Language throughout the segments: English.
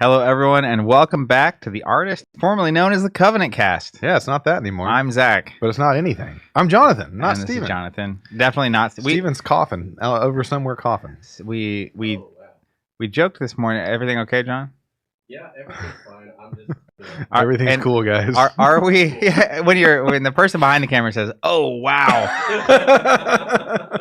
Hello, everyone, and welcome back to the artist formerly known as the Covenant Cast. Yeah, it's not that anymore. I'm Zach. But it's not anything. I'm Jonathan, not and this Steven. is Jonathan. Definitely not. Steven's coughing over somewhere coughing. We joked this morning. Everything okay, John? Yeah, everything's fine. I'm just Everything's cool, guys. Are we? When the person behind the camera says, "Oh wow,"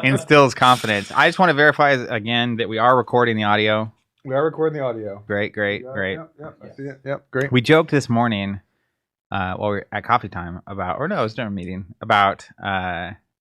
instills confidence. I just want to verify again that we are recording the audio. We are recording the audio. Great. Yep, I see it. Yep, great. We joked this morning while we were at coffee time about, or no, it was during a meeting, about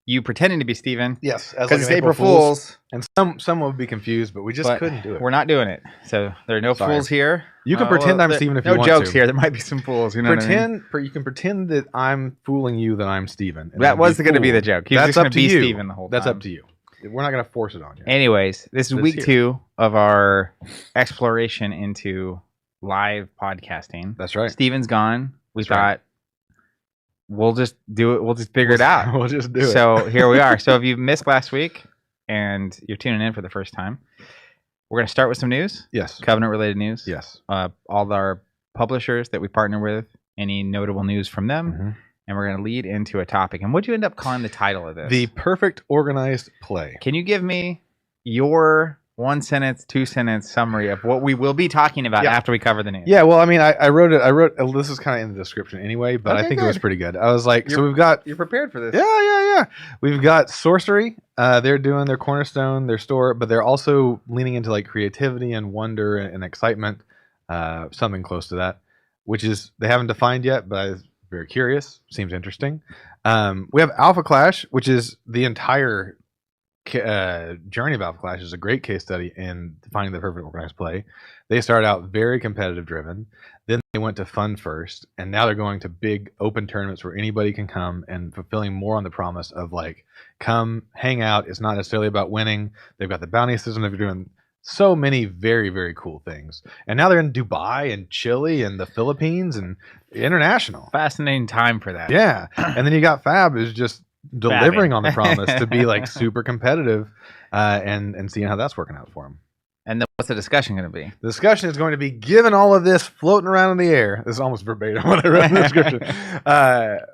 you pretending to be Steven. Yes, because it's April Fools. And some would be confused, but we just couldn't do it. We're not doing it. So there are no fools here. You can pretend I'm Steven if you want to. No jokes here. There might be some fools. You know what I mean? You can pretend that I'm fooling you that I'm Steven. That was going to be the joke. He was just going to be Steven the whole time. That's up to you. We're not going to force it on you. Anyways, this is week 2 of our exploration into live podcasting. That's right. Steven's gone. We thought we'll just do it. We'll just figure it out. We'll just do it. So here we are. So if you missed last week and you're tuning in for the first time, we're going to start with some news. Yes. Covenant-related news. Yes. All our publishers that we partner with, any notable news from them. Mm-hmm. And we're going to lead into a topic. And what'd you end up calling the title of this? The perfect organized play. Can you give me your 1-sentence, 2-sentence summary of what we will be talking about after we cover the news? Yeah, well, I mean, I wrote it. This is kind of in the description anyway, but I think it was pretty good. I was like, you're prepared for this. Yeah. We've got Sorcery. They're doing their cornerstone, their store, but they're also leaning into like creativity and wonder and excitement, something close to that, which is they haven't defined yet, but I'm very curious. Seems interesting. We have Alpha Clash, which is the entire journey of Alpha Clash is a great case study in defining the perfect organized play. They started out very competitive driven, then they went to fun first, and now they're going to big open tournaments where anybody can come and fulfilling more on the promise of like, come hang out. It's not necessarily about winning. They've got the bounty system. They're doing so many very, very cool things. And now they're in Dubai and Chile and the Philippines and international. Fascinating time for that. Yeah. And then you got Fab who's just delivering on the promise to be like super competitive and seeing how that's working out for him. And then what's the discussion going to be? The discussion is going to be, given all of this floating around in the air. This is almost verbatim what I wrote in the description.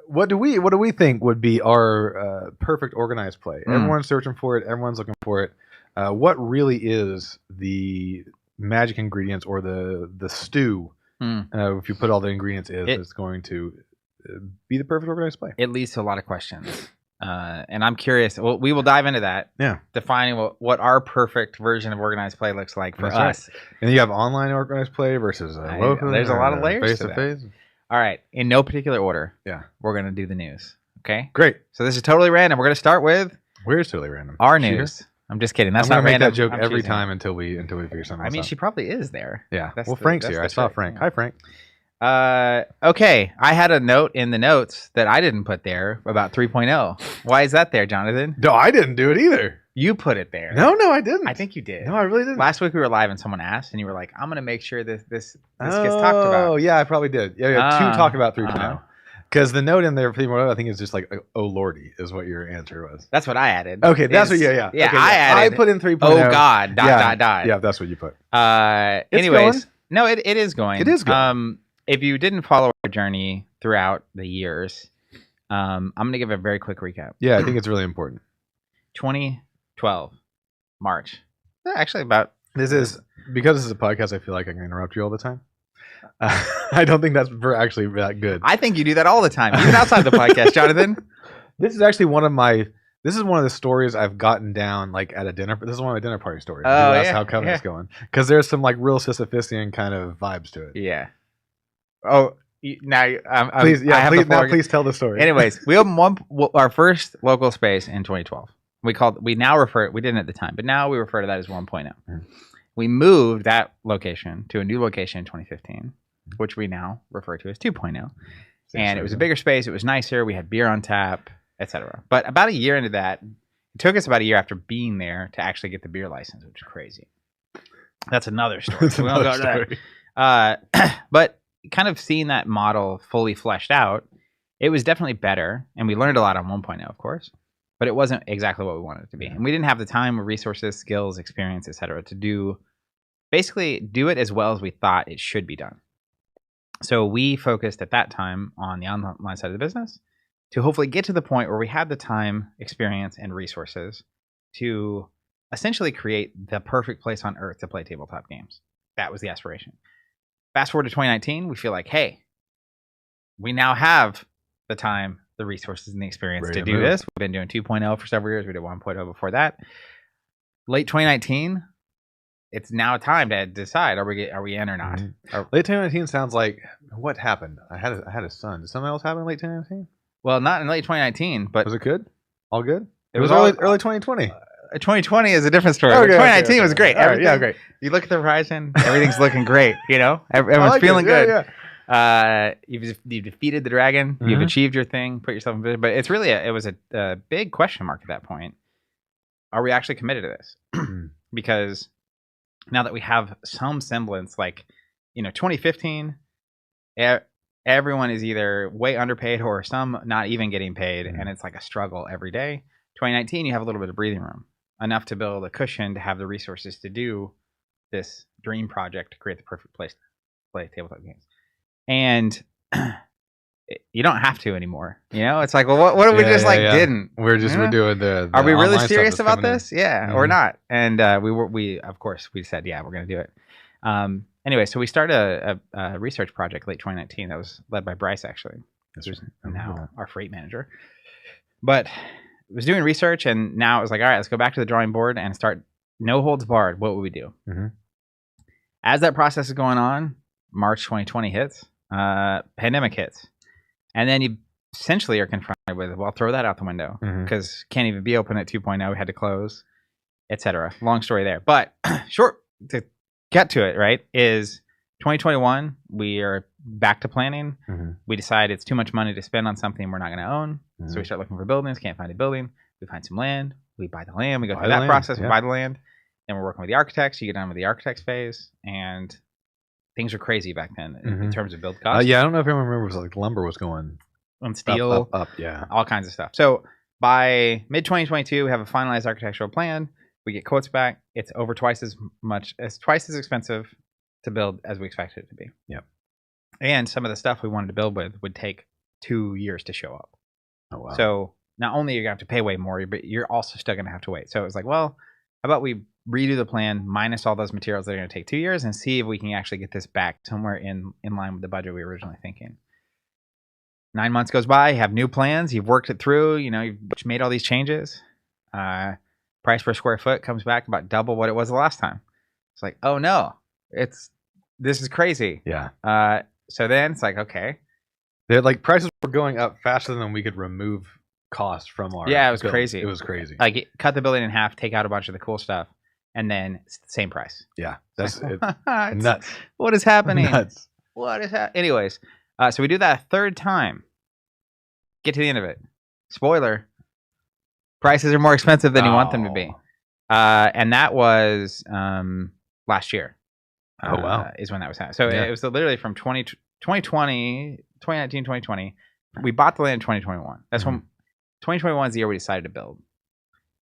What do we think would be our perfect organized play? Everyone's searching for it. Everyone's looking for it. What really is the magic ingredients or the stew? If you put all the ingredients it's going to be the perfect organized play. It leads to a lot of questions. And I'm curious. Well, we will dive into that. Yeah. Defining what our perfect version of organized play looks like for us. Right. And you have online organized play versus local. There's a lot of layers face to that. Face. All right. In no particular order. Yeah. We're going to do the news. Okay. Great. So this is totally random. We're going to start with. Where's totally random? Our news. I'm just kidding. That's not random. Make that joke every time until we figure something out. I mean, she probably is there. Yeah. Frank's here. I saw Frank. Hi, Frank. Okay. I had a note in the notes that I didn't put there about 3.0. Why is that there, Jonathan? No, I didn't do it either. You put it there. No, I didn't. I think you did. No, I really didn't. Last week we were live and someone asked and you were like, I'm going to make sure this gets talked about. Oh, yeah, I probably did. Yeah, to talk about 3.0. Because the note in there for 3.0, I think is just like, oh lordy, is what your answer was. That's what I added. Okay, that's what, Yeah, okay, I added. I put in 3.0. Oh God, ... Yeah, that's what you put. Anyways, no, it is going. It is going. If you didn't follow our journey throughout the years, I'm going to give a very quick recap. Yeah, I think it's really important. 2012, March. Actually, about... Because this is a podcast, I feel like I can interrupt you all the time. I don't think that's actually that good. I think you do that all the time, even outside the podcast, Jonathan. This is actually one of the stories I've gotten down like at a dinner. This is one of my dinner party stories. Oh, that's how Covenant's going. Because there's some like real Sisyphusian kind of vibes to it. Yeah. Oh, now please tell the story. Anyways, we opened our first local space in 2012. We didn't at the time, but now we refer to that as 1.0. Mm-hmm. We moved that location to a new location in 2015, which we now refer to as 2.0. And it was a bigger space. It was nicer. We had beer on tap, etc. But about a year into that, it took us about a year after being there to actually get the beer license, which is crazy. That's another story. That's another story. But kind of seeing that model fully fleshed out, it was definitely better. And we learned a lot on 1.0, of course. But it wasn't exactly what we wanted it to be. And we didn't have the time, resources, skills, experience, etc., to do basically do it as well as we thought it should be done. So we focused at that time on the online side of the business to hopefully get to the point where we had the time, experience, and resources to essentially create the perfect place on earth to play tabletop games. That was the aspiration. Fast forward to 2019, we feel like, hey, we now have the time, the resources, and the experience to do this. We've been doing 2.0 for several years. We did 1.0 before that. Late 2019, it's now time to decide: are we in or not? Late 2019 sounds like what happened. I had a son. Did something else happen in late 2019? Well, not in late 2019, but was it good? All good? It was all, early 2020. 2020 is a different story. Okay, 2019 was great. All right, yeah, great. You look at the horizon, everything's looking great. You know, everyone's feeling good. Yeah. You've defeated the dragon. You've achieved your thing. Put yourself in position. But it's really it was a big question mark at that point. Are we actually committed to this? Because now that we have some semblance, like 2015, everyone is either way underpaid or some not even getting paid, and it's like a struggle every day. 2019, you have a little bit of breathing room, enough to build a cushion to have the resources to do this dream project to create the perfect place to play tabletop games. And you don't have to anymore. It's like, well, what if we just didn't? We're doing the Are we really serious about this? Yeah, or not? And we of course we said, yeah, we're going to do it. Anyway, so we started a research project late 2019 that was led by Bryce, actually. Who's now our freight manager. But it was doing research, and now it was like, all right, let's go back to the drawing board and start no holds barred. What would we do? As that process is going on, March 2020 hits, pandemic hits. And then you essentially are confronted with, well, throw that out the window because can't even be open at 2.0. We had to close, etc. Long story there. But short to get to it, right, is 2021, we are back to planning. We decide it's too much money to spend on something we're not going to own. So we start looking for buildings, can't find a building. We find some land. We buy the land. We go through that process. We buy the land. Then we're working with the architects. You get done with the architects phase. And things were crazy back then in terms of build costs. Yeah, I don't know if anyone remembers, like lumber was going on steel, up, yeah, all kinds of stuff. So by mid 2022, we have a finalized architectural plan. We get quotes back. It's over twice as expensive to build as we expected it to be. Yep. And some of the stuff we wanted to build with would take 2 years to show up. Oh wow. So not only are you going to have to pay way more, but you're also still going to have to wait. So it was like, well, how about we redo the plan minus all those materials that are going to take 2 years and see if we can actually get this back somewhere in line with the budget we were originally thinking. 9 months goes by, you have new plans, you've worked it through, you've made all these changes. Price per square foot comes back about double what it was the last time. It's like, oh no, this is crazy. Yeah. So then it's like, okay. They're like prices were going up faster than we could remove cost from our it was build. crazy. It was crazy. Like cut the building in half, take out a bunch of the cool stuff, and then it's the same price. Yeah. That's nuts. What is happening? Nuts. What is happening? Anyways, so we do that a third time. Get to the end of it. Spoiler. Prices are more expensive than you want them to be. And that was last year. Oh, wow. Is when that was happening. So it was literally from 2019, 2020. We bought the land in 2021. That's when 2021 is the year we decided to build.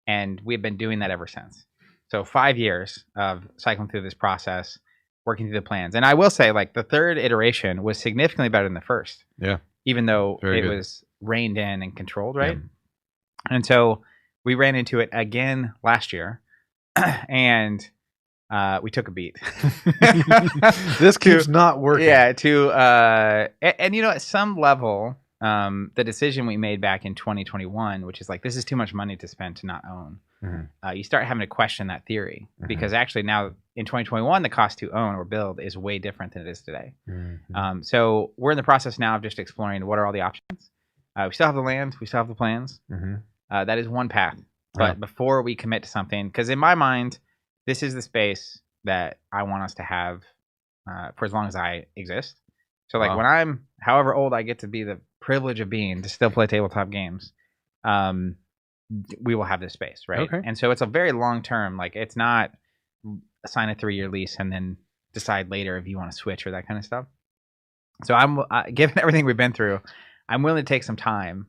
And we've been doing that ever since. So 5 years of cycling through this process, working through the plans. And I will say, like, the third iteration was significantly better than the first. Yeah. Even though it was reined in and controlled, right? Yeah. And so we ran into it again last year. And we took a beat. This keeps not working. Yeah, and at some level, the decision we made back in 2021, which is like, this is too much money to spend to not own. You start having to question that theory because actually now in 2021, the cost to own or build is way different than it is today. So we're in the process now of just exploring what are all the options. We still have the land, we still have the plans. That is one path. But before we commit to something, because in my mind, this is the space that I want us to have for as long as I exist. So like when I'm however old I get to be the privilege of being to still play tabletop games, we will have this space, right? Okay. And so it's a very long term. Like it's not sign a 3-year lease and then decide later if you want to switch or that kind of stuff. So I'm given everything we've been through, I'm willing to take some time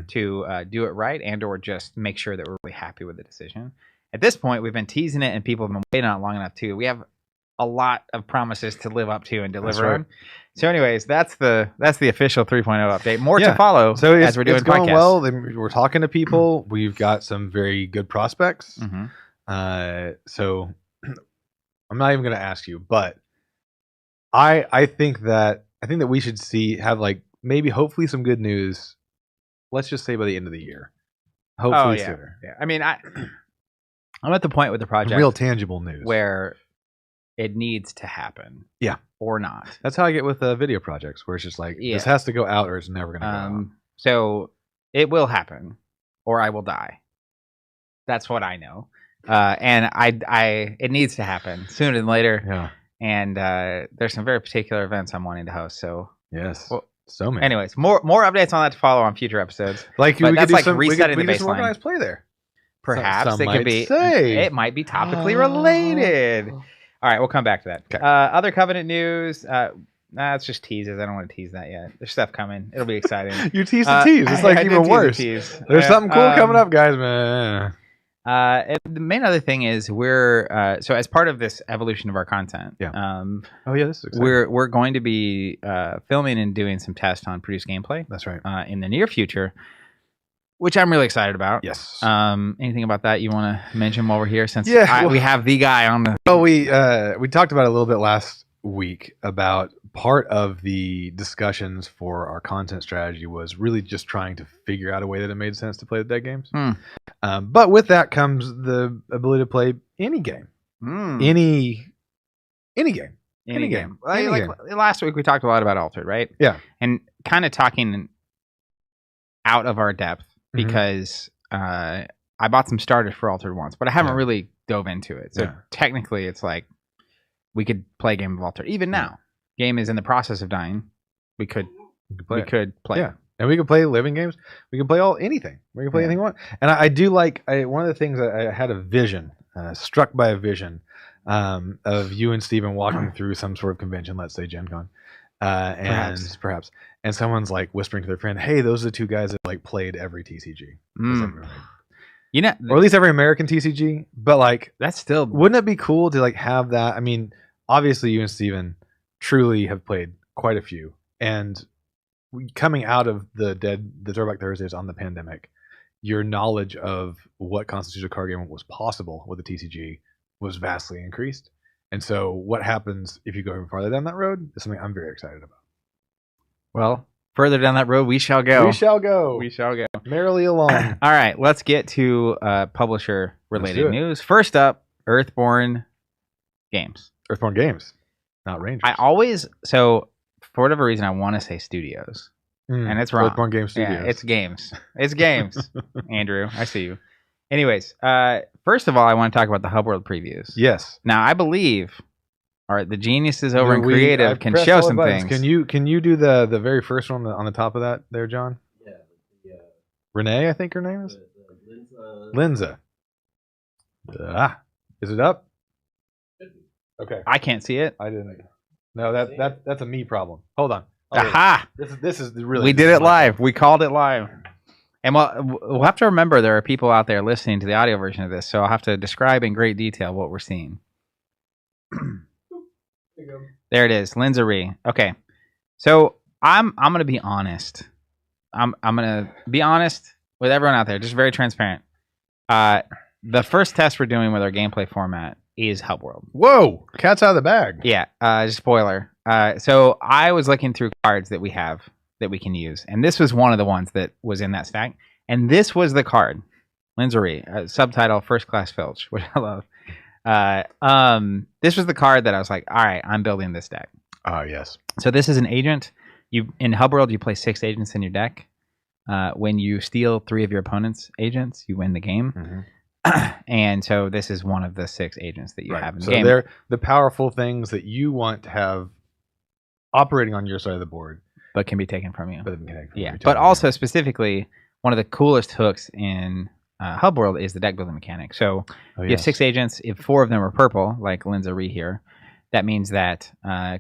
to do it right and or just make sure that we're really happy with the decision. At this point, we've been teasing it and people have been waiting on it long enough too. We have a lot of promises to live up to and That's deliver right. on. So, anyways, that's the official 3.0 update. More Yeah. to follow So as we're doing it's going podcasts. well. We're talking to people. We've got some very good prospects. Mhm. So I'm not even going to ask you, but I think that we should have like maybe hopefully some good news. Let's just say by the end of the year. Hopefully yeah. sooner. Yeah. I mean, I'm at the point with the project Real tangible news. where it needs to happen. Yeah. Or not. That's how I get with video projects, where it's just like this has to go out or it's never going to go out. So it will happen, or I will die. That's what I know. And it needs to happen sooner than later. Yeah. And there's some very particular events I'm wanting to host. So yes, well, so many. Anyways, more updates on that to follow on future episodes. Like but we that's could do like some, resetting we the could do some baseline. organized play there. Perhaps some it could might be. say. It might be topically related. All right, we'll come back to that. Okay. Other Covenant news. It's just teases. I don't want to tease that yet. There's stuff coming. It'll be exciting. You tease the tease. It's like I did even tease the worse. tease. There's something cool coming up, guys, man. And the main other thing is we're so as part of this evolution of our content. Yeah. Oh yeah, this is exciting. We're going to be filming and doing some tests on produced gameplay. That's right. In the near future, which I'm really excited about. Yes. Anything about that you want to mention while we're here? Since Yeah, we have the guy on the. Well, we talked about it a little bit last week about part of the discussions for our content strategy was really just trying to figure out a way that it made sense to play the dead games. But with that comes the ability to play any game, any game. Any game. Any like game. Last week we talked a lot about Altered, right? Yeah. And kind of talking out of our depth because I bought some starters for Altered once, but I haven't really dove into it. So technically it's like we could play a game of Altered. Even now, game is in the process of dying. We could play. Yeah. And we can play living games. We can play anything. We can play anything we want. And I do like one of the things I had a vision, struck by a vision of you and Steven walking through some sort of convention, let's say Gen Con. Perhaps. And someone's like whispering to their friend, hey, those are the two guys that like played every TCG. You know, or at least every American TCG. But like that's still wouldn't it be cool to like have that? I mean, obviously you and Steven truly have played quite a few. And coming out of the Throwback Thursdays on the pandemic, your knowledge of what constitutes a card game was possible with the TCG was vastly increased. And so what happens if you go even farther down that road is something I'm very excited about. Well, further down that road we shall go. We shall go. We shall go. Merrily along. All right, let's get to publisher-related news. First up, Earthborne Games. Earthborne Games, not Rangers. For whatever reason, I want to say studios. And it's wrong. Earthborne Games Studios. Yeah, it's games. It's games. Andrew, I see you. Anyways, first of all, I want to talk about the Hubworld previews. Yes. Now, I believe the geniuses over in Creative can show some things. Can you do the very first one on the top of that there, John? Yeah. Renee, I think her name is? Linza. Is it up? Okay. I can't see it. I didn't. No, that's a me problem. Hold on. Aha! This is really. We did it live. We called it live. And we'll have to remember there are people out there listening to the audio version of this, so I'll have to describe in great detail what we're seeing. There it is, Linzerie. Okay, so I'm gonna be honest. I'm gonna be honest with everyone out there, just very transparent. The first test we're doing with our gameplay format is Hubworld. Whoa, cat's out of the bag. Yeah, just spoiler. So I was looking through cards that we have that we can use, and this was one of the ones that was in that stack. And this was the card, Linzerie, subtitle First Class Filch, which I love. This was the card that I was like, all right, I'm building this deck. Oh yes. So this is an agent. In Hubworld, you play 6 agents in your deck. When you steal 3 of your opponent's agents, you win the game. And so this is one of the 6 agents that you have in the game. So they're the powerful things that you want to have operating on your side of the board, but can be taken from you. But also specifically, one of the coolest hooks in Hubworld is the deck building mechanic. So you have 6 agents. If 4 of them are purple, like Linzerie here, that means that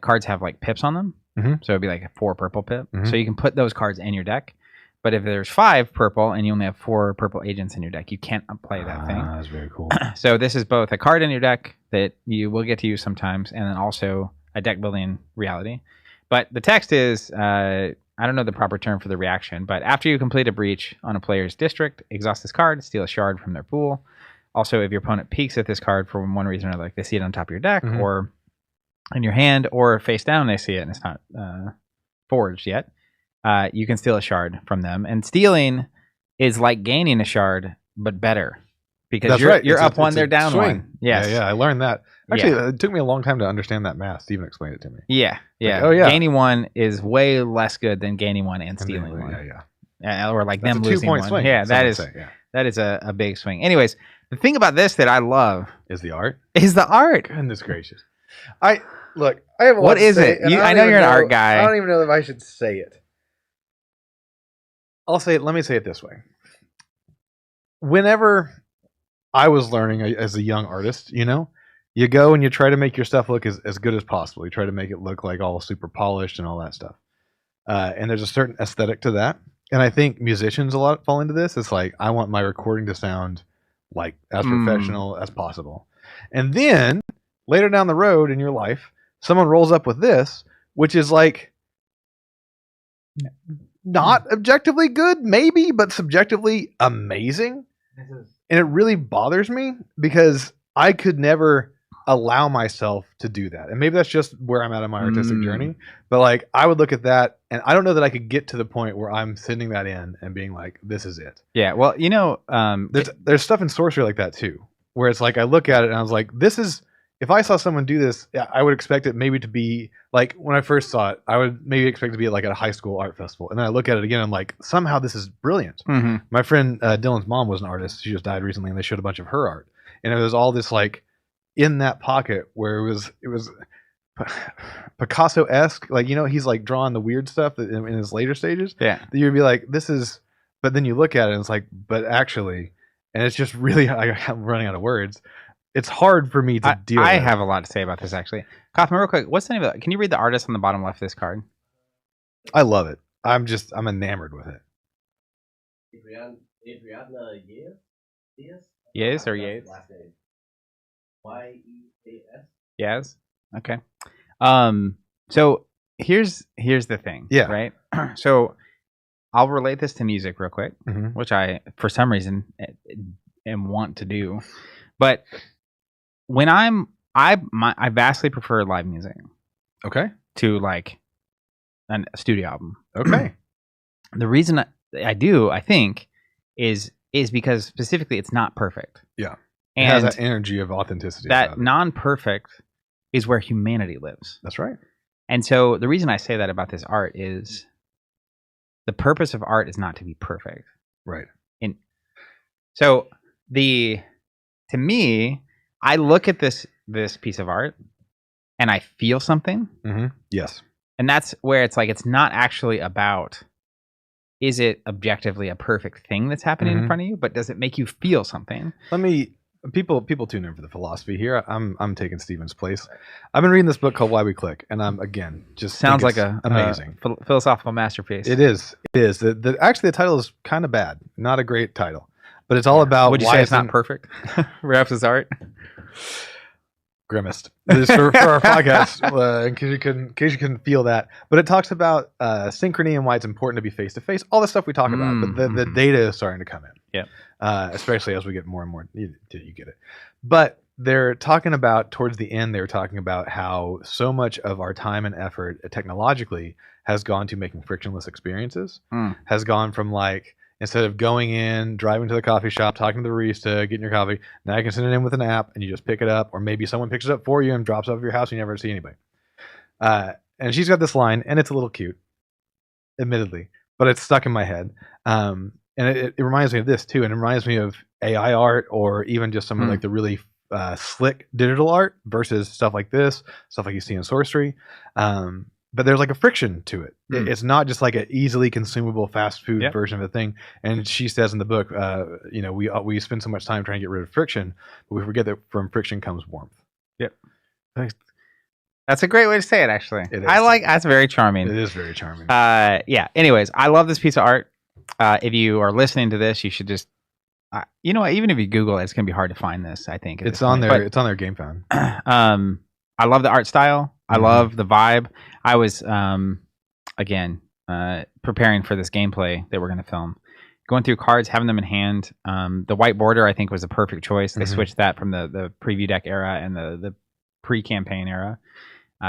cards have like pips on them. So it'd be like a 4 purple pip. So you can put those cards in your deck. But if there's 5 purple and you only have 4 purple agents in your deck, you can't play that thing. That's very cool. So this is both a card in your deck that you will get to use sometimes, and then also a deck building reality. But the text is, I don't know the proper term for the reaction, but after you complete a breach on a player's district, exhaust this card, steal a shard from their pool. Also, if your opponent peeks at this card for one reason or another, like they see it on top of your deck or in your hand, or face down, they see it and it's not forged yet, you can steal a shard from them. And stealing is like gaining a shard, but better. Because you're up one, they're down swing. one. Yes. Yeah, I learned that. Actually, it took me a long time to understand that math. Steven explained it to me. Yeah. Like, oh, yeah. Gaining one is way less good than gaining one and stealing one. Yeah. Or like That's them a losing 2-point one. swing. Yeah, that is a big swing. Anyways, the thing about this that I love is the art. Is the art. Goodness gracious. I have a lot What to is say, it? and I know you're an art guy. I don't even know if I should say it. Let me say it this way. Whenever I was learning as a young artist, you go and you try to make your stuff look as good as possible. You try to make it look like all super polished and all that stuff. And there's a certain aesthetic to that. And I think musicians a lot fall into this. It's like, I want my recording to sound like as professional as possible. And then later down the road in your life, someone rolls up with this, which is like not objectively good, maybe, but subjectively amazing. And it really bothers me because I could never allow myself to do that. And maybe that's just where I'm at in my artistic journey. But like, I would look at that and I don't know that I could get to the point where I'm sending that in and being like, this is it. Yeah. Well, there's stuff in sorcery like that too, where it's like, I look at it and I was like, this is, if I saw someone do this, I would expect it maybe to be like, when I first saw it, I would maybe expect it to be like at a high school art festival. And then I look at it again, I'm like, somehow this is brilliant. My friend Dylan's mom was an artist. She just died recently and they showed a bunch of her art. And it was all this like in that pocket where it was Picasso-esque. Like, he's like drawing the weird stuff in his later stages. Yeah. You'd be like, this is, but then you look at it and it's like, but actually, and it's just really, I'm running out of words. It's hard for me to deal with. I have a lot to say about this, actually. Kaufman, real quick, what's the name of it? Can you read the artist on the bottom left of this card? I love it. I'm enamored with it. Adriana Yes or Yes? Last name. Y-E-A-S. Yes. Okay. So here's the thing. Yeah. Right. So I'll relate this to music real quick, which I, for some reason, am want to do, but when I vastly prefer live music. Okay. To like a studio album. Okay. The reason I do, I think, is because specifically it's not perfect. Yeah. And it has that energy of authenticity. That non-perfect is where humanity lives. That's right. And so the reason I say that about this art is the purpose of art is not to be perfect. Right. And so to me, I look at this piece of art and I feel something. Yes. And that's where it's like, it's not actually about, is it objectively a perfect thing that's happening in front of you, but does it make you feel something? People tune in for the philosophy here. I'm taking Steven's place. I've been reading this book called Why We Click, and I'm again just sounds like a amazing philosophical masterpiece. It is. Actually, the title is kind of bad. Not a great title, but it's all about. Would you say it's not perfect? Raph's art. Grimaced. This is for our podcast, in case you couldn't feel that. But it talks about synchrony and why it's important to be face to face. All the stuff we talk about, but the data is starting to come in. Yeah. Especially as we get more and more. You get it. But they're talking about towards the end. They were talking about how so much of our time and effort technologically has gone to making frictionless experiences. Has gone from like, instead of going in, driving to the coffee shop, talking to the barista, getting your coffee, now you can send it in with an app and you just pick it up, or maybe someone picks it up for you and drops it off at your house and you never see anybody. And she's got this line, and it's a little cute, admittedly, but it's stuck in my head. And it reminds me of this too, and it reminds me of AI art, or even just some of like the really slick digital art versus stuff like this, stuff like you see in sorcery. But there's like a friction to it. It's not just like an easily consumable fast food version of a thing. And she says in the book, we spend so much time trying to get rid of friction, but we forget that from friction comes warmth. Yep. That's a great way to say it, actually. It is. That's very charming. It is very charming. Yeah. Anyways, I love this piece of art. if you are listening to this, you should just, you know what? Even if you Google it, it's going to be hard to find this. I think It's on there. It's on their game fan. I love the art style. I love the vibe. I was again preparing for this gameplay that we're going to film. Going through cards, having them in hand. The white border, I think, was a perfect choice. They switched that from the preview deck era and the pre-campaign era.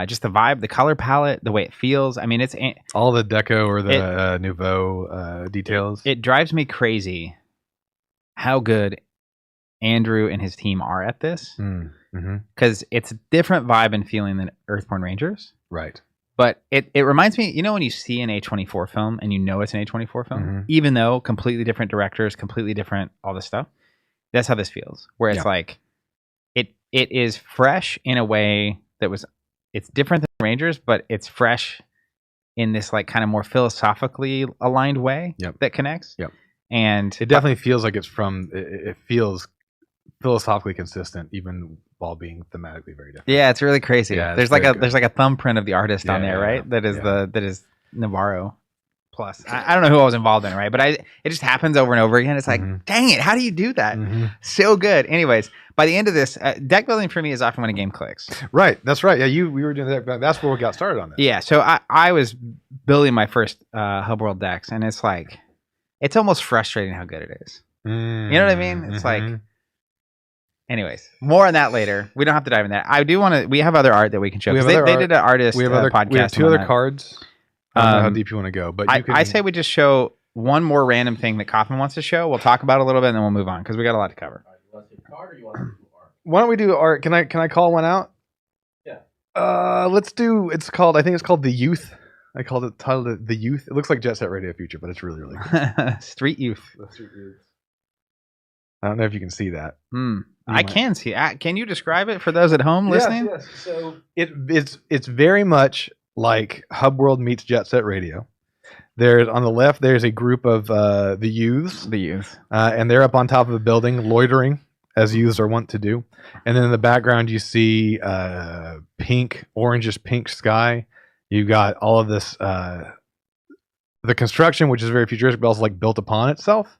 Just the vibe, the color palette, the way it feels. I mean, it's all the deco or the nouveau details. It drives me crazy how good Andrew and his team are at this. Because it's a different vibe and feeling than Earthborne Rangers. Right. But it reminds me, you know, when you see an A24 film and you know it's an A24 film, even though completely different directors, completely different, all this stuff, that's how this feels. Where it's like, it is fresh in a way that it's different than Rangers, but it's fresh in this like kind of more philosophically aligned way that connects. And it definitely feels like it feels philosophically consistent, even while being thematically very different. Yeah, it's really crazy. Yeah, there's like a thumbprint of the artist on there, right? That is Navarro. Plus, I don't know who I was involved in, right? But it just happens over and over again. It's like, dang it, how do you do that? So good. Anyways, by the end of this, deck building for me is often when a game clicks. Right, that's right. Yeah, we were doing that. That's where we got started on this. Yeah, so I was building my first Hubworld decks, and it's like, it's almost frustrating how good it is. You know what I mean? It's like, anyways, more on that later. We don't have to dive in that. I do want to. We have other art that we can show. They did an artist podcast. We have two other cards. I don't know how deep you want to go, but I say we just show one more random thing that Kaufman wants to show. We'll talk about it a little bit, and then we'll move on because we got a lot to cover. You want to do card or you want to do art? Why don't we do art? Can I call one out? Yeah. Let's do. I think it's called The Youth. I called it titled The Youth. It looks like Jet Set Radio Future, but it's really, really good. Street Youth. I don't know if you can see that. I can see. Can you describe it for those at home listening? Yes. So it's very much like Hubworld meets Jet Set Radio. There's on the left. There's a group of the youths. And they're up on top of a building, loitering as youths are wont to do. And then in the background, you see orangish pink sky. You got all of this, the construction, which is very futuristic, but also like built upon itself.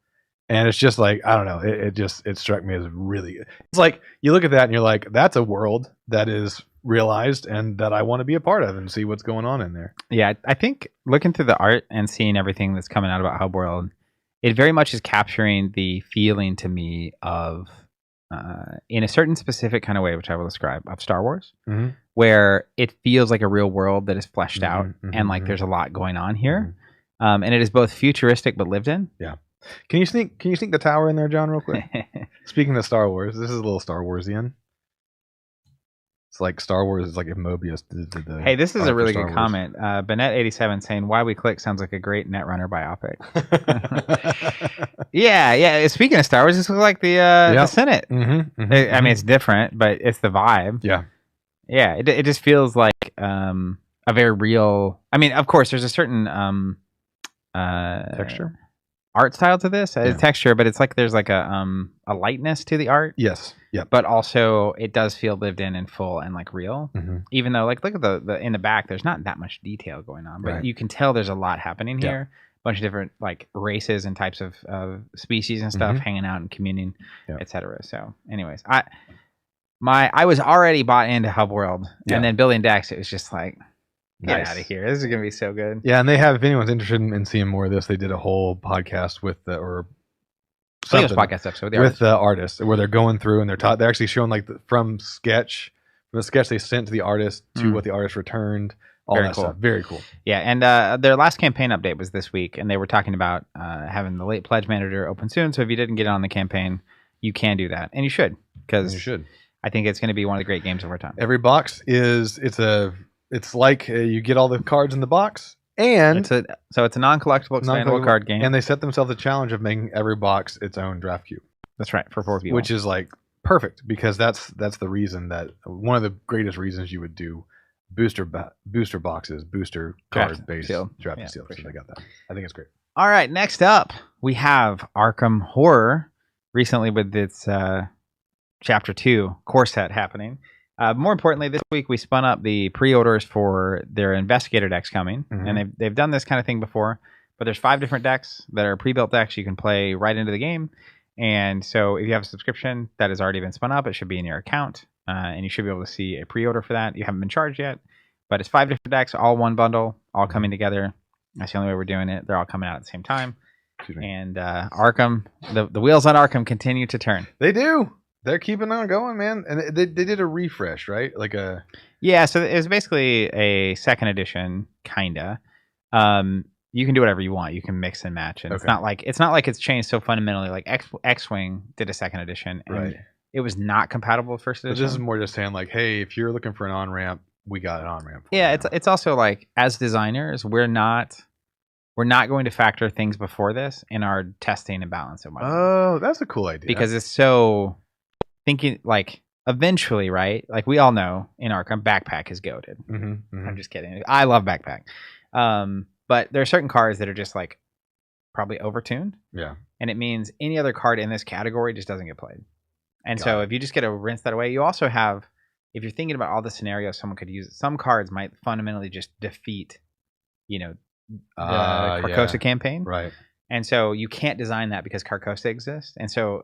And it's just like, I don't know, it struck me as really, it's like, you look at that and you're like, that's a world that is realized and that I want to be a part of and see what's going on in there. Yeah, I think looking through the art and seeing everything that's coming out about Hubworld, it very much is capturing the feeling to me of, in a certain specific kind of way, which I will describe, of Star Wars, where it feels like a real world that is fleshed out and like there's a lot going on here. And it is both futuristic but lived in. Yeah. Can you sneak the tower in there, John, real quick? Speaking of Star Wars, this is a little Star Warsian. It's like Star Wars is like if Mobius did the. Hey, this is a really good comment. Bennett87 saying, "Why We Click sounds like a great Netrunner biopic." yeah. Speaking of Star Wars, this looks like the Senate. I mean, it's different, but it's the vibe. Yeah. It just feels like a very real. I mean, of course, there's a certain texture. Art style to this, texture, but it's like there's like a lightness to the art. Yes. Yeah. But also it does feel lived in and full and like real. Even though like look at the in the back, there's not that much detail going on, but you can tell there's a lot happening here. A bunch of different like races and types of species and stuff hanging out and communing, etc. So, anyways, I was already bought into Hubworld, and then building decks, it was just like. Get out of here. This is going to be so good. Yeah, and they have, if anyone's interested in seeing more of this, they did a whole podcast with the podcast episode with the artist where they're going through and they're actually showing like from the sketch they sent to the artist to what the artist returned. All that stuff. Very cool. Yeah, and their last campaign update was this week, and they were talking about having the late pledge manager open soon. So if you didn't get on the campaign, you can do that, and you should, because I think it's going to be one of the great games of our time. Every box it's like you get all the cards in the box, and it's a non-collectible expandable card game. And they set themselves a challenge of making every box its own draft cube. That's right, for 4 people, which is like perfect because that's the reason that one of the greatest reasons you would do booster boxes, booster card based draft and seal. So they got that. I think it's great. All right, next up we have Arkham Horror recently with its Chapter 2 core set happening. More importantly, this week we spun up the pre-orders for their investigator decks coming, and they've done this kind of thing before, but there's 5 different decks that are pre-built decks you can play right into the game. And so if you have a subscription that has already been spun up, it should be in your account, and you should be able to see a pre-order for that. You haven't been charged yet, but it's 5 different decks, all one bundle, all coming together. That's the only way we're doing it. They're all coming out at the same time. And Arkham, the wheels on Arkham continue to turn. They do. They're keeping on going, man. And they did a refresh, right? Like a so it was basically a second edition, kinda. You can do whatever you want. You can mix and match, and it's not like it's changed so fundamentally. Like X-Wing did a second edition, and it was not compatible with first edition. But this is more just saying like, hey, if you're looking for an on ramp, we got an on ramp. It's also like, as designers, we're not going to factor things before this in our testing and balance of money. Oh, that's a cool idea. Because it's so thinking like eventually, right? Like we all know in Arkham, backpack is goated. I'm just kidding. I love backpack. But there are certain cards that are just like probably overtuned. Yeah. And it means any other card in this category just doesn't get played. And so if you just get to rinse that away, you also have, if you're thinking about all the scenarios someone could use, some cards might fundamentally just defeat, the Carcosa campaign. Right. And so you can't design that because Carcosa exists. And so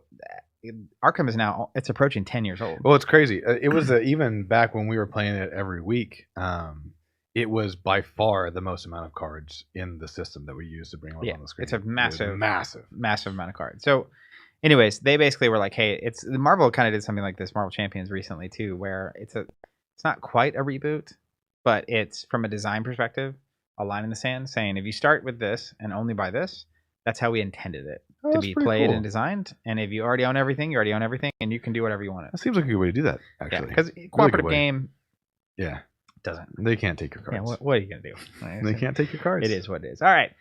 Arkham is now, it's approaching 10 years old. Well, it's crazy. It was even back when we were playing it every week. It was by far the most amount of cards in the system that we used to bring on the screen. It's a massive amount of cards. So anyways, they basically were like, hey, Marvel kind of did something like this, Marvel Champions recently too, where it's not quite a reboot, but it's from a design perspective, a line in the sand saying, if you start with this and only buy this, that's how we intended it to be played and designed. And if you already own everything, you already own everything, and you can do whatever you want. That seems like a good way to do that, actually. Because cooperative game doesn't. They can't take your cards. Yeah, what are you going to do? They can't take your cards. It is what it is. All right.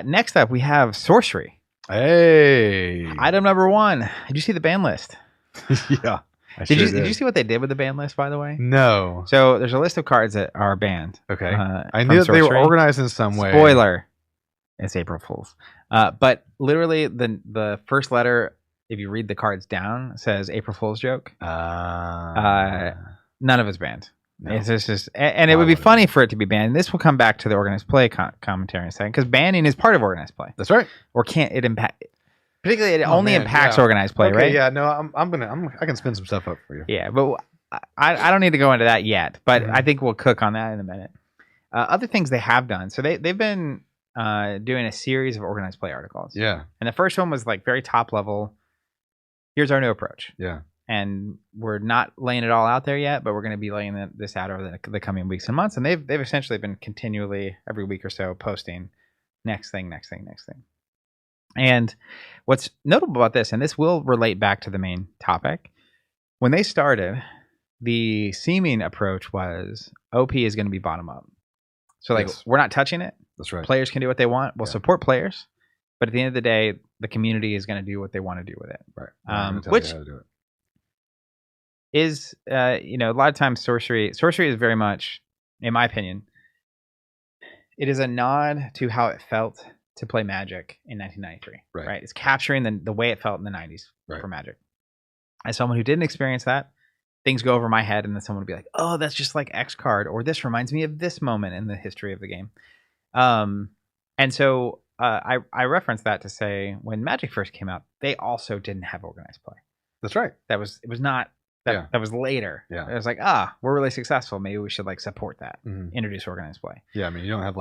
Next up, we have Sorcery. Hey. Item number 1. Did you see the ban list? Yeah. Did you see what they did with the ban list, by the way? No. So there's a list of cards that are banned. Okay. I knew that they were organized in some way. Spoiler. It's April Fool's. But literally the first letter, if you read the cards down, says April Fool's joke. None of it's banned. No. It's just, and it would be funny for it to be banned. And this will come back to the organized play commentary in a second, because banning is part of organized play. That's right. Or can't it impact? Particularly, it only impacts organized play, right? Yeah. No, I can spin some stuff up for you. Yeah, but I don't need to go into that yet. But I think we'll cook on that in a minute. Other things they have done. So they've been doing a series of organized play articles. Yeah. And the first one was like very top level. Here's our new approach. Yeah. And we're not laying it all out there yet, but we're going to be laying this out over the coming weeks and months. And they've essentially been continually every week or so posting next thing. And what's notable about this, and this will relate back to the main topic, when they started, the seeming approach was OP is going to be bottom up. So we're not touching it. That's right. Players can do what they want. We'll support players, but at the end of the day, the community is going to do what they want to do with it. Right. Which is a lot of times sorcery is very much, in my opinion, it is a nod to how it felt to play Magic in 1993. Right. It's capturing the way it felt in the 90s for Magic. As someone who didn't experience that, things go over my head, and then someone would be like, oh, that's just like X card, or this reminds me of this moment in the history of the game. And so I reference that to say, when Magic first came out, they also didn't have organized play. That's right. It was not. That was later. Yeah. It was like, we're really successful. Maybe we should support that. Introduce organized play. Yeah, I mean, you don't have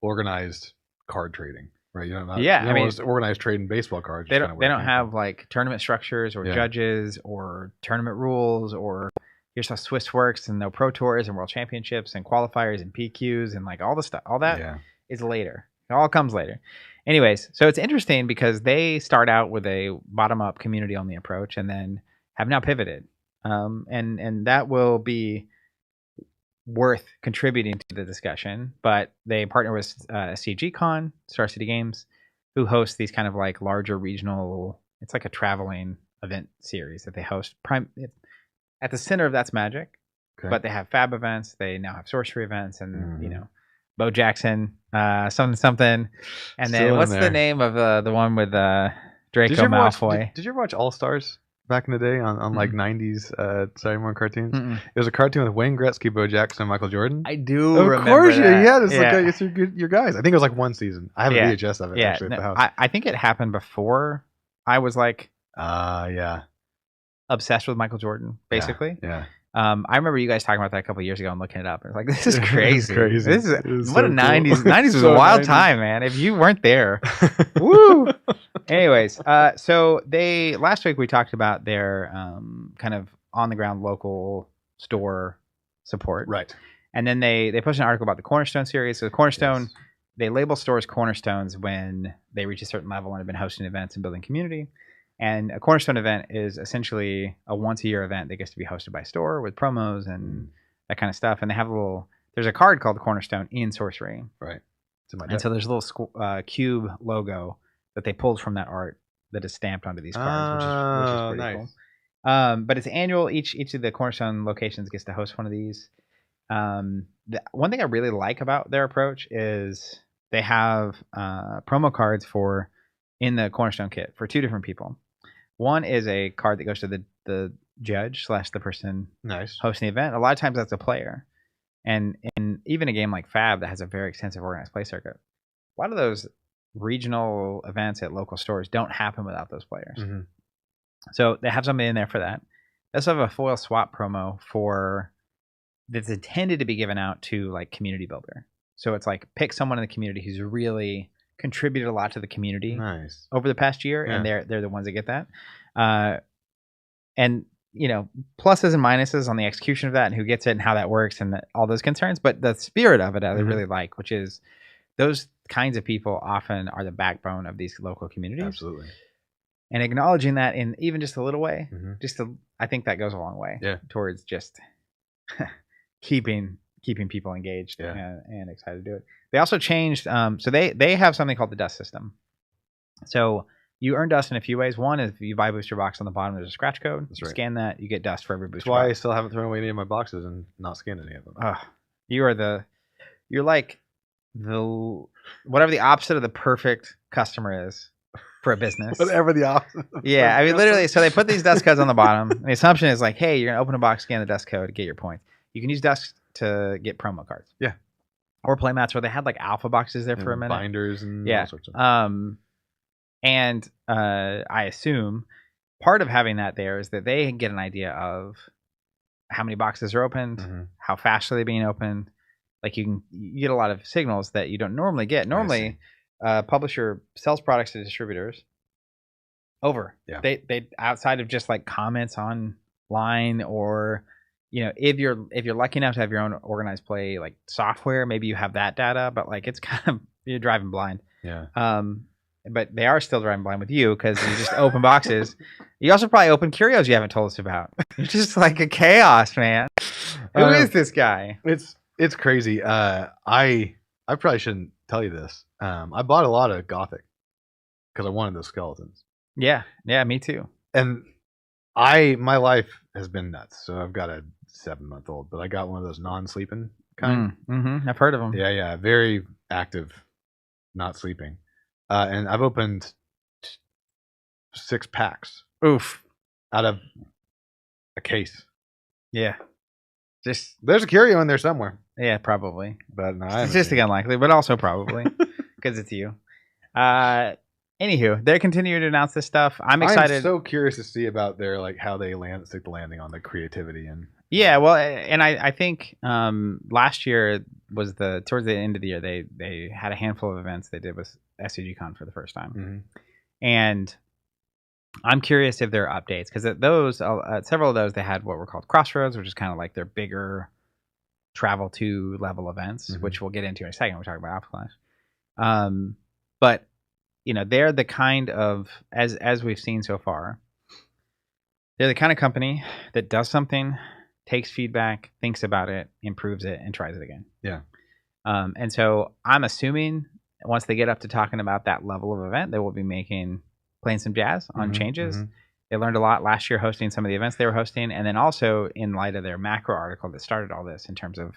organized card trading, right? You don't have organized trade in baseball cards. They don't have tournament structures or judges or tournament rules, or here's how Swiss works, and no Pro Tours and World Championships and qualifiers and PQs and all the stuff. All that is later. It all comes later. Anyways, so it's interesting because they start out with a bottom-up community-only approach and then have now pivoted. And that will be worth contributing to the discussion. But they partner with CG Con, Star City Games, who host these kind of larger regional. It's like a traveling event series that they host. At the center of that's Magic, but they have Fab events. They now have Sorcery events, and Bo Jackson, something. And then what's the name of the one with Draco Malfoy? Did you ever watch All Stars? back in the day on like 90s Saturday morning cartoons? Mm-mm. It was a cartoon with Wayne Gretzky, Bo Jackson, and Michael Jordan. I do Of remember course, that. yeah. It's like it's your guys. I think it was like one season. I have Yeah. a VHS of it Yeah, actually at the no, house. I think it happened before I was like Yeah. obsessed with Michael Jordan, basically. Yeah. I remember you guys talking about that a couple of years ago and looking it up. It's like, this is crazy. Crazy. This is It was what so a cool. 90s. 90s was So a wild 90s. time, man. If you weren't there, woo. Anyways, so they last week we talked about their kind of on the ground local store support, Right. and then they pushed an article about the Cornerstone series. So the Cornerstone, Yes. they label stores cornerstones when they reach a certain level and have been hosting events and building community. And a Cornerstone event is essentially a once-a-year event that gets to be hosted by a store with promos and that kind of stuff. And they have there's a card called Cornerstone in Sorcery. Right. It's in my And deck. so there's a little cube logo that they pulled from that art that is stamped onto these cards, which is pretty nice. cool. But it's annual. Each of the Cornerstone locations gets to host one of these. The one thing I really like about their approach is they have promo cards in the Cornerstone kit for two different people. One is a card that goes to the judge / the person Nice. hosting the event. A lot of times that's a player. And in even a game like Fab that has a very extensive organized play circuit, a lot of those regional events at local stores don't happen without those players. Mm-hmm. So they have something in there for that. They also have a foil swap promo that's intended to be given out to like community builder. So it's like pick someone in the community who's really contributed a lot to the community Nice. over the past year, Yeah. and they're the ones that get that. And pluses and minuses on the execution of that and who gets it and how that works and all those concerns. But the spirit of it, I really like, which is those kinds of people often are the backbone of these local communities. Absolutely. And acknowledging that in even just a little way, Mm-hmm. I think that goes a long way towards just keeping people engaged and excited to do it. They also changed, so they have something called the dust system. So you earn dust in a few ways. One is if you buy a booster box on the bottom, there's a scratch code. That's You right. scan that, you get dust for every That's booster why I box. still haven't thrown away any of my boxes and not scanned any of them. You're like whatever the opposite of the perfect customer is for a business. Whatever the opposite. Yeah, I mean, literally, so they put these dust codes on the bottom. And the assumption is like, hey, you're going to open a box, scan the dust code, get your points. You can use dust to get promo cards. Yeah. Or play mats where they had like alpha boxes there for a minute. Binders and Yeah. all sorts of And I assume part of having that there is that they get an idea of how many boxes are opened, how fast are they being opened. Like you get a lot of signals that you don't normally get. Normally, publisher sells products to distributors. Yeah. They outside of just like comments online or if you're lucky enough to have your own organized play like software, maybe you have that data, but like it's kind of you're driving blind. Yeah. But they are still driving blind with you because you just open boxes. You also probably open curios you haven't told us about. It's just like a chaos, man. Who is this guy? It's crazy. I probably shouldn't tell you this. I bought a lot of Gothic because I wanted those skeletons. Yeah, me too. And my life has been nuts. So I've got a 7-month-old, but I got one of those non-sleeping kind. I've heard of them. Yeah, very active, not sleeping. And I've opened 6 packs. Oof. Out of a case. Yeah. There's a curio in there somewhere. Yeah, probably. But no, I haven't Statistic seen it. unlikely, but also probably because it's you. Anywho, they're continuing to announce this stuff. I'm excited. I'm so curious to see about their how they stick the landing on the creativity and. Yeah, well, and I think last year was towards the end of the year they had a handful of events they did with SCGCon for the first time, and I'm curious if there are updates because at those several of those they had what were called Crossroads, which is kind of like their bigger travel to level events, which we'll get into in a second. We're talking about Alpha Clash, but they're the kind of as we've seen so far, they're the kind of company that does something, takes feedback, thinks about it, improves it, and tries it again. Yeah. And so I'm assuming once they get up to talking about that level of event, they will be playing some jazz on changes. They learned a lot last year hosting some of the events they were hosting. And then also in light of their macro article that started all this in terms of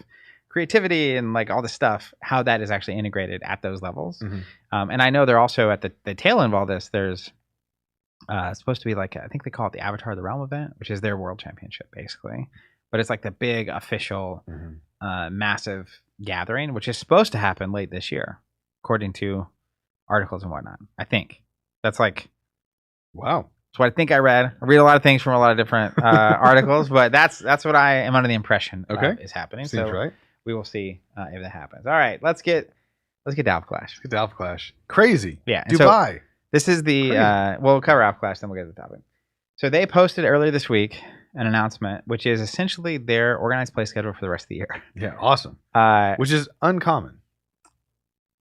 creativity and like all the stuff, how that is actually integrated at those levels. And I know they're also at the tail end of all this, there's It's supposed to be like, I think they call it the Avatar of the Realm event, which is their world championship basically. But it's like the big official, massive gathering, which is supposed to happen late this year, according to articles and whatnot. I think that's like, Wow. that's what I think I read. I read a lot of things from a lot of different articles, but that's what I am under the impression is happening. Seems so right. we will see if that happens. All right, let's get to Alpha Clash. Let's get to Alpha Clash. Crazy. Yeah, and Dubai. So this is the we'll cover Alpha Clash, then we'll get to the topic. So they posted earlier this week an announcement, which is essentially their organized play schedule for the rest of the year. Yeah, awesome. Which is uncommon.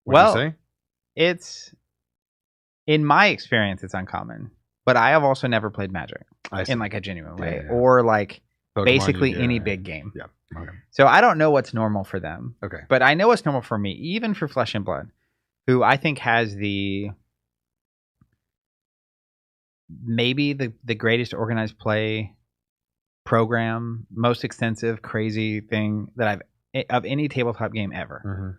Well, you say? It's, in my experience, it's uncommon. But I have also never played Magic in like a genuine way, or like Pokemon, basically any big game. Yeah. Okay. So I don't know what's normal for them. Okay. But I know what's normal for me, even for Flesh and Blood, who I think has maybe the greatest organized play program, most extensive, crazy thing that of any tabletop game ever.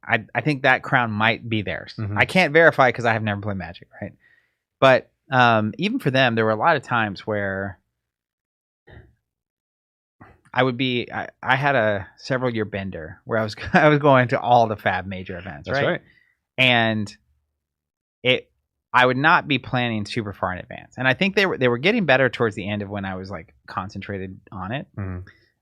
I think that crown might be theirs. I can't verify because I have never played Magic, right? But even for them, there were a lot of times where I had a several year bender where I was going to all the Fab major events. That's right. And I would not be planning super far in advance. And I think they were getting better towards the end of when I was like concentrated on it.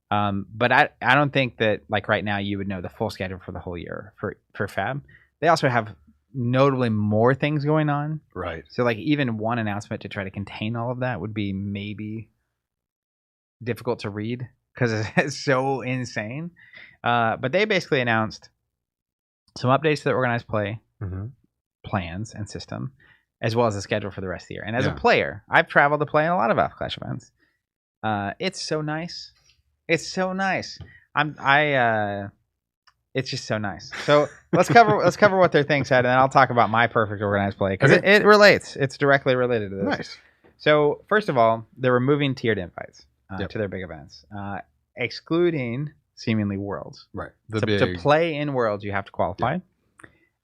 But I don't think that like right now you would know the full schedule for the whole year for Fab. They also have notably more things going on. Right. So like even one announcement to try to contain all of that would be maybe difficult to read because it's so insane. But they basically announced some updates to the organized play plans and system, as well as the schedule for the rest of the year. And as a player, I've traveled to play in a lot of Alpha Clash events. It's so nice. It's so nice. It's just so nice. So let's cover what their thing said, and then I'll talk about my perfect organized play because it relates. It's directly related to this. Nice. So first of all, they're removing tiered invites to their big events, excluding seemingly worlds. Right. To play in worlds, you have to qualify. Yeah.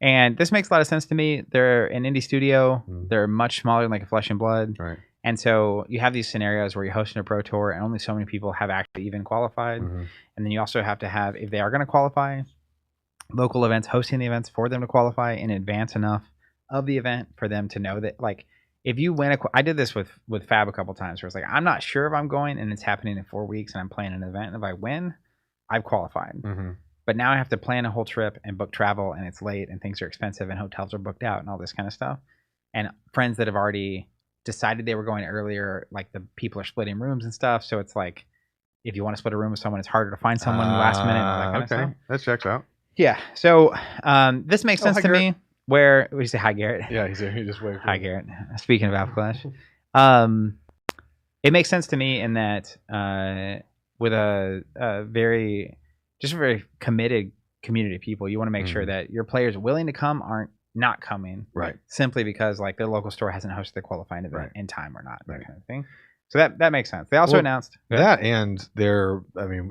And this makes a lot of sense to me. They're an indie studio. They're much smaller than like a Flesh and Blood. Right. And so you have these scenarios where you're hosting a pro tour and only so many people have actually even qualified. And then you also have to have, if they are going to qualify, local events hosting the events for them to qualify in advance enough of the event for them to know that, like, if you win I did this with Fab a couple times where it's like, I'm not sure if I'm going and it's happening in 4 weeks and I'm playing an event. And if I win, I've qualified. But now I have to plan a whole trip and book travel and it's late and things are expensive and hotels are booked out and all this kind of stuff. And friends that have already decided they were going earlier, like the people are splitting rooms and stuff. So it's like, if you want to split a room with someone, it's harder to find someone last minute and all that kind of stuff. That checks out. Yeah. So this makes sense to me. Where we say hi, Garrett. Yeah, he's there. He just waved. Hi, Garrett. Speaking of Alpha Clash, it makes sense to me in that with a very committed community of people, you want to make sure that your players willing to come aren't not coming, right? Simply because like their local store hasn't hosted the qualifying event in time or not, that kind of thing. So that makes sense. They also announced that, and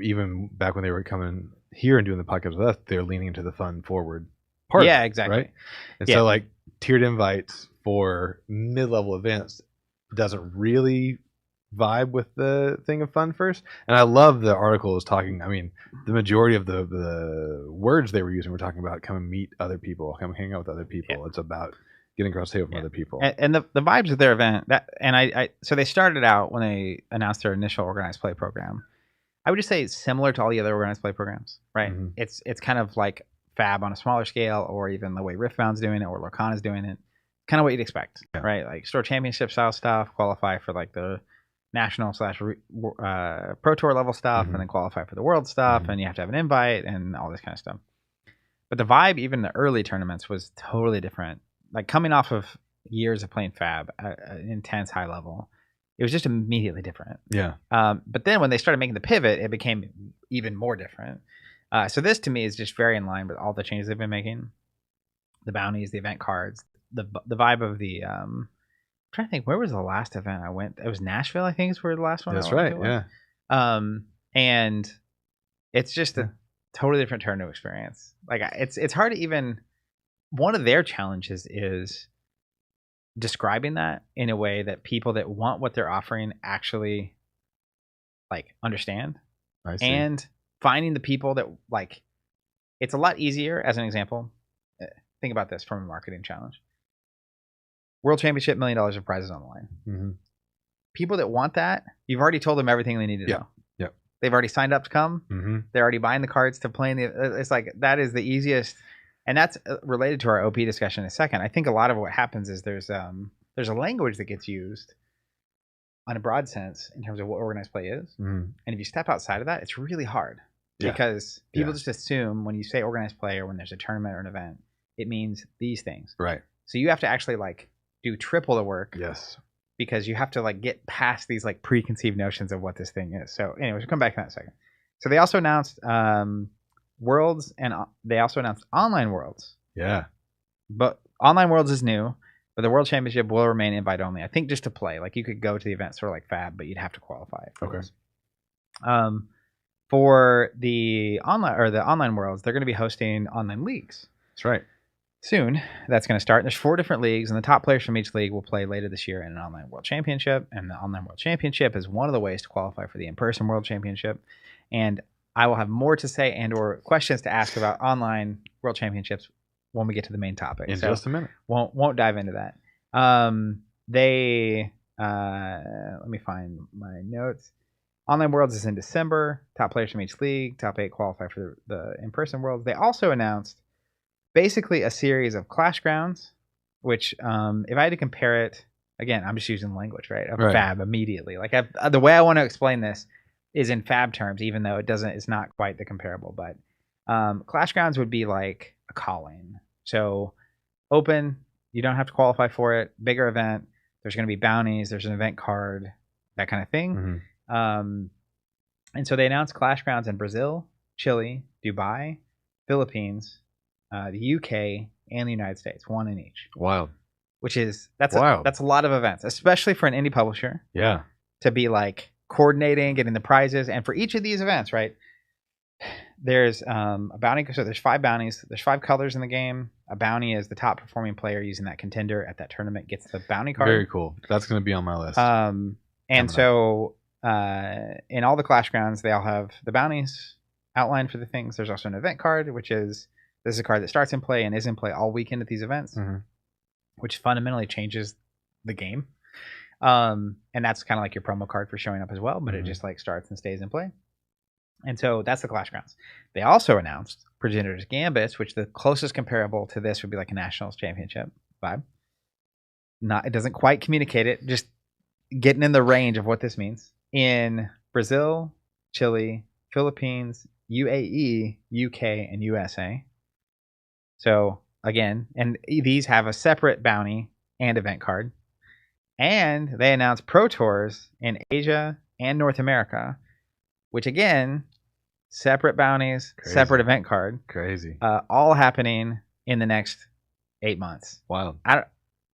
even back when they were coming here and doing the podcast with us, they're leaning into the fun forward part. Yeah, exactly. Right. And so like tiered invites for mid-level events doesn't really vibe with the thing of fun first. And I love the article is talking. I mean, the majority of the words they were using were talking about come and meet other people, come hang out with other people. Yeah. It's about getting across the table from other people. And the vibes of their event so they started out when they announced their initial organized play program. I would just say it's similar to all the other organized play programs, right? It's kind of like Fab on a smaller scale, or even the way Riftbound's doing it, or Lorcana's doing it. Kind of what you'd expect, right? Like store championship style stuff, qualify for like the national / pro tour level stuff, and then qualify for the world stuff, and you have to have an invite and all this kind of stuff. But the vibe, even in the early tournaments, was totally different. Like coming off of years of playing Fab at an intense high level, it was just immediately different. Yeah. But then when they started making the pivot, it became even more different. So this to me is just very in line with all the changes they've been making. The bounties, the event cards, the vibe of the I'm trying to think, where was the last event I went? It was Nashville, I think is where the last one. That's right. Yeah. And it's just a totally different tournament experience. Like it's hard to even. One of their challenges is describing that in a way that people that want what they're offering actually like understand, I see. and finding the people that like. It's a lot easier. As an example, think about this from a marketing challenge. World Championship, $1 million of prizes on the line. Mm-hmm. People that want that, you've already told them everything they need to know. Yep. They've already signed up to come. Mm-hmm. They're already buying the cards to play in the. It's like that is the easiest, and that's related to our OP discussion in a second. I think a lot of what happens is there's a language that gets used on a broad sense in terms of what organized play is, Mm-hmm. and if you step outside of that, it's really hard. Yeah. Because people Yeah. just assume when you say organized play or when there's a tournament or an event, it means these things. Right. So you have to actually like do triple the work. Yes. Because you have to like get past these like preconceived notions of what this thing is. So anyways, we'll come back to that in a second. So they also announced Worlds, and they also announced online Worlds. Yeah. But online Worlds is new, but the World Championship will remain invite only. I think just to play. Like you could go to the event sort of like Fab, but you'd have to qualify. Okay. Those. For the online Worlds, they're going to be hosting online leagues. That's right. Soon, that's going to start. There's 4 different leagues, and the top players from each league will play later this year in an online World Championship. And the online World Championship is one of the ways to qualify for the in-person World Championship. And I will have more to say and/or questions to ask about online World Championships when we get to the main topic. In just a minute. Won't dive into that. Let me find my notes. Online Worlds is in December. Top players from each league, top 8 qualify for the in-person Worlds. They also announced basically a series of Clash Grounds, which if I had to compare it, again, I'm just using language, right? Of Right. Fab immediately. Like the way I want to explain this is in Fab terms, even though it's not quite the comparable. But Clash Grounds would be like a calling. So open, you don't have to qualify for it. Bigger event. There's going to be bounties. There's an event card, that kind of thing. Mm-hmm. And so they announced Clash Grounds in Brazil, Chile, Dubai, Philippines, the UK, and the United States, 1 in each. Wild. Which is that's Wild. a lot of events, especially for an indie publisher Yeah. to be like coordinating, getting the prizes, and for each of these events, right? There's a bounty. So there's 5 bounties. There's 5 colors in the game. A bounty is the top performing player using that contender at that tournament gets the bounty card. Very cool. That's going to be on my list. And so in all the Clash Grounds, they all have the bounties outlined for the things. There's also an event card, which is this is a card that starts in play and is in play all weekend at these events, which fundamentally changes the game. And that's kind of like your promo card for showing up as well, but it just like starts and stays in play. And so that's the Clash Grounds. They also announced Progenitors Gambits, which the closest comparable to this would be like a Nationals Championship vibe. It doesn't quite communicate it, just getting in the range of what this means. In Brazil, Chile, Philippines, UAE, UK, and USA. So again, and these have a separate bounty and event card. And they announced Pro Tours in Asia and North America, which again, separate bounties, Crazy. separate event card, Crazy. all happening in the next 8 months. Wild.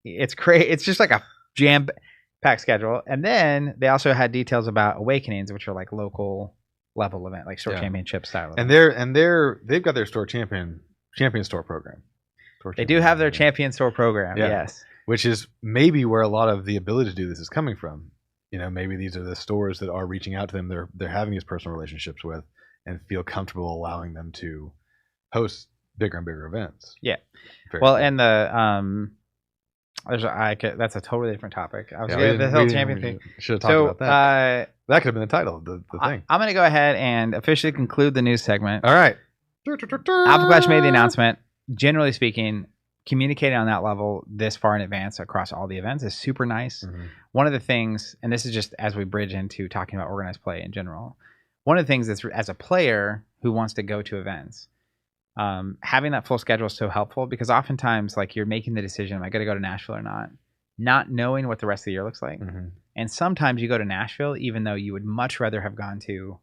It's crazy. It's just like a jam-packed schedule. And then they also had details about Awakenings, which are like local level event, like store championship style. And they've got their store champion store program. They do have their champion store program. Yeah. Yes. Which is maybe where a lot of the ability to do this is coming from. You know, maybe these are the stores that are reaching out to them. They're having these personal relationships with and feel comfortable allowing them to host bigger and bigger events. Yeah. Very Well, cool. and the that's a totally different topic. I was the Hill Champion thing. Should have talked about that. That could have been the title of the thing. I'm going to go ahead and officially conclude the news segment. All right. Alpha Clash made the announcement. Generally speaking, communicating on that level this far in advance across all the events is super nice. One of the things, and this is just as we bridge into talking about organized play in general, one of the things that's as a player who wants to go to events, having that full schedule is so helpful because oftentimes like you're making the decision, am I going to go to Nashville or not knowing what the rest of the year looks like. And sometimes you go to Nashville even though you would much rather have gone to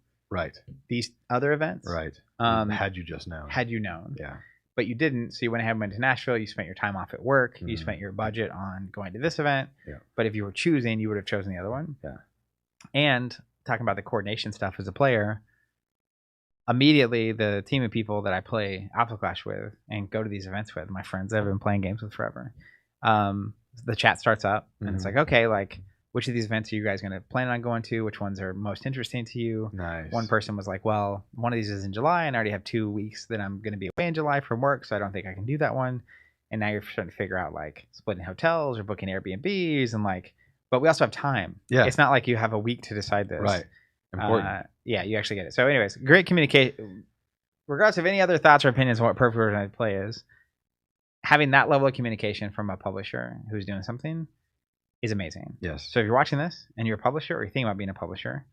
these other events. Had you just known. Had you known. Yeah. But you didn't. So you went ahead and went to Nashville. You spent your time off at work. You spent your budget on going to this event. Yeah. But if you were choosing, you would have chosen the other one. Yeah. And talking about the coordination stuff as a player, immediately the team of people that I play Alpha Clash with and go to these events with, my friends I've been playing games with forever, the chat starts up, and it's Mhm. like, okay, like which of these events are you guys going to plan on going to? Which ones are most interesting to you? Nice. One person was like, well, one of these is in July, and I already have 2 weeks that I'm going to be away in July from work, so I don't think I can do that one. And now you're starting to figure out like splitting hotels or booking Airbnbs, and like, but we also have time. Yeah. It's not like you have a week to decide this. Right. Important. Yeah, you actually get it. So, anyways, great communication. Regardless of any other thoughts or opinions on what Perfect Organized Play is, having that level of communication from a publisher who's doing something is amazing. Yes. So if you're watching this and you're a publisher or you're thinking about being a publisher,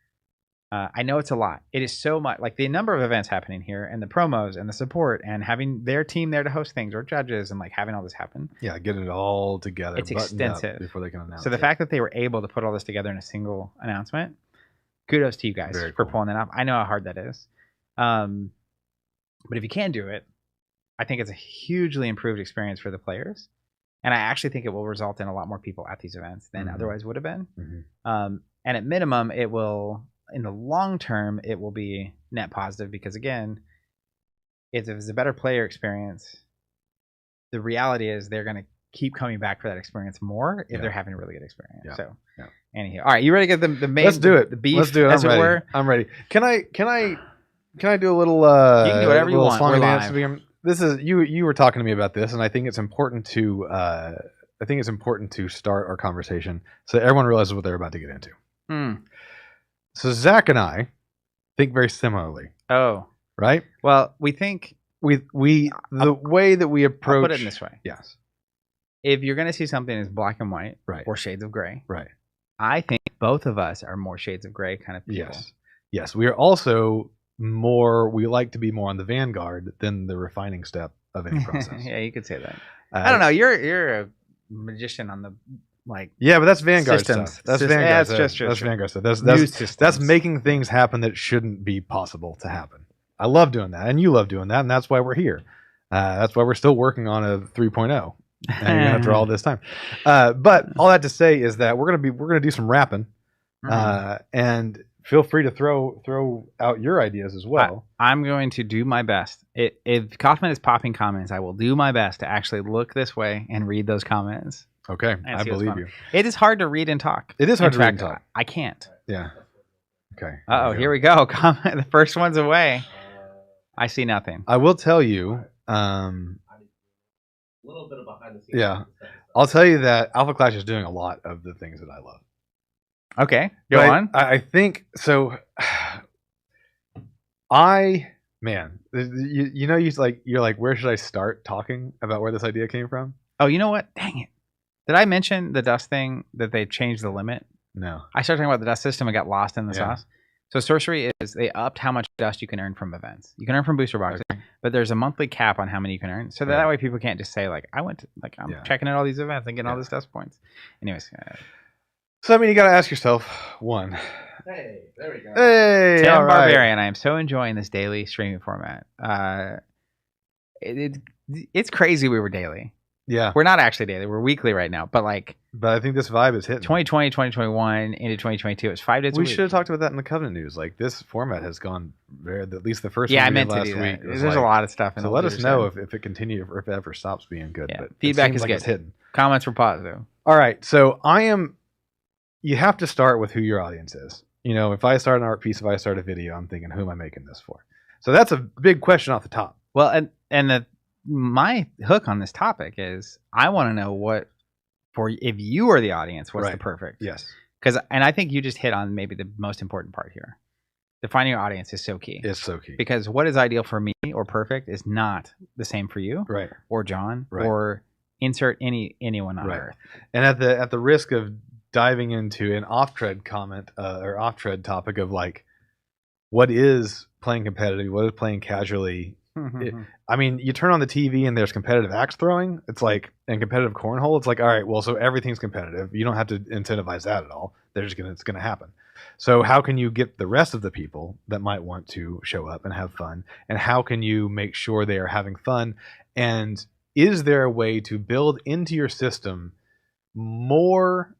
I know it's a lot. It is so much, like the number of events happening here and the promos and the support and having their team there to host things or judges and like having all this happen. Yeah, get it all together. It's buttoned up extensive. before they can announce So the it. fact that they were able to put all this together in a single announcement, kudos to you guys Very for cool. pulling that off. I know how hard that is. But if you can do it, I think it's a hugely improved experience for the players. And I actually think it will result in a lot more people at these events than otherwise would have been. Mhm. And at minimum, it will, in the long term, it will be net positive because, again, if it's a better player experience, the reality is they're going to keep coming back for that experience more if they're having a really good experience. Yeah. So, Yeah. anyhow, all right, you ready to get the main? Let's do it. The beef, Let's do it. as I'm it ready. were. I'm ready. Can I do a little You can do whatever you little want. song We're and dance live. to begin? This is you were talking to me about this, and I think it's important to start our conversation so everyone realizes what they're about to get into. So Zach and I think very similarly, Oh, right? well, we think. The way that we approach. I'll put it in this way. Yes. If you're going to see something as black and white Right. or shades of gray, Right. I think both of us are more shades of gray kind of people. Yes. We are also more. We like to be more on the vanguard than the refining step of any process. Yeah, you could say that. I don't know. You're a magician on the like. Yeah, but that's vanguard Systems. stuff. That's Yeah, vanguard. that's stuff. just That's true. vanguard stuff. New That's systems. making things happen that shouldn't be possible to happen. I love doing that, and you love doing that, and that's why we're here. That's why we're still working on a 3.0 after all this time. But all that to say is that we're gonna do some rapping, and feel free to throw out your ideas as well. I'm going to do my best. If Kaufman is popping comments, I will do my best to actually look this way and read those comments. Okay, And I see what's believe fun. you. It is hard to read and talk. It is hard In to read and fact, talk. I can't. Yeah. Okay. Here we go. Comment. The first one's away. I see nothing. I will tell you. A little bit of behind the scenes. Yeah. I'll tell you that Alpha Clash is doing a lot of the things that I love. Okay, go But on. I think so. You're like, where should I start talking about where this idea came from? Oh, you know what? Dang it. Did I mention the dust thing that they changed the limit? No. I started talking about the dust system and got lost in the Yeah. sauce. So sorcery is they upped how much dust you can earn from events. You can earn from booster boxes, but there's a monthly cap on how many you can earn. So that Right. way people can't just say like, I'm checking out all these events and getting all this dust points. Anyways, So I mean, you got to ask yourself one. Hey, there we go. Hey, Tim all right. Barbarian, I am so enjoying this daily streaming format. It's crazy we were daily. Yeah, We're not actually daily. We're weekly right now. But like but I think this vibe is hitting. 2020, 2021 into 2022, it's 5 days a We week. should have talked about that in the Covenant news. Like this format has gone very. At least the first. Yeah, one I we meant did to last do week. that. was There's like- a lot of stuff. In So the let us leaders know there. if it continues or if it ever stops being good. Yeah, But it feedback seems is like good. It's hidden. Comments were positive. All right, so you have to start with who your audience is. You know, if I start an art piece, if I start a video, I'm thinking, who am I making this for? So that's a big question off the top. Well, my hook on this topic is I want to know if you are the audience, what's the Right. perfect? Yes. And I think you just hit on maybe the most important part here. Defining your audience is so key. It's so key. Because what is ideal for me or perfect is not the same for you Right. or John Right. or insert anyone on Right. earth. And at the risk of diving into an off-tread comment or off-tread topic of like, what is playing competitive? What is playing casually? I mean, you turn on the TV and there's competitive axe throwing. It's like, and competitive cornhole. It's like, all right, well, so everything's competitive. You don't have to incentivize that at all. It's going to happen. So how can you get the rest of the people that might want to show up and have fun? And how can you make sure they are having fun? And is there a way to build into your system more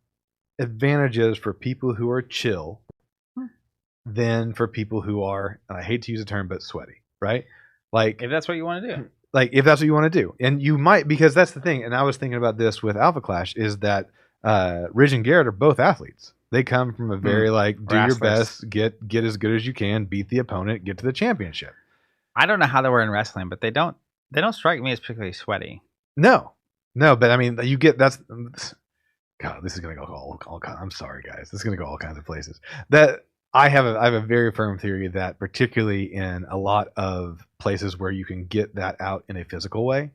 advantages for people who are chill than for people who are, and I hate to use the term, but sweaty, right? Like, If that's what you want to do. Like if that's what you want to do, and you might, because that's the thing. And I was thinking about this with Alpha Clash is that Ridge and Garrett are both athletes. They come from a very like do your best, get as good as you can, beat the opponent, get to the championship. I don't know how they were in wrestling, but they don't strike me as particularly sweaty. No, but I mean, you get that's. God, this is gonna go all I'm sorry, guys. This is gonna go all kinds of places. That I have a very firm theory that particularly in a lot of places where you can get that out in a physical way,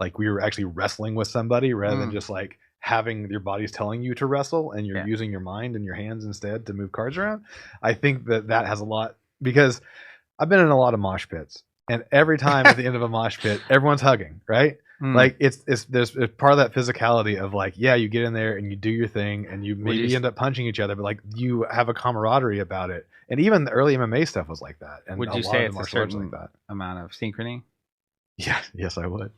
like we were actually wrestling with somebody rather than just like having your body's telling you to wrestle and you're using your mind and your hands instead to move cards around. I think that has a lot, because I've been in a lot of mosh pits, and every time at the end of a mosh pit, everyone's hugging, right? Like it's part of that physicality of like, yeah, you get in there and you do your thing and you maybe end up punching each other, but like you have a camaraderie about it. And even the early MMA stuff was like that. And would you say it's a certain amount of synchrony? Yeah, yes, I would.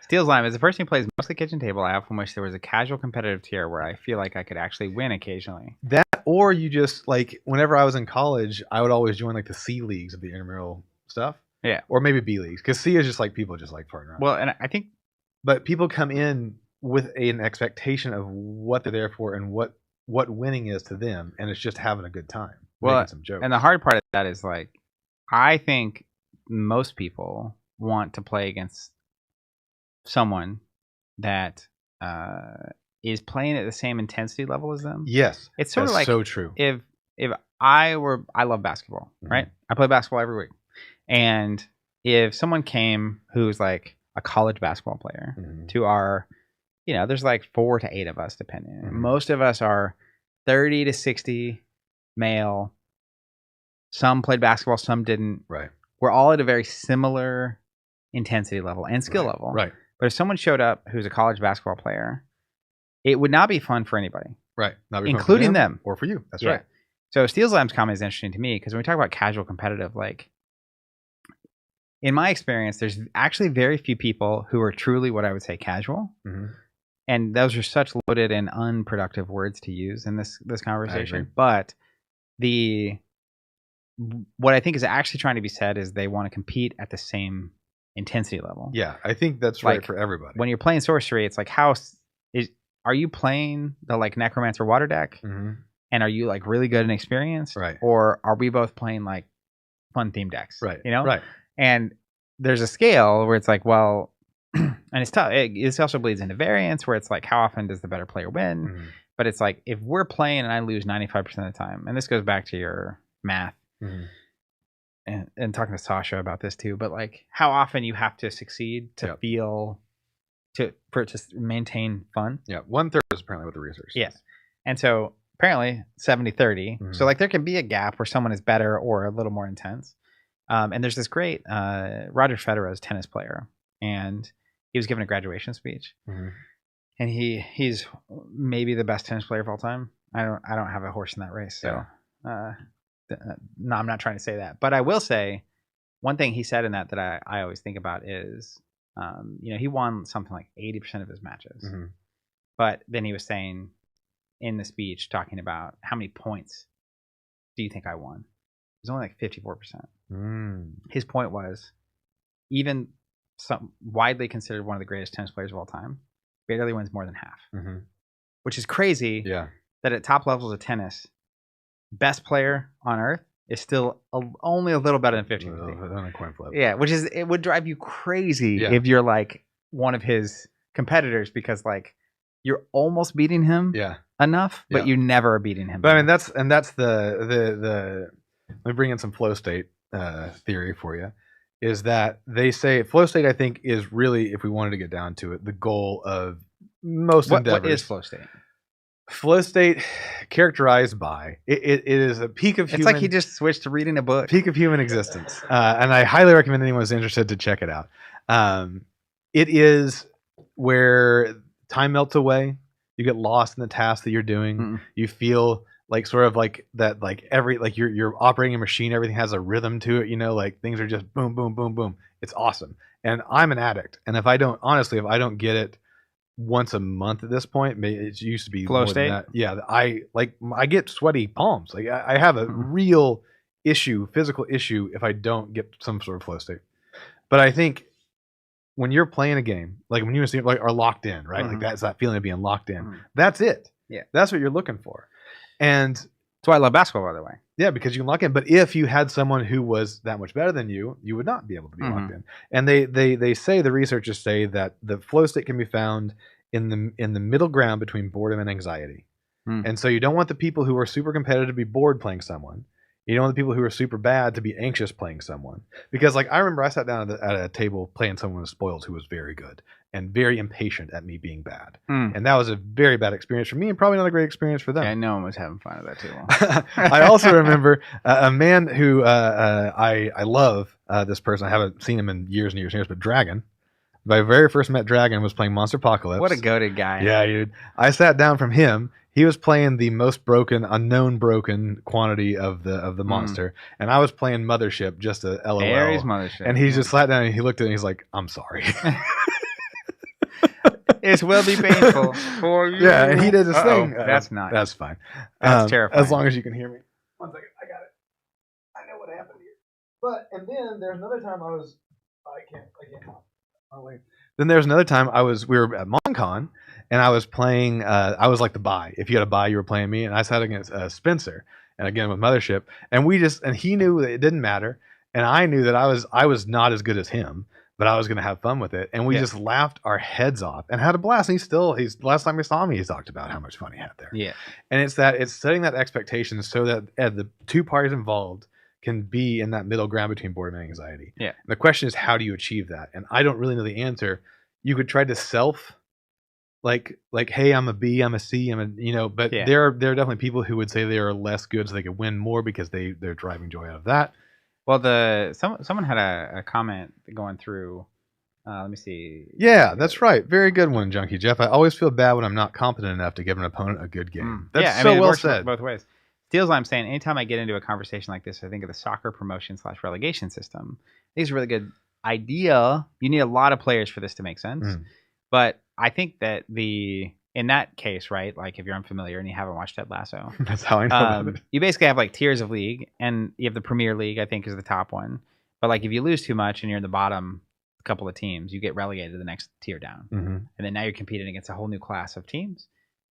Steel Slime is the person who plays mostly kitchen table. I often wish there was a casual competitive tier where I feel like I could actually win occasionally. That, or you just like, whenever I was in college, I would always join like the C leagues of the intramural stuff. Yeah. Or maybe B leagues, because C is just like people just like farting around. Well, and I think, but people come in with an expectation of what they're there for and what winning is to them, and it's just having a good time. Well, some jokes. And the hard part of that is like, I think most people want to play against someone that is playing at the same intensity level as them. Yes, it's sort of like so true. If I love basketball, right? I play basketball every week. And if someone came who's like a college basketball player to our, there's like 4 to 8 of us, depending. Most of us are 30 to 60 male. Some played basketball, some didn't. Right. We're all at a very similar intensity level and skill level. Right. But if someone showed up who's a college basketball player, it would not be fun for anybody. Right. Not including them. Or for you. That's right. So Steel Slam's comment is interesting to me because when we talk about casual competitive, like, in my experience, there's actually very few people who are truly what I would say casual. And those are such loaded and unproductive words to use in this conversation. But what I think is actually trying to be said is they want to compete at the same intensity level. Yeah, I think that's right for everybody. When you're playing sorcery, it's like, are you playing the like Necromancer water deck? And are you like really good and experienced? Right. Or are we both playing like fun theme decks? Right. Right. And there's a scale where it's like, well, and it's tough. It also bleeds into variance where it's like, how often does the better player win? But it's like, if we're playing and I lose 95% of the time, and this goes back to your math and talking to Sasha about this too, but like how often you have to succeed to for it to maintain fun. Yeah. 1/3 is apparently what the research says. Yeah. And so apparently 70-30. So like there can be a gap where someone is better or a little more intense. And there's this great Roger Federer's tennis player, and he was giving a graduation speech, and he's maybe the best tennis player of all time. I don't have a horse in that race, so no, I'm not trying to say that, but I will say one thing he said in that I always think about is, he won something like 80% of his matches, but then he was saying in the speech talking about how many points do you think I won? It was only like 54%. His point was, even some widely considered one of the greatest tennis players of all time barely wins more than half, which is crazy. Yeah, that at top levels of tennis, best player on earth is still only a little better than 50-50 on a coin flip. Yeah, which is, it would drive you crazy if you're like one of his competitors, because like you're almost beating him enough, but you never are beating him. But I mean, that's the let me bring in some flow state theory for you. Is that they say flow state, I think, is really, if we wanted to get down to it, the goal of most endeavors. What is flow state? Flow state, characterized by it is a peak of human. It's like he just switched to reading a book. Peak of human existence, and I highly recommend anyone who's interested to check it out. It is where time melts away. You get lost in the task that you're doing. You feel like sort of like that, like you're operating a machine. Everything has a rhythm to it. Like things are just boom, boom, boom, boom. It's awesome. And I'm an addict. And if I don't get it once a month at this point, it used to be flow more state. Than that. Yeah, I get sweaty palms. Like I have a real issue, physical issue, if I don't get some sort of flow state. But I think when you're playing a game, like when you like are locked in, right? Like that's that feeling of being locked in. That's it. Yeah. That's what you're looking for. And That's why I love basketball, by the way. yeah, because you can lock in. But if you had someone who was that much better than you, you would not be able to be locked in. And they say, the researchers say that the flow state can be found in the middle ground between boredom and anxiety. And so you don't want the people who are super competitive to be bored playing someone. You don't want the people who are super bad to be anxious playing someone. Because like I remember I sat down at a table playing someone with spoils who was very good and very impatient at me being bad. And that was a very bad experience for me and probably not a great experience for them. Yeah, no one was having fun at that table. I also remember a man who I love this person. I haven't seen him in years and years and years, but Dragon. My very first met Dragon was playing Monster Apocalypse. What a goated guy. Yeah, dude. I sat down from him. He was playing the most broken, unknown broken quantity of the monster, and I was playing Mothership, just a LOL. Ares Mothership. And he just sat down and he looked at it and he's like, "I'm sorry." It will be painful for you. Yeah, and he did his thing. That's not. That's fine. That's terrifying. As long as you can hear me. 1 second, I got it. I know what happened here. But and then there's another time I can't talk. Oh wait. Then there's another time we were at MonCon and I was playing. I was like the buy. If you had a buy, you were playing me, and I sat against Spencer, and again with Mothership, and he knew that it didn't matter, and I knew that I was not as good as him, but I was going to have fun with it, and we just laughed our heads off and had a blast. And he's last time he saw me, he talked about how much fun he had there. Yeah, and it's setting that expectation so that the two parties involved can be in that middle ground between boredom and anxiety. Yeah. And the question is, how do you achieve that? And I don't really know the answer. You could try to like, hey, I'm a B, I'm a C, but there are definitely people who would say they are less good so they could win more because they're driving joy out of that. Well, someone had a comment going through. Let me see. Yeah, that's right. Very good one, Junkie Jeff. I always feel bad when I'm not competent enough to give an opponent a good game. That's so well said. Both ways. Steel's I'm saying, anytime I get into a conversation like this, I think of the soccer promotion / relegation system. I think it's a really good idea. You need a lot of players for this to make sense. But I think that in that case, right, like if you're unfamiliar and you haven't watched Ted Lasso, that's how I know about it. You basically have like tiers of league, and you have the Premier League, I think, is the top one. But like if you lose too much and you're in the bottom couple of teams, you get relegated to the next tier down. And then now you're competing against a whole new class of teams.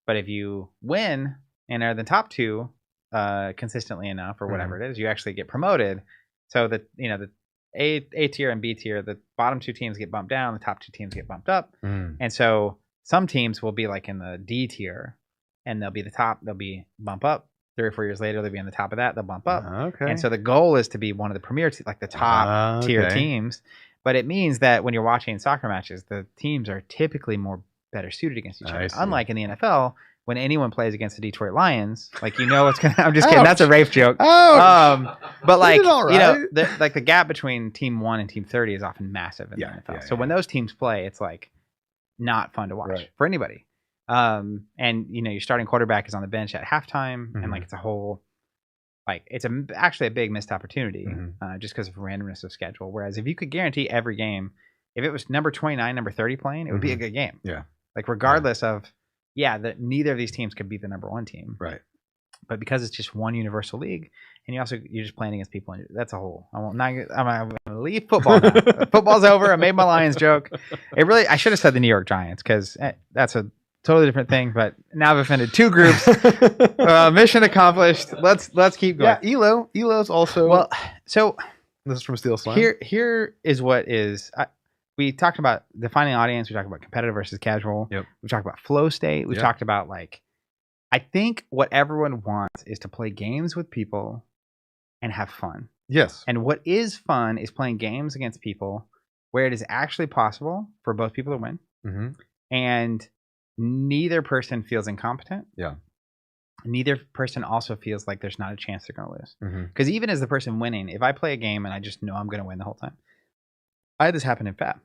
But if you win and are the top two consistently enough or whatever it is, you actually get promoted. So that the A tier and B tier, the bottom two teams get bumped down, the top two teams get bumped up. And so some teams will be like in the D tier and they'll be the top, they'll be bump up. 3 or 4 years later, they'll be on the top of that, they'll bump up. Okay. And so the goal is to be one of the premier, like the top tier teams. But it means that when you're watching soccer matches, the teams are typically better suited against each other. Unlike in the NFL, when anyone plays against the Detroit Lions, like what's gonna. I'm just kidding. That's a Rafe joke. But like like the gap between team 1 and team 30 is often massive in the NFL. So when those teams play, it's like not fun to watch for anybody. And your starting quarterback is on the bench at halftime, and like it's a whole. Like it's actually a big missed opportunity just because of randomness of schedule. Whereas if you could guarantee every game, if it was number 29, number 30 playing, it would be a good game. Yeah. Like regardless of, that neither of these teams could beat the number 1 team. Right. But because it's just one universal league, and you're just playing against people. That's a whole. I'm gonna leave football now. Football's over. I made my Lions joke. I should have said the New York Giants because that's a totally different thing, but now I've offended 2 groups. Mission accomplished. Let's keep going. Yeah, Elo's also. Well, so this is from Steel Slime. Here is what is. We talked about defining audience. We talked about competitive versus casual. Yep. We talked about flow state. We talked about I think what everyone wants is to play games with people and have fun. Yes. And what is fun is playing games against people where it is actually possible for both people to win. And neither person feels incompetent. Yeah. Neither person also feels like there's not a chance they're going to lose. Because even as the person winning, if I play a game and I just know I'm going to win the whole time. I had this happen in Fab.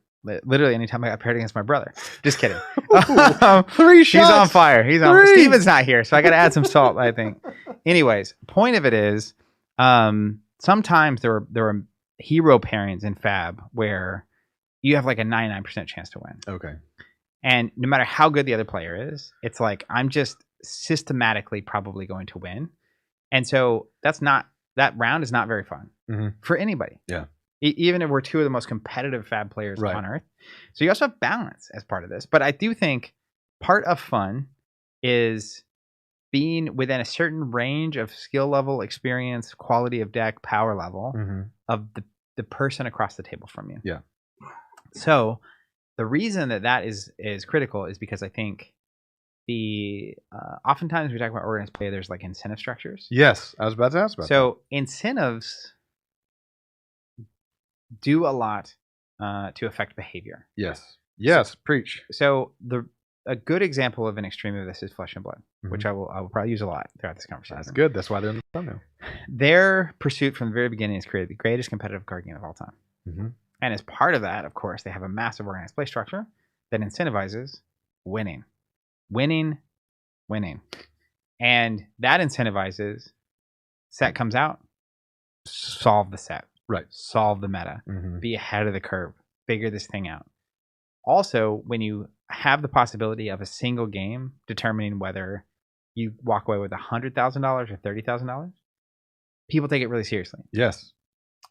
Literally anytime I got paired against my brother. Just kidding. 3 shots. He's on fire. Steven's not here, so I got to add some salt, I think. Anyways, point of it is sometimes there are hero pairings in Fab where you have like a 99% chance to win. Okay. And no matter how good the other player is, it's like I'm just systematically probably going to win. And so that round is not very fun for anybody. Yeah. Even if we're two of the most competitive Fab players Right. on Earth. So you also have balance as part of this. But I do think part of fun is being within a certain range of skill level, experience, quality of deck, power level of the person across the table from you. Yeah. So the reason that is critical is because I think the oftentimes we talk about organized play, there's like incentive structures. Yes, I was about to ask about So incentives do a lot to affect behavior. that. Yes, preach. So a good example of an extreme of this is Flesh and Blood, which I will probably use a lot throughout this conversation. That's good. That's why they're in the thumbnail. Their pursuit from the very beginning is create the greatest competitive card game of all time. Mm-hmm. And as part of that, of course, they have a massive organized play structure that incentivizes winning. Winning. And that incentivizes set comes out, solve the set. Right. Solve the meta. Be ahead of the curve. Figure this thing out. Also, when you have the possibility of a single game determining whether you walk away with $100,000 or $30,000, people take it really seriously. Yes.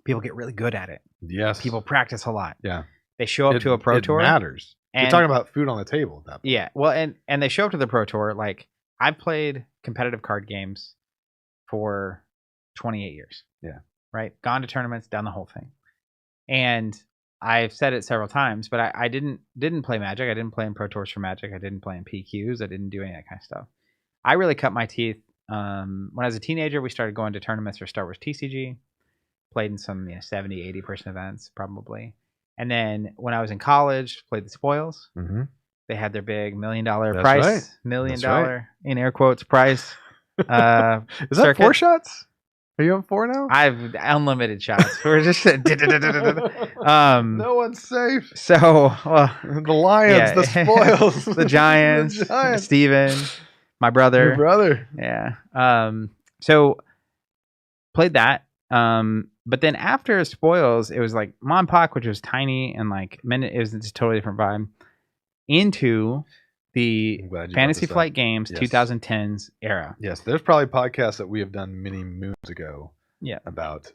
People get really good at it. Yes. People practice a lot. Yeah. They show up to a pro tour. It matters. You're talking about food on the table at that point. Yeah. Well, and they show up to the pro tour. Like, I've played competitive card games for 28 years. Yeah. Right? Gone to tournaments, done the whole thing. And I've said it several times, but I didn't play Magic. I didn't play in Pro Tours for Magic. I didn't play in PQs. I didn't do any of that kind of stuff. I really cut my teeth. When I was a teenager, we started going to tournaments for Star Wars TCG. Played in some 70, 80 person events, probably. And then when I was in college, played the Spoils. They had their big $1 million price. Right. $1 million, in air quotes, price. Is that circuit. 4 shots? Are you on 4 now? I've unlimited shots. We're just no one's safe. So The Lions, the Spoils, the Giants, Steven, my brother. Your brother. Yeah. So played that. But then after Spoils, it was like Mon Poc, which was tiny and like it was just a totally different vibe. Into the Fantasy Flight Games 2010s era. Yes, there's probably podcasts that we have done many moons ago. Yeah. About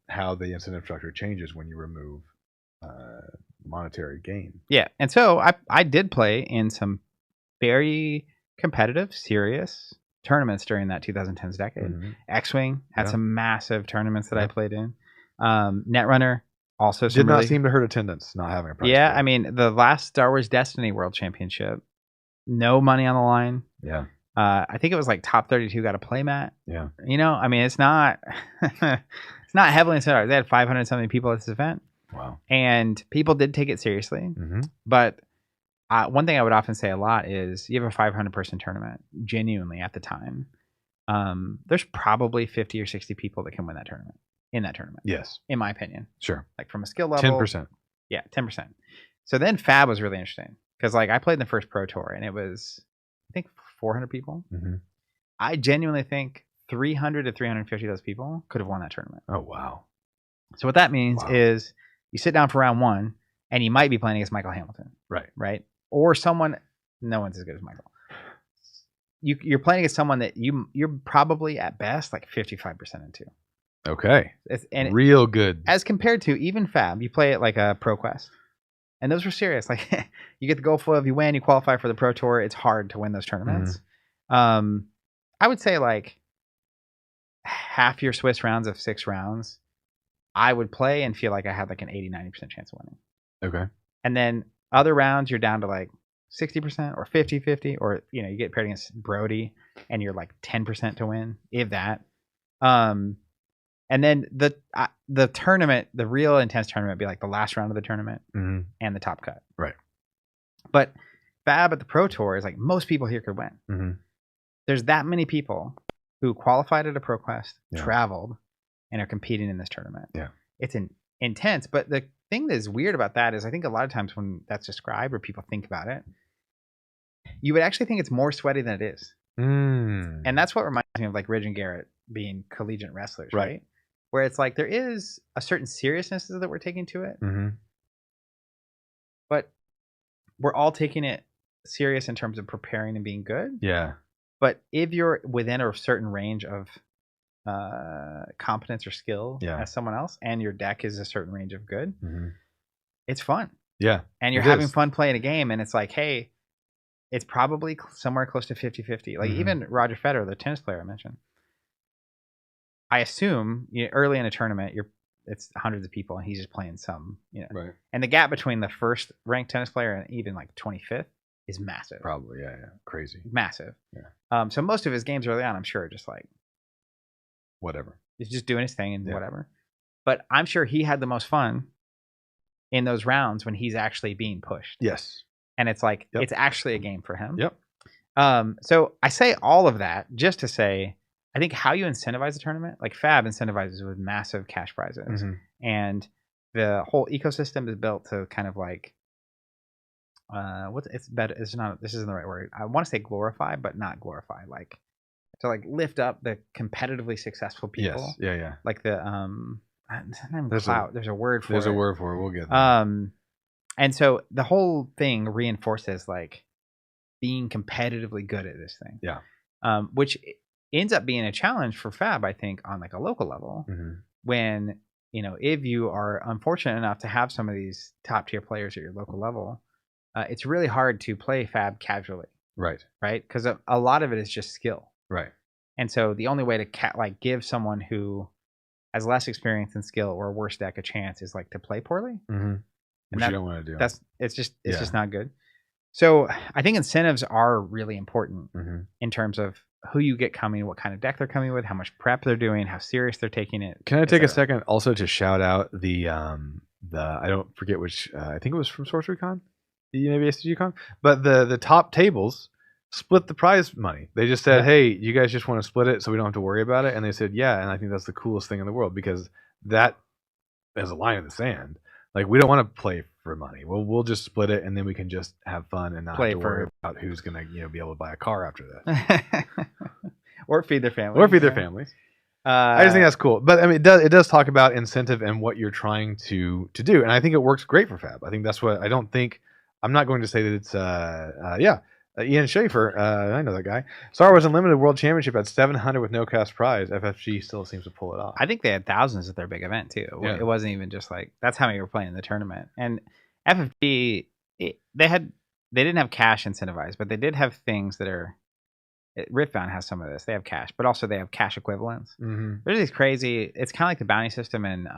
how the incentive structure changes when you remove monetary gain. Yeah, and so I did play in some very competitive, serious tournaments during that 2010s decade. X-Wing had some massive tournaments that I played in. Netrunner also did not seem to hurt attendance not having a prize. Yeah, I mean the last Star Wars Destiny World Championship, no money on the line. Yeah. I think it was like top 32 got a playmat. Yeah. I mean it's not it's not heavily incentivized. They had 500 something people at this event. Wow. And people did take it seriously. But one thing I would often say a lot is you have a 500 person tournament. Genuinely at the time, there's probably 50 or 60 people that can win that tournament. In that tournament. Yes. In my opinion. Sure. Like from a skill level. 10%. Yeah, 10%. So then Fab was really interesting because like I played in the first Pro Tour and it was, I think 400 people. I genuinely think 300 to 350 of those people could have won that tournament. Oh, wow. So what that means is you sit down for round one and you might be playing against Michael Hamilton. Right. Right. Or someone, no one's as good as Michael. You're playing against someone that you're probably at best like 55% into. Okay. And real good. As compared to even Fab, you play it like a Pro Quest. And those were serious. Like you get the gold foil, if you win, you qualify for the Pro Tour. It's hard to win those tournaments. I would say like half your Swiss rounds of 6 rounds, I would play and feel like I had like an 80-90% chance of winning. Okay. And then other rounds, you're down to like 60% or 50-50, or you get paired against Brody and you're like 10% to win, if that. And then the tournament, the real intense tournament, would be like the last round of the tournament and the top cut. Right. But Fab at the Pro Tour is like most people here could win. There's that many people who qualified at a Pro Quest, traveled, and are competing in this tournament. Yeah. It's intense. But the thing that is weird about that is I think a lot of times when that's described or people think about it, you would actually think it's more sweaty than it is. And that's what reminds me of like Ridge and Garrett being collegiate wrestlers, right? Where it's like there is a certain seriousness that we're taking to it, but we're all taking it serious in terms of preparing and being good. Yeah. But if you're within a certain range of competence or skill as someone else, and your deck is a certain range of good, it's fun. Yeah. And you're having fun playing a game, and it's like, hey, it's probably somewhere close to 50-50. Like even Roger Federer, the tennis player I mentioned, I assume early in a tournament, it's hundreds of people, and he's just playing some, Right. And the gap between the first ranked tennis player and even like 25th is massive. Probably, yeah, crazy, massive. Yeah. So most of his games early on, I'm sure, just like whatever. He's just doing his thing and whatever. But I'm sure he had the most fun in those rounds when he's actually being pushed. Yes. And it's like it's actually a game for him. Yep. So I say all of that just to say, I think how you incentivize a tournament, like Fab incentivizes with massive cash prizes, and the whole ecosystem is built to kind of like, it's better. It's not. This isn't the right word. I want to say glorify, but not glorify. Like to like lift up the competitively successful people. Yes. Yeah. Like the there's a word for it. There's a word for it. We'll get there. And so the whole thing reinforces like being competitively good at this thing. Yeah. Which ends up being a challenge for Fab, I think, on like a local level. When, if you are unfortunate enough to have some of these top tier players at your local level, it's really hard to play Fab casually. Right. Right. Because a lot of it is just skill. Right. And so the only way to give someone who has less experience and skill or a worse deck a chance is like to play poorly. Which you don't want to do. It's just not good. So I think incentives are really important in terms of who you get coming, what kind of deck they're coming with, how much prep they're doing, how serious they're taking it. Can I take a second also to shout out the I don't forget which I think it was from Sorcery Con, maybe SCG Con, but the top tables split the prize money. They just said, hey, you guys just want to split it so we don't have to worry about it, and they said and I think that's the coolest thing in the world, because that is a line in the sand. Like, we don't want to play for money. We'll just split it, and then we can just have fun and not have to worry about who's going to be able to buy a car after that. Or feed their families. I just think that's cool. But I mean, it does talk about incentive and what you're trying to do, and I think it works great for Fab. I think that's what I'm not going to say that it's Ian Schaefer, I know that guy. Star Wars Unlimited World Championship at 700 with no cash prize. FFG still seems to pull it off. I think they had thousands at their big event too. Yeah. It wasn't even just like that's how many were playing in the tournament. And FFG, they didn't have cash incentivized, but they did have things that are. Riftbound has some of this. They have cash, but also they have cash equivalents. There's these crazy. It's kind of like the bounty system in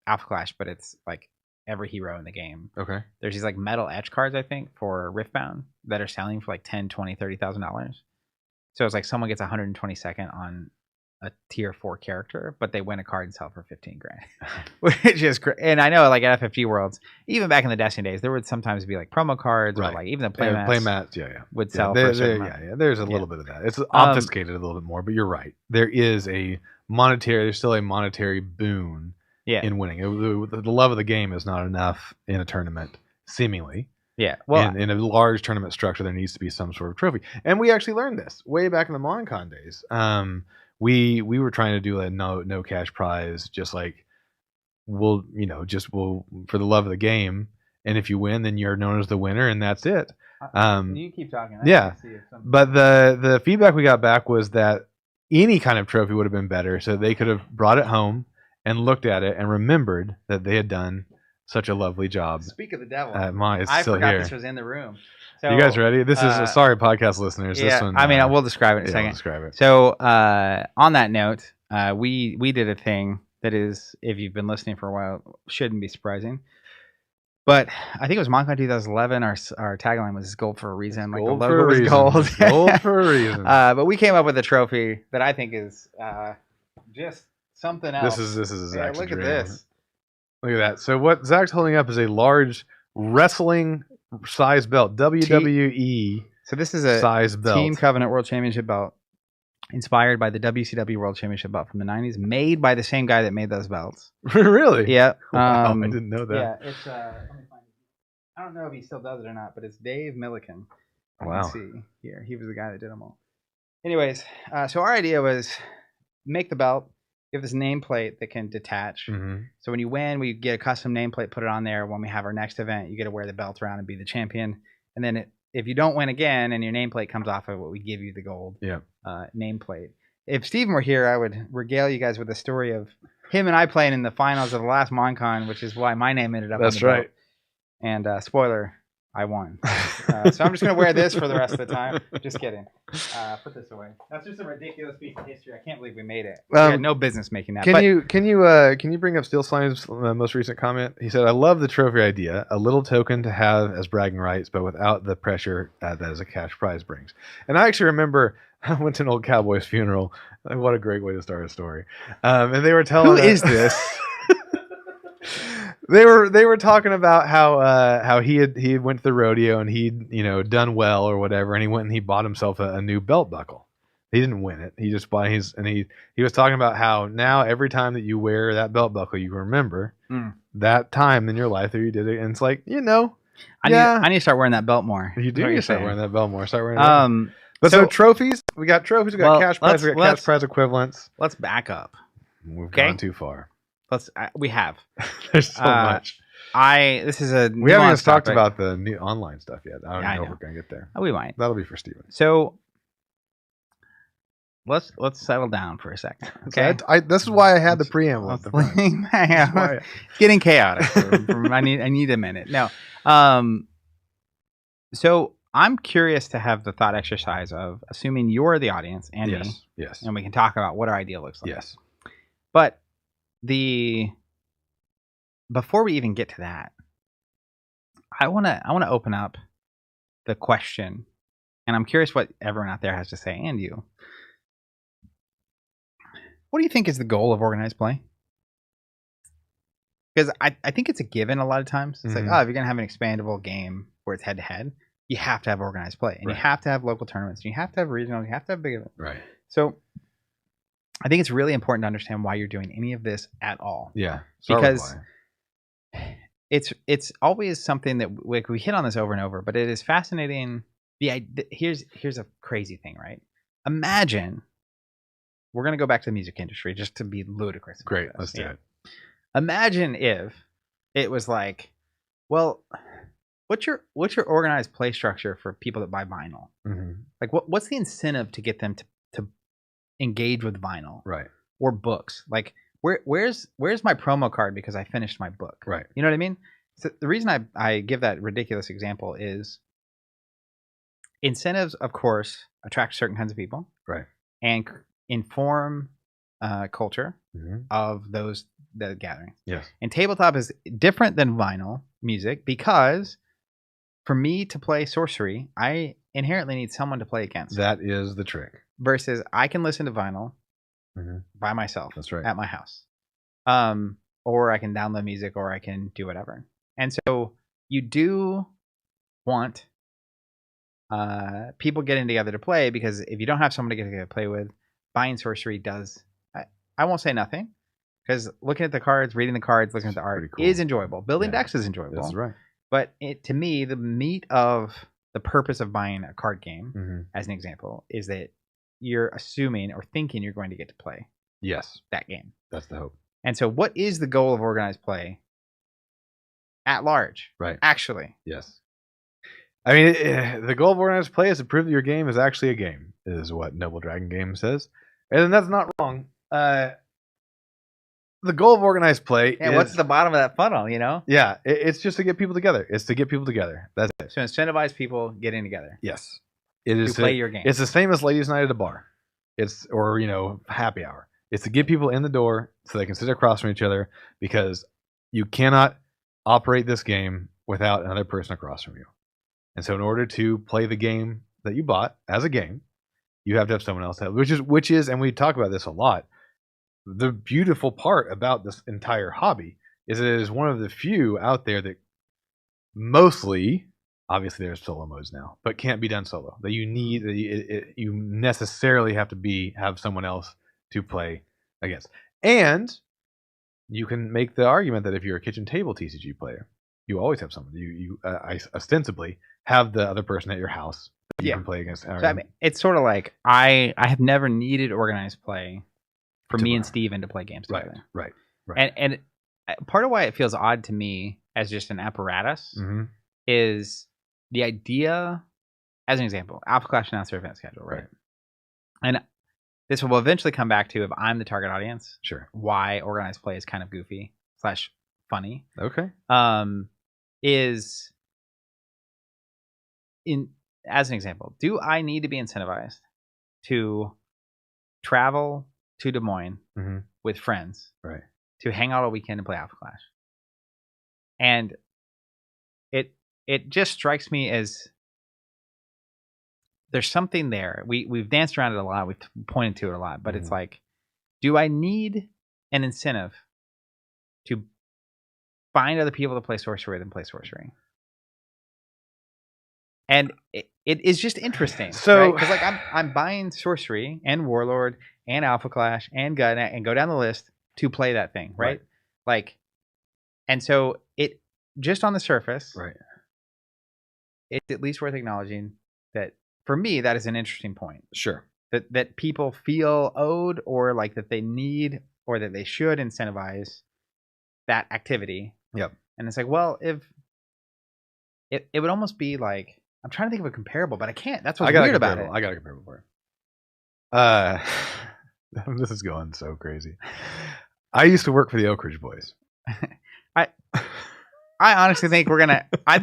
Alpha Clash, but it's like every hero in the game. Okay. There's these like metal etch cards, I think, for Riftbound that are selling for like $10,000, $20,000, $30,000. So it's like someone gets 122nd on a tier 4 character, but they win a card and sell for $15,000, which is great. And I know, like at FFG Worlds, even back in the Destiny days, there would sometimes be like promo cards or like even the playmats would sell for a certain amount. There's a little bit of that. It's obfuscated a little bit more, but you're right. There's still a monetary boon in winning. The love of the game is not enough in a tournament, seemingly. Yeah. Well, in a large tournament structure, there needs to be some sort of trophy. And we actually learned this way back in the MonCon days. We were trying to do a no cash prize, just like we'll for the love of the game, and if you win, then you're known as the winner, and that's it. You keep talking. But the feedback we got back was that any kind of trophy would have been better, so they could have brought it home and looked at it and remembered that they had done such a lovely job. Speak of the devil. I forgot this was in the room. So, you guys ready? This is sorry, podcast listeners. Yeah, this one, I mean, we'll describe it in a second. We'll describe it. So, on that note, we did a thing that is, if you've been listening for a while, shouldn't be surprising. But I think it was MonCon 2011. Our tagline was "Gold for a reason." Like the logo was gold. Gold for a reason. But we came up with a trophy that I think is just something else. This is Zach's look dream. At this. Look at that. So what Zach's holding up is a large wrestling size belt, WWE. So this is a size belt, Team Covenant World Championship belt, inspired by the WCW World Championship belt from the 90s, made by the same guy that made those belts. Really? Yeah. Wow, I didn't know that. Yeah, it's let me find it. I don't know if he still does it or not, but it's Dave Milliken. Wow. See here. He was the guy that did them all. Anyways, so our idea was make the belt. We have this nameplate that can detach. So when you win, we get a custom nameplate, put it on there. When we have our next event, you get to wear the belt around and be the champion. And then if you don't win again and your nameplate comes off of it, we give you the gold nameplate. if Steven were here, I would regale you guys with the story of him and I playing in the finals of the last MonCon, which is why my name ended up. That's on the right. belt. And spoiler, I won. So I'm just gonna wear this for the rest of the time. Just kidding. Put this away. That's just a ridiculous piece of history. I can't believe we made it. We had no business making that. Can you bring up Steel Slime's most recent comment? He said, "I love the trophy idea. A little token to have as bragging rights, but without the pressure that as a cash prize brings." And I actually remember I went to an old cowboy's funeral. What a great way to start a story! And they were telling Who is this? They were talking about how he went to the rodeo and he'd done well or whatever, and he went and he bought himself a new belt buckle. He didn't win it. He just bought he was talking about how now every time that you wear that belt buckle, you remember that time in your life that you did it, and it's like I need to start wearing that belt more. You do need to start wearing that belt more. Start wearing it. But so trophies, we got trophies, we got cash prize, we got cash prize equivalents. Let's back up. We've gone too far. We have. There's so much. This is a. We haven't even talked about the new online stuff yet. I don't know if we're gonna get there. We might. That'll be for Steven. So let's settle down for a second. Okay. So this is why I had the preamble. It's getting chaotic. I need a minute. No. So I'm curious to have the thought exercise of assuming you're the audience and me. Yes. And we can talk about what our idea looks like. Yes. But before we even get to that, I want to open up the question, and I'm curious what everyone out there has to say, and you. What do you think is the goal of organized play? Because I think it's a given a lot of times. It's like, if you're gonna have an expandable game where it's head to head, you have to have organized play, and you have to have local tournaments, and you have to have regional, you have to have big events. Right. So I think it's really important to understand why you're doing any of this at all. Yeah. Because it's always something that we hit on this over and over, but it is fascinating. Here's a crazy thing, right? Imagine we're going to go back to the music industry just to be ludicrous. Great. Let's do it. Imagine if it was like, well, what's your organized play structure for people that buy vinyl? Like what's the incentive to get them to engage with vinyl, right? Or books? Like where's my promo card because I finished my book, right? You know what I mean? So the reason I give that ridiculous example is incentives, of course, attract certain kinds of people, right? And inform culture of the gatherings. Yes. And tabletop is different than vinyl music because for me to play sorcery, I inherently need someone to play against. That is the trick. Versus I can listen to vinyl by myself. That's right. At my house. Or I can download music or I can do whatever. And so you do want people getting together to play, because if you don't have someone to get together to play with, buying sorcery does, I won't say nothing, because looking at the cards, reading the cards, looking at the art is enjoyable. Building decks is enjoyable. That's right. But to me, the meat of the purpose of buying a card game, as an example, is that you're assuming or thinking you're going to get to play that game. That's the hope. And so what is the goal of organized play at large? Right. Actually. Yes. I mean, the goal of organized play is to prove that your game is actually a game, is what Noble Dragon Game says. And that's not wrong. The goal of organized play is... what's the bottom of that funnel, you know? Yeah, it's just to get people together. It's to get people together. That's it. So incentivize people getting together. Yes. It is to play your game. It's the same as ladies' night at a bar. Or happy hour. It's to get people in the door so they can sit across from each other, because you cannot operate this game without another person across from you. And so in order to play the game that you bought as a game, you have to have someone else have, which is, and we talk about this a lot, the beautiful part about this entire hobby is it is one of the few out there that mostly, obviously there's solo modes now, but can't be done solo. That you need, you necessarily have to have someone else to play against. And you can make the argument that if you're a kitchen table TCG player, you always have someone. You ostensibly have the other person at your house that you can play against. So, I mean, it's sort of like I have never needed organized play for me and Steven to play games together. Right. And part of why it feels odd to me as just an apparatus is the idea, as an example, Alpha Clash announced their event schedule, right? And this will eventually come back to, if I'm the target audience, Sure. why organized play is kind of goofy / funny. Okay. Is in as an example, do I need to be incentivized to travel to Des Moines with friends, right, to hang out all weekend and play Alpha Clash? And it just strikes me as there's something there. We've danced around it a lot, we've pointed to it a lot, but it's like, do I need an incentive to find other people to play sorcery than play sorcery? And it is just interesting. So, because like I'm buying sorcery and warlord and Alpha Clash and gun and go down the list to play that thing, right? Like, and so it just on the surface, right, it's at least worth acknowledging that for me that is an interesting point. Sure. That people feel owed, or like that they need, or that they should incentivize that activity. Yep. And it's like, well, if it would almost be like, I'm trying to think of a comparable, but I can't. That's what's weird about it. I got a comparable for you. This is going so crazy. I used to work for the Oak Ridge Boys. I honestly think we're gonna have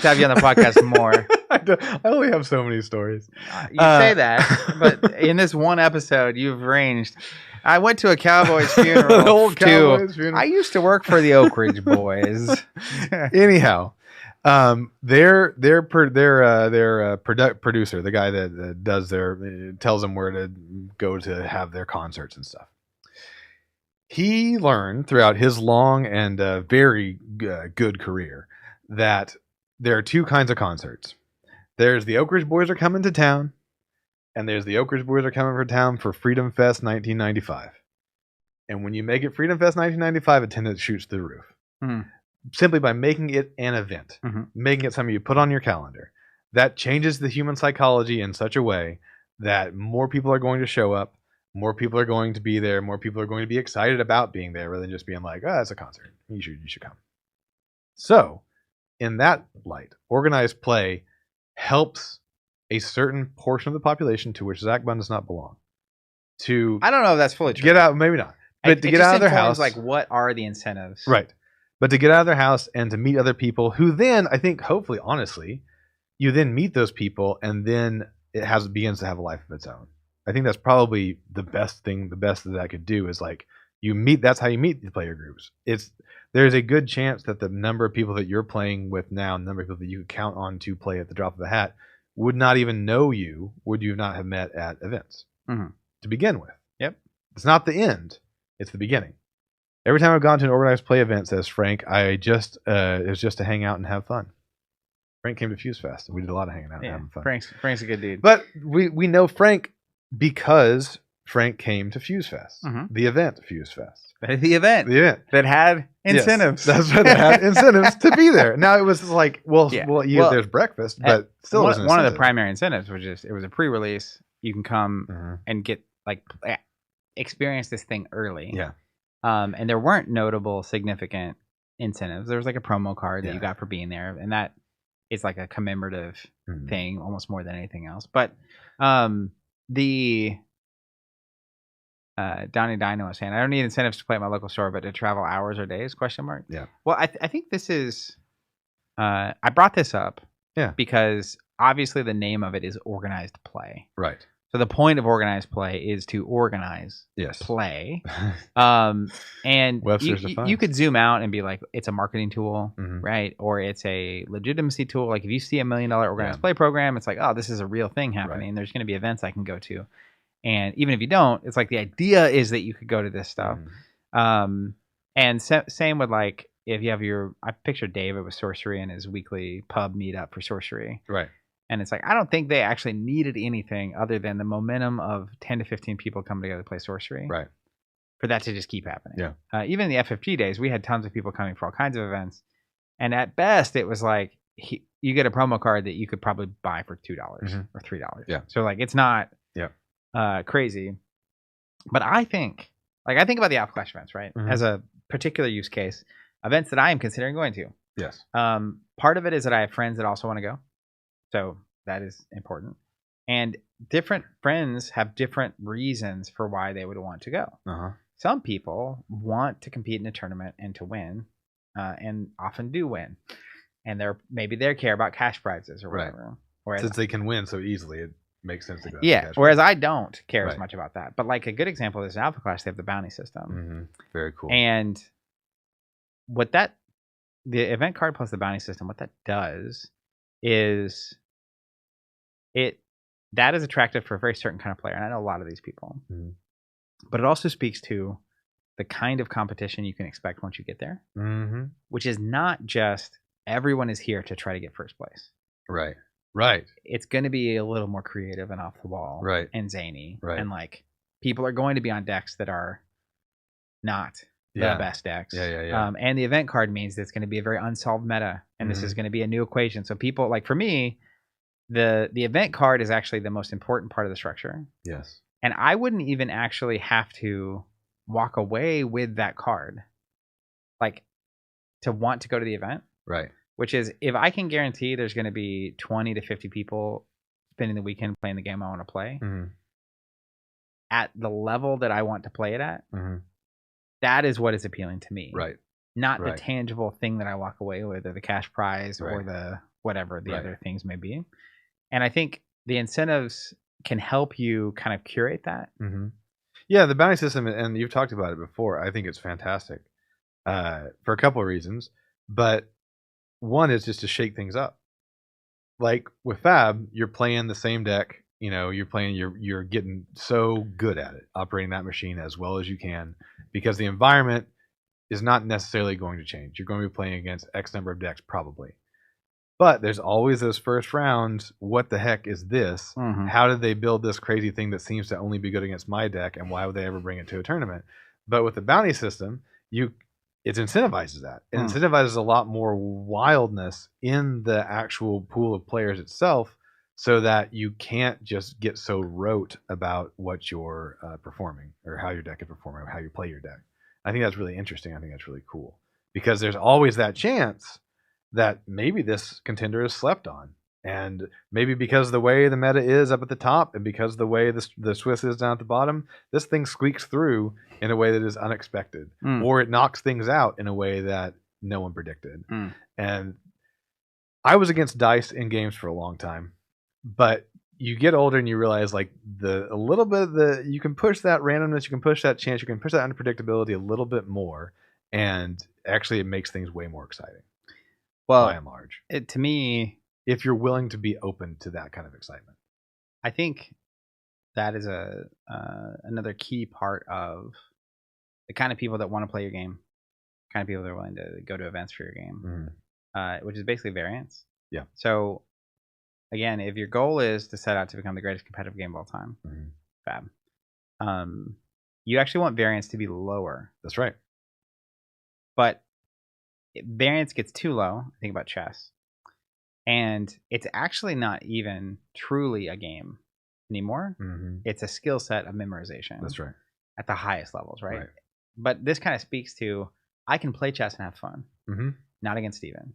to have you on the podcast more. I only have so many stories. You say that, but in this one episode, you've ranged. I went to a Cowboys funeral. The old Cowboys funeral. I used to work for the Oak Ridge Boys. Anyhow, their producer, the guy that does tells them where to go to have their concerts and stuff. He learned throughout his long and very good career that there are two kinds of concerts. There's the Oak Ridge Boys are coming to town, and there's the Oak Ridge Boys are coming for town for Freedom Fest 1995. And when you make it Freedom Fest 1995, attendance shoots through the roof. Simply by making it an event, making it something you put on your calendar. That changes the human psychology in such a way that more people are going to show up, more people are going to be there, more people are going to be excited about being there, rather than just being like, oh, it's a concert. You should come. So, in that light, organized play helps a certain portion of the population, to which Zach Bunn does not belong, to I don't know if that's fully true. Get out, maybe not, but to get out of their house. Like, what are the incentives? Right. But to get out of their house and to meet other people who then, I think, hopefully, honestly, you then meet those people, and then it begins to have a life of its own. I think that's probably the best that I could do is like that's how you meet the player groups. There's a good chance that the number of people that you're playing with now, the number of people that you could count on to play at the drop of a hat, would not even know you, would you not have met at events to begin with. Yep. It's not the end, it's the beginning. Every time I've gone to an organized play event, says Frank, it was just to hang out and have fun. Frank came to Fuse Fest, and we did a lot of hanging out and having fun. Frank's a good dude. But we know Frank because Frank came to Fuse Fest, the event Fuse Fest. The event that had incentives. Yes, that's right. That had incentives to be there. Now it was like, there's breakfast, but still one of the primary incentives was just, it was a pre-release. You can come and get experience this thing early. Yeah. And there weren't notable significant incentives. There was like a promo card that you got for being there, and that is like a commemorative thing almost more than anything else. But the Donnie Dino was saying, I don't need incentives to play at my local store, but to travel hours or days? ? Yeah. Well, I think this is. I brought this up. Yeah. Because obviously the name of it is organized play. Right. So the point of organized play is to organize play. And you could zoom out and be like, it's a marketing tool, right? Or it's a legitimacy tool. Like if you see $1 million organized play program, it's like, oh, this is a real thing happening. Right. There's going to be events I can go to. And even if you don't, it's like the idea is that you could go to this stuff. And same with like, if you have I picture David with Sorcery and his weekly pub meetup for Sorcery. Right. And it's like, I don't think they actually needed anything other than the momentum of 10 to 15 people coming together to play Sorcery. Right. For that to just keep happening. Yeah. Even in the FFG days, we had tons of people coming for all kinds of events. And at best, it was like, you get a promo card that you could probably buy for $2 or $3. Yeah. So like, it's not crazy. But I think about the Alpha Clash events, right? As a particular use case, events that I am considering going to. Yes. Part of it is that I have friends that also want to go. So that is important. And different friends have different reasons for why they would want to go. Uh-huh. Some people want to compete in a tournament and to win, and often do win. And maybe they care about cash prizes or whatever. Right. Whereas, Since they can win so easily, it makes sense to go. yeah. Whereas I don't care as Right. much about that. But like a good example is Alpha Clash. They have the bounty system, Mm-hmm. Very cool. and the event card plus the bounty system, what that does is that is attractive for a very certain kind of player. And I know a lot of these people, but it also speaks to the kind of competition you can expect once you get there, which is not just everyone is here to try to get first place. Right. Right. It's going to be a little more creative and off the wall, right, and zany, right, and like people are going to be on decks that are not the best decks. Yeah. And the event card means that it's going to be a very unsolved meta, and this is going to be a new equation. So people, like for me, the event card is actually the most important part of the structure. Yes. And I wouldn't even actually have to walk away with that card, like to want to go to the event. Right. Which is, if I can guarantee there's going to be 20 to 50 people spending the weekend playing the game I want to play at the level that I want to play it at, that is what is appealing to me. Right. Not the tangible thing that I walk away with, or the cash prize, or the whatever the other things may be. And I think the incentives can help you kind of curate that. Yeah, the bounty system, and you've talked about it before, I think it's fantastic for a couple of reasons. But one is just to shake things up. Like with Fab, you're playing the same deck. You know, you're getting so good at it, operating that machine as well as you can, because the environment is not necessarily going to change. You're going to be playing against X number of decks probably. But there's always those first rounds. What the heck is this? How did they build this crazy thing that seems to only be good against my deck, and why would they ever bring it to a tournament? But with the bounty system, it incentivizes that. It incentivizes a lot more wildness in the actual pool of players itself, so that you can't just get so rote about what you're performing, or how your deck is performing, or how you play your deck. I think that's really interesting. I think that's really cool, because there's always that chance that maybe this contender is slept on. And maybe because the way the meta is up at the top, and because the way the Swiss is down at the bottom, this thing squeaks through in a way that is unexpected, or it knocks things out in a way that no one predicted. And I was against dice in games for a long time, but you get older and you realize, like, a little bit you can push that randomness, you can push that chance, you can push that unpredictability a little bit more, and actually it makes things way more exciting. Well, by and large, to me, if you're willing to be open to that kind of excitement, I think that is another key part of the kind of people that want to play your game, kind of people that are willing to go to events for your game, which is basically variance. Yeah. So again, if your goal is to set out to become the greatest competitive game of all time, Fab, you actually want variance to be lower. That's right. But variance gets too low. Think about chess. And it's actually not even truly a game anymore. It's a skill set of memorization. That's right. At the highest levels, right? But this kind of speaks to, I can play chess and have fun. Not against Steven.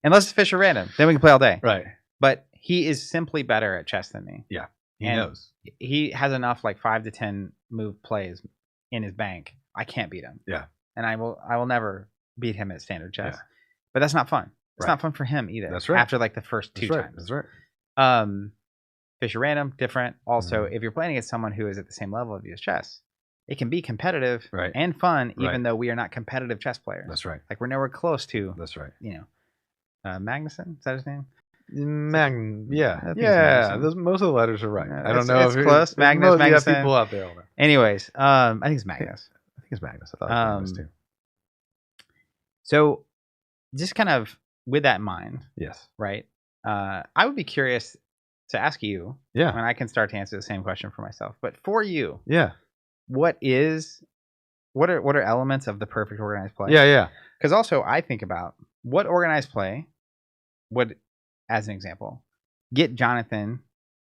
Unless it's Fisher random. Then we can play all day. Right. But he is simply better at chess than me. Yeah. He knows. He has enough like 5 to 10 move plays in his bank. I can't beat him. Yeah. And I will never beat him at standard chess. Yeah. But that's not fun. It's not fun for him either. That's right. After like the first two times. That's right. Fisher random, different. Also, if you're playing against someone who is at the same level of you as chess, it can be competitive and fun, even though we are not competitive chess players. That's right. Like, we're nowhere close to. That's right. You know, Magnuson, is that his name? Yeah. Most of the letters are right. I don't know if it's close. Magnus, Magnuson. People out there. Anyways, I think it's Magnus. I think it's Magnus. I thought it was Magnus too. So, just kind of with that in mind, yes, right? I would be curious to ask you, and I can start to answer the same question for myself. But for you, what are elements of the perfect organized play? Yeah. Because also, I think about what organized play would, as an example, get Jonathan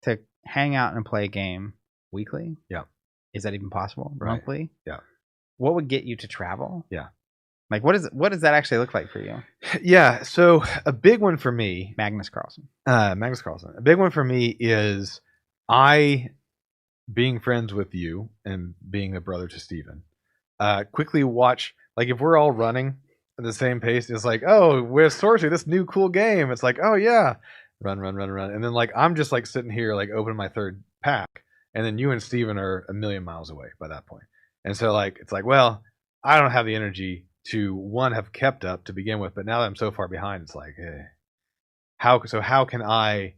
to hang out and play a game weekly. Yeah, is that even possible? Right. Monthly? Yeah. What would get you to travel? Yeah. Like, what does that actually look like for you? Yeah, so a big one for me, Magnus Carlsen. Magnus Carlsen. A big one for me is I being friends with you and being a brother to Steven. Quickly watch, like if we're all running at the same pace, it's like, oh, we're Sorcery, this new cool game. It's like, oh yeah, run. And then like I'm just like sitting here like opening my third pack, and then you and Steven are a million miles away by that point. And so like it's like, well, I don't have the energy to one have kept up to begin with, but now that I'm so far behind, it's like, how can I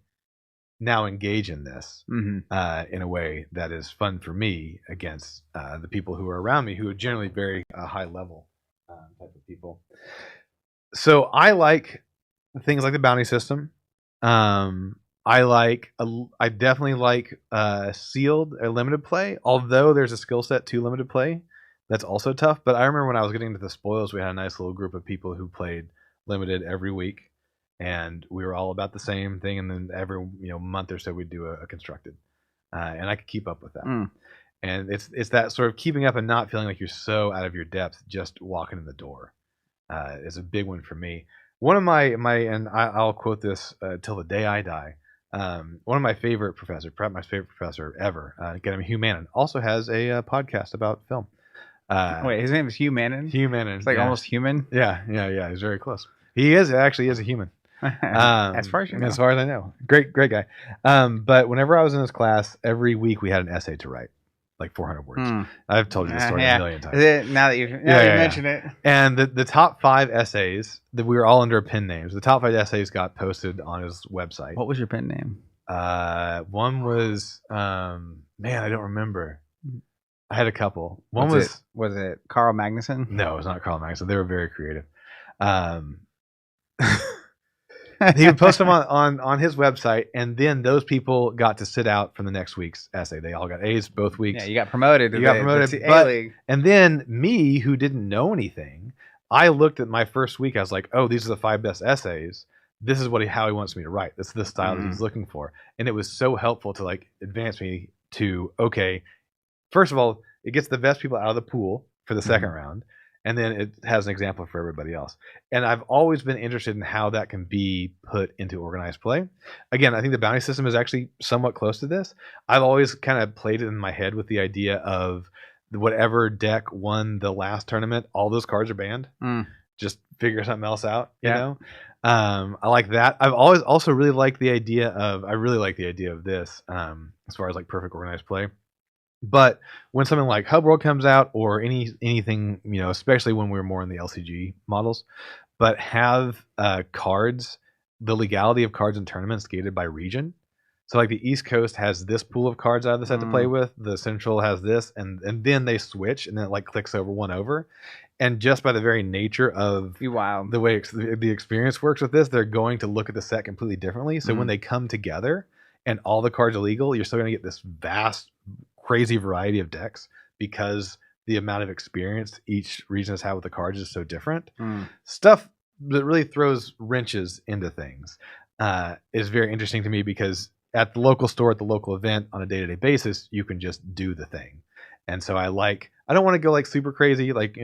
now engage in this in a way that is fun for me against the people who are around me, who are generally very high level type of people. So I like things like the bounty system. I definitely like sealed or limited play, although there's a skill set to limited play that's also tough. But I remember when I was getting into the spoils, we had a nice little group of people who played limited every week, and we were all about the same thing. And then every month or so, we'd do a constructed, and I could keep up with that. And it's that sort of keeping up and not feeling like you're so out of your depth just walking in the door is a big one for me. One of my and I'll quote this till the day I die. One of my favorite professors, perhaps my favorite professor ever, again, Hugh Mannon, also has a podcast about film. Wait, his name is Hugh Mannon? Hugh Mannon. It's like almost human? Yeah. He's very close. He is actually a human. As far as you know. As far as I know. Great guy. But whenever I was in his class, every week we had an essay to write. Like 400 words. I've told you this story a million times. Now that you mention it. And the top 5 essays that we were all under pen names. The top 5 essays got posted on his website. What was your pen name? One was I don't remember. I had a couple. One was it Carl Magnuson? No, it was not Carl Magnuson. They were very creative. He would post them on his website, and then those people got to sit out from the next week's essay. They all got A's both weeks. Yeah, you got promoted. And then me, who didn't know anything, I looked at my first week. I was like, oh, these are the 5 best essays. This is how he wants me to write. This is the style that he's looking for. And it was so helpful to like advance me to, okay, first of all, it gets the best people out of the pool for the second round. And then it has an example for everybody else. And I've always been interested in how that can be put into organized play. Again, I think the bounty system is actually somewhat close to this. I've always kind of played it in my head with the idea of whatever deck won the last tournament, all those cards are banned. Just figure something else out, you know? I like that. I've always also really liked the idea of this as far as like perfect organized play. But when something like Hubworld comes out, or anything, especially when we're more in the LCG models, but have cards, the legality of cards in tournaments gated by region. So like the East Coast has this pool of cards out of the set to play with, the Central has this, and then they switch, and then it like clicks over. And just by the very nature of the way the experience works with this, they're going to look at the set completely differently. So when they come together and all the cards are legal, you're still going to get this vast, crazy variety of decks because the amount of experience each region has had with the cards is so different. Stuff that really throws wrenches into things is very interesting to me, because at the local store, at the local event, on a day-to-day basis, you can just do the thing. And so I don't want to go like super crazy, like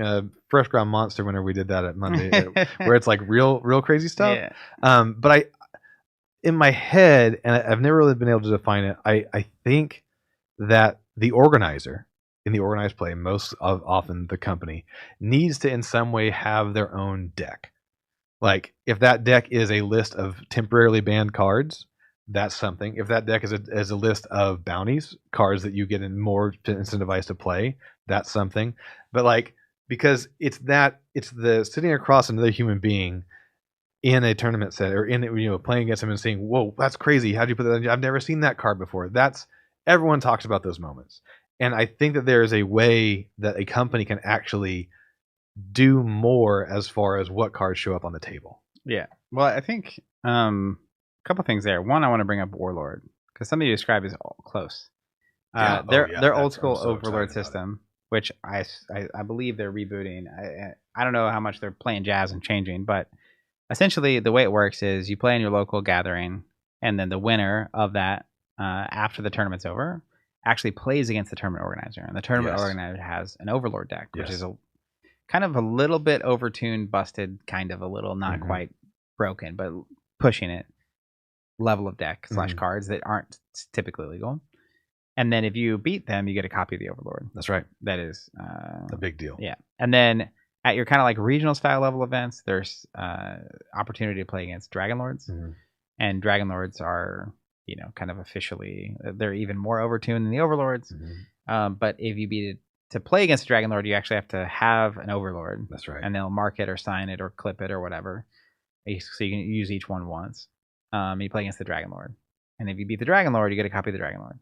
Fresh Ground Monster, whenever we did that at Monday, where it's like real crazy stuff. But in my head, and I've never really been able to define it, I think that the organizer in the organized play, most often the company, needs to in some way have their own deck. Like if that deck is a list of temporarily banned cards, that's something. If that deck is a list of bounties, cards that you get in more to incentivize to play, that's something. But like, because it's the sitting across another human being in a tournament set, or in playing against him and saying, whoa, that's crazy, how'd you put that in? I've never seen that card before. Everyone talks about those moments. And I think that there is a way that a company can actually do more as far as what cards show up on the table. Yeah. Well, I think a couple things there. One, I want to bring up Warlord, because something you described is close. Their old school Overlord system, which I believe they're rebooting. I don't know how much they're playing jazz and changing, but essentially the way it works is you play in your local gathering, and then the winner of that, after the tournament's over, actually plays against the tournament organizer, and the tournament organizer has an Overlord deck, which is kind of a little bit overtuned, busted, kind of a little not quite broken, but pushing it level of deck / cards that aren't typically legal. And then if you beat them, you get a copy of the Overlord. That's right. That is a big deal. Yeah. And then at your kind of like regional style level events, there's opportunity to play against Dragon Lords. And Dragon Lords are, you know, kind of officially, they're even more overtuned than the Overlords. But if you beat it, to play against a Dragon Lord, you actually have to have an Overlord. That's right. And they'll mark it or sign it or clip it or whatever. So you can use each one once. You play against the Dragon Lord. And if you beat the Dragon Lord, you get a copy of the Dragon Lord.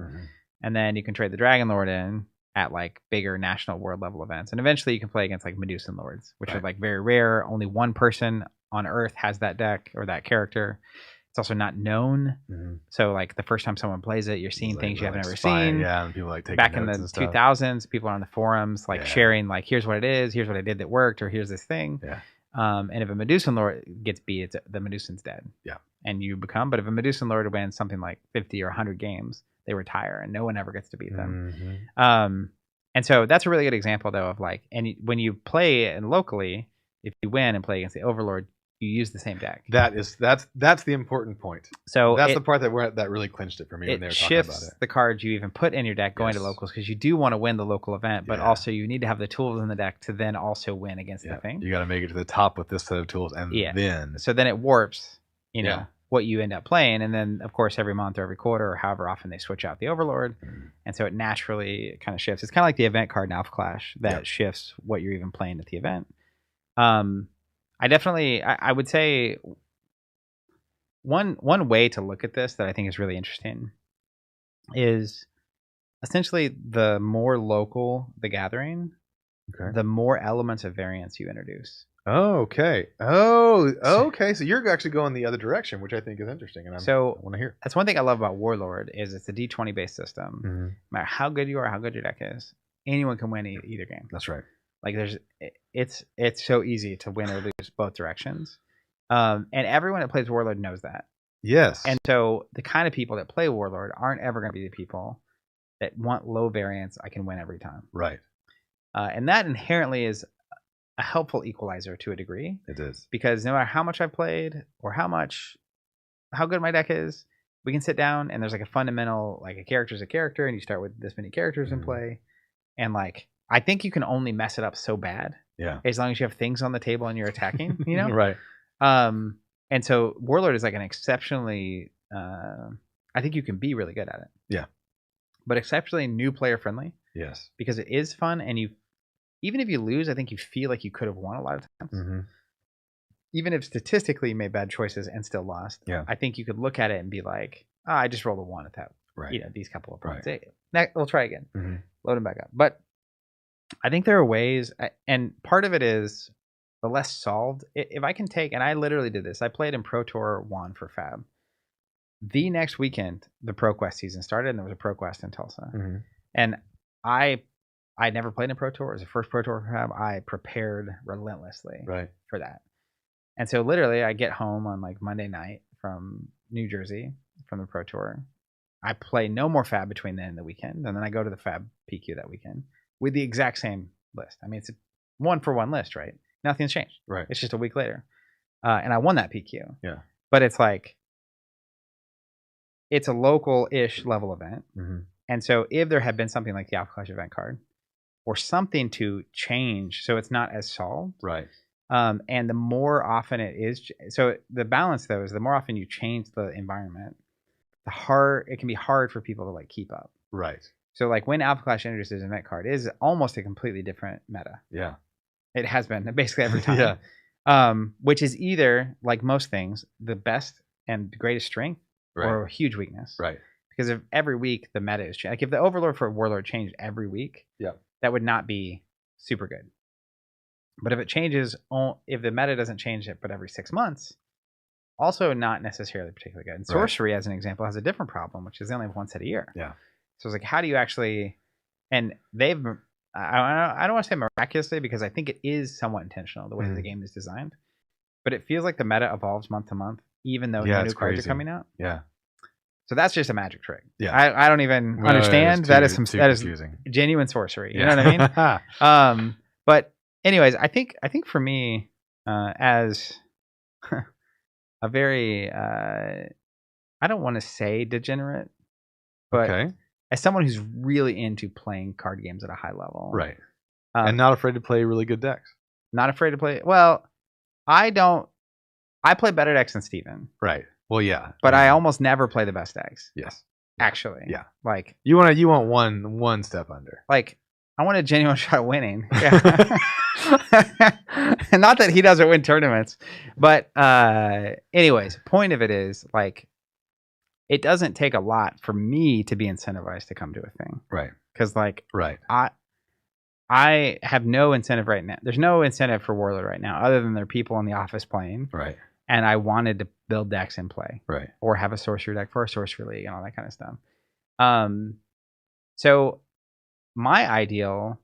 And then you can trade the Dragon Lord in at like bigger national world level events. And eventually you can play against like Medusan Lords, which are like very rare. Only one person on Earth has that deck or that character. It's also not known. So like the first time someone plays it, you're seeing things you haven't ever seen. Yeah, and people like taking back in notes the and stuff. 2000s, people are on the forums like sharing like, here's what it is, here's what I did that worked, or here's this thing. And if a Medusan Lord gets beat, it's, the Medusan's dead. And you become, but if a Medusan Lord wins something like 50 or 100 games, they retire and no one ever gets to beat them. And so that's a really good example though of like, and when you play and locally, if you win and play against the Overlord, you use the same deck. That's the important point. So that's the part that really clinched it for me when they were talking about it. It shifts the cards you even put in your deck going to locals, because you do want to win the local event, but also you need to have the tools in the deck to then also win against the thing. You got to make it to the top with this set of tools, and then so then it warps, you know, what you end up playing, and then of course every month or every quarter or however often they switch out the Overlord, and so it naturally kind of shifts. It's kind of like the event card in Alpha Clash that shifts what you're even playing at the event. I would say one way to look at this that I think is really interesting is essentially the more local the gathering, the more elements of variance you introduce. Okay. Okay. So you're actually going the other direction, which I think is interesting, and I want to hear. That's one thing I love about Warlord is it's a D20 based system. No matter how good you are, how good your deck is, anyone can win either game. That's right. Like it's so easy to win or lose both directions, and everyone that plays Warlord knows that. Yes. And so the kind of people that play Warlord aren't ever going to be the people that want low variance. I can win every time. Right. And that inherently is a helpful equalizer to a degree. It is, because no matter how much I've played or how good my deck is, we can sit down and there's like a fundamental, like a character's a character, and you start with this many characters in play, and like I think you can only mess it up so bad. As long as you have things on the table and you're attacking, you know? Right. And so Warlord is like an exceptionally, I think you can be really good at it. But exceptionally new player friendly. Yes. Because it is fun, and even if you lose, I think you feel like you could have won a lot of times. Even if statistically you made bad choices and still lost. I think you could look at it and be like, oh, I just rolled a 1 at that. You know, these couple of points. We'll try again. Load them back up. But I think there are ways, and part of it is the less solved. If I can take, and I literally did this, I played in Pro Tour 1 for Fab. The next weekend, the ProQuest season started, and there was a ProQuest in Tulsa. And I never played in Pro Tour. It was the first Pro Tour for Fab. I prepared relentlessly for that. And so literally I get home on like Monday night from New Jersey from the Pro Tour. I play no more Fab between then and the weekend. And then I go to the Fab PQ that weekend with the exact same list. I mean, it's a 1-for-1 list, right? Nothing's changed. It's just a week later. And I won that PQ. But it's like, it's a local-ish level event. And so if there had been something like the Alpha Clash event card, or something to change so it's not as solved. And the more often it is, so the balance though is the more often you change the environment, it can be hard for people to like keep up. So like when Alpha Clash introduces an event card, it is almost a completely different meta. It has been basically every time. Which is either, like most things, the best and greatest strength or a huge weakness. Because if every week the meta is changed, like if the Overlord for Warlord changed every week, that would not be super good. But if it changes, if the meta doesn't change it, but every 6 months, also not necessarily particularly good. And Sorcery, as an example, has a different problem, which is they only have one set a year. So it's like, how do you actually? And they've, I don't want to say miraculously, because I think it is somewhat intentional the way the game is designed. But it feels like the meta evolves month to month, even though new cards are coming out. So that's just a magic trick. I don't even understand. That is confusing. Genuine sorcery. You know what I mean? But anyways, I think for me, as a very I don't want to say degenerate, but Okay. as someone who's really into playing card games at a high level, Right. and And not afraid to play really good decks. not afraid to play. Well, I don't. I play better decks than Steven, Right. Well, yeah. but I Yeah. almost never play the best decks. Yes. Actually, Yeah. Like You want one step under. I want a genuine shot at winning. Yeah. And not that he doesn't win tournaments, but anyways, point of it is like it doesn't take a lot for me to be incentivized to come to a thing. Right. Because like Right. I have no incentive right now. There's no incentive for Warlord right now, other than there are people in the office playing. Right. And I wanted to build decks and play. Right. Or have a sorcery deck for a sorcery league and all that kind of stuff. So my ideal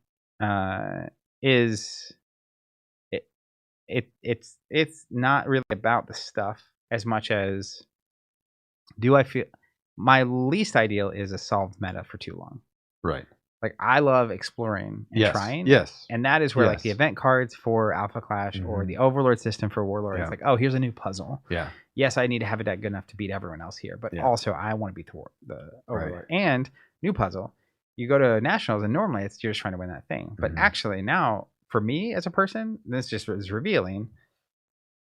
is it's not really about the stuff as much as do I feel my least ideal is a solved meta for too long. Right. Like I love exploring and Yes. trying. Yes. And that is where like Yes. the event cards for Alpha Clash or Mhm. the Overlord system for Warlord, Yeah. it's like, oh, here's a new puzzle. Yeah. Yes, I need to have a deck good enough to beat everyone else here, but Yeah. also I want to beat the Overlord. Right. And new puzzle, you go to Nationals and normally it's you're just trying to win that thing. But Mhm. actually now, for me as a person, this just is revealing,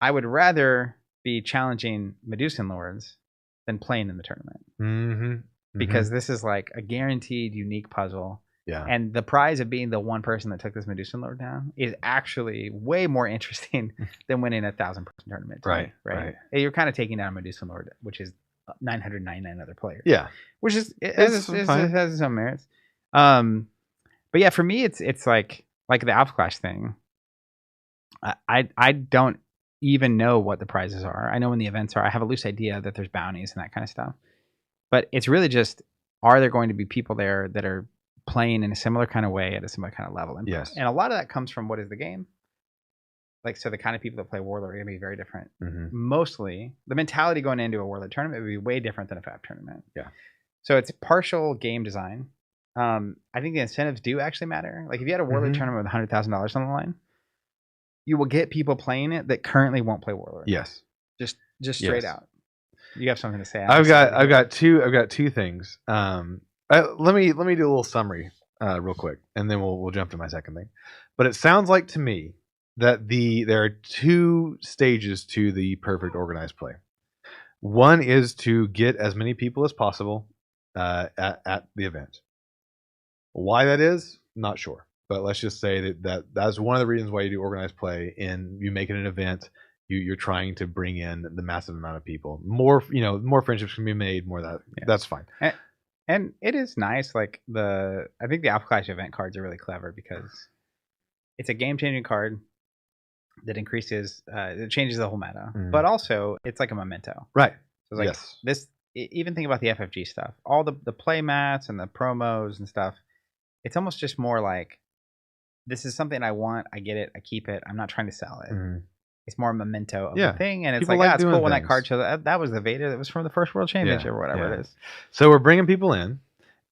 I would rather be challenging Medusan Lords than playing in the tournament. Mm-hmm. Because this is like a guaranteed unique puzzle. Yeah. And the prize of being the one person that took this Medusan Lord down is actually way more interesting than winning a 1,000-person tournament. to me, Right, right. And you're kind of taking down a Medusan Lord, which is 999 other players. Yeah. Which is it It's fine. has its own merits. But yeah, for me, it's like the Alpha Clash thing. I don't even know what the prizes are. I know when the events are. I have a loose idea that there's bounties and that kind of stuff. But it's really just, are there going to be people there that are playing in a similar kind of way at a similar kind of level? And, Yes. and a lot of that comes from what is the game. Like, so the kind of people that play Warlord are going to be very different. Mm-hmm. Mostly, the mentality going into a Warlord tournament would be way different than a FAB tournament. Yeah. So it's partial game design. I think the incentives do actually matter. Like if you had a Warlord tournament with $100,000 on the line, you will get people playing it that currently won't play Warlord. Yes. Just straight Yes. out. You have something to say? I've got two things. Let me do a little summary real quick, and then we'll jump to my second thing. But it sounds like to me that there are two stages to the perfect organized play. One is to get as many people as possible at the event. Why that is, not sure. But let's just say that's one of the reasons why you do organized play. And you make it an event. You're trying to bring in the massive amount of people. More friendships can be made. That's fine. And it is nice. Like I think the Alpha Clash event cards are really clever because it's a game changing card that increases, it changes the whole meta. But also it's like a memento. Right. So it's like yes. Even think about the FFG stuff, all the play mats and the promos and stuff. It's almost just more like, this is something I want. I get it. I keep it. I'm not trying to sell it. Mm-hmm. It's more a memento of the thing. And it's People like, it's cool when that things. card shows that was the Veda that was from the first World Championship or whatever it is. So we're bringing people in.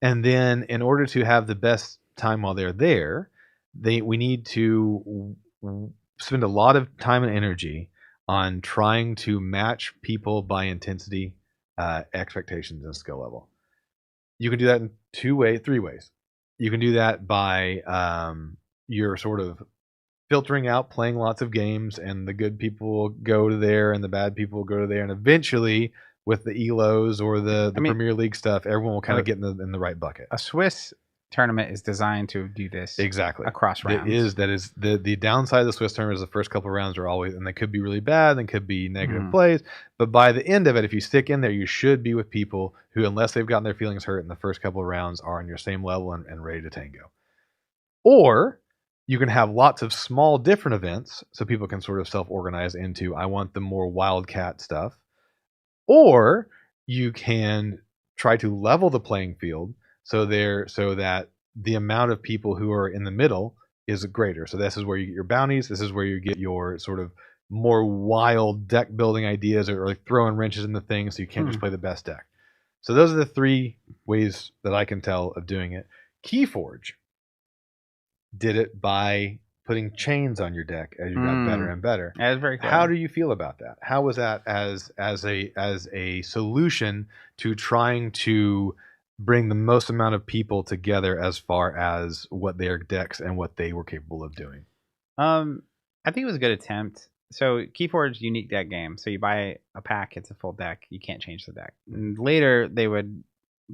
And then in order to have the best time while they're there, we need to spend a lot of time and energy on trying to match people by intensity, expectations, and skill level. You can do that in three ways. You can do that by you're sort of filtering out, playing lots of games, and the good people will go to there and the bad people will go to there, and eventually with the ELOs or the Premier League stuff, everyone will kind of get in the right bucket. A Swiss tournament is designed to do this across rounds. That is the downside of the Swiss tournament is the first couple of rounds are always, and they could be really bad and could be negative plays, but by the end of it, if you stick in there, you should be with people who, unless they've gotten their feelings hurt in the first couple of rounds, are on your same level and ready to tango. Or you can have lots of small different events so people can sort of self-organize into, I want the more wildcat stuff. Or you can try to level the playing field so that the amount of people who are in the middle is greater. So this is where you get your bounties. This is where you get your sort of more wild deck building ideas, or like throwing wrenches into things so you can't just play the best deck. So those are the three ways that I can tell of doing it. Keyforge did it by putting chains on your deck as you got better and better. That is very cool. How do you feel about that? How was that as a solution to trying to bring the most amount of people together as far as what their decks and what they were capable of doing? I think it was a good attempt. So Keyforge unique deck game. So you buy a pack, it's a full deck. You can't change the deck. And later they would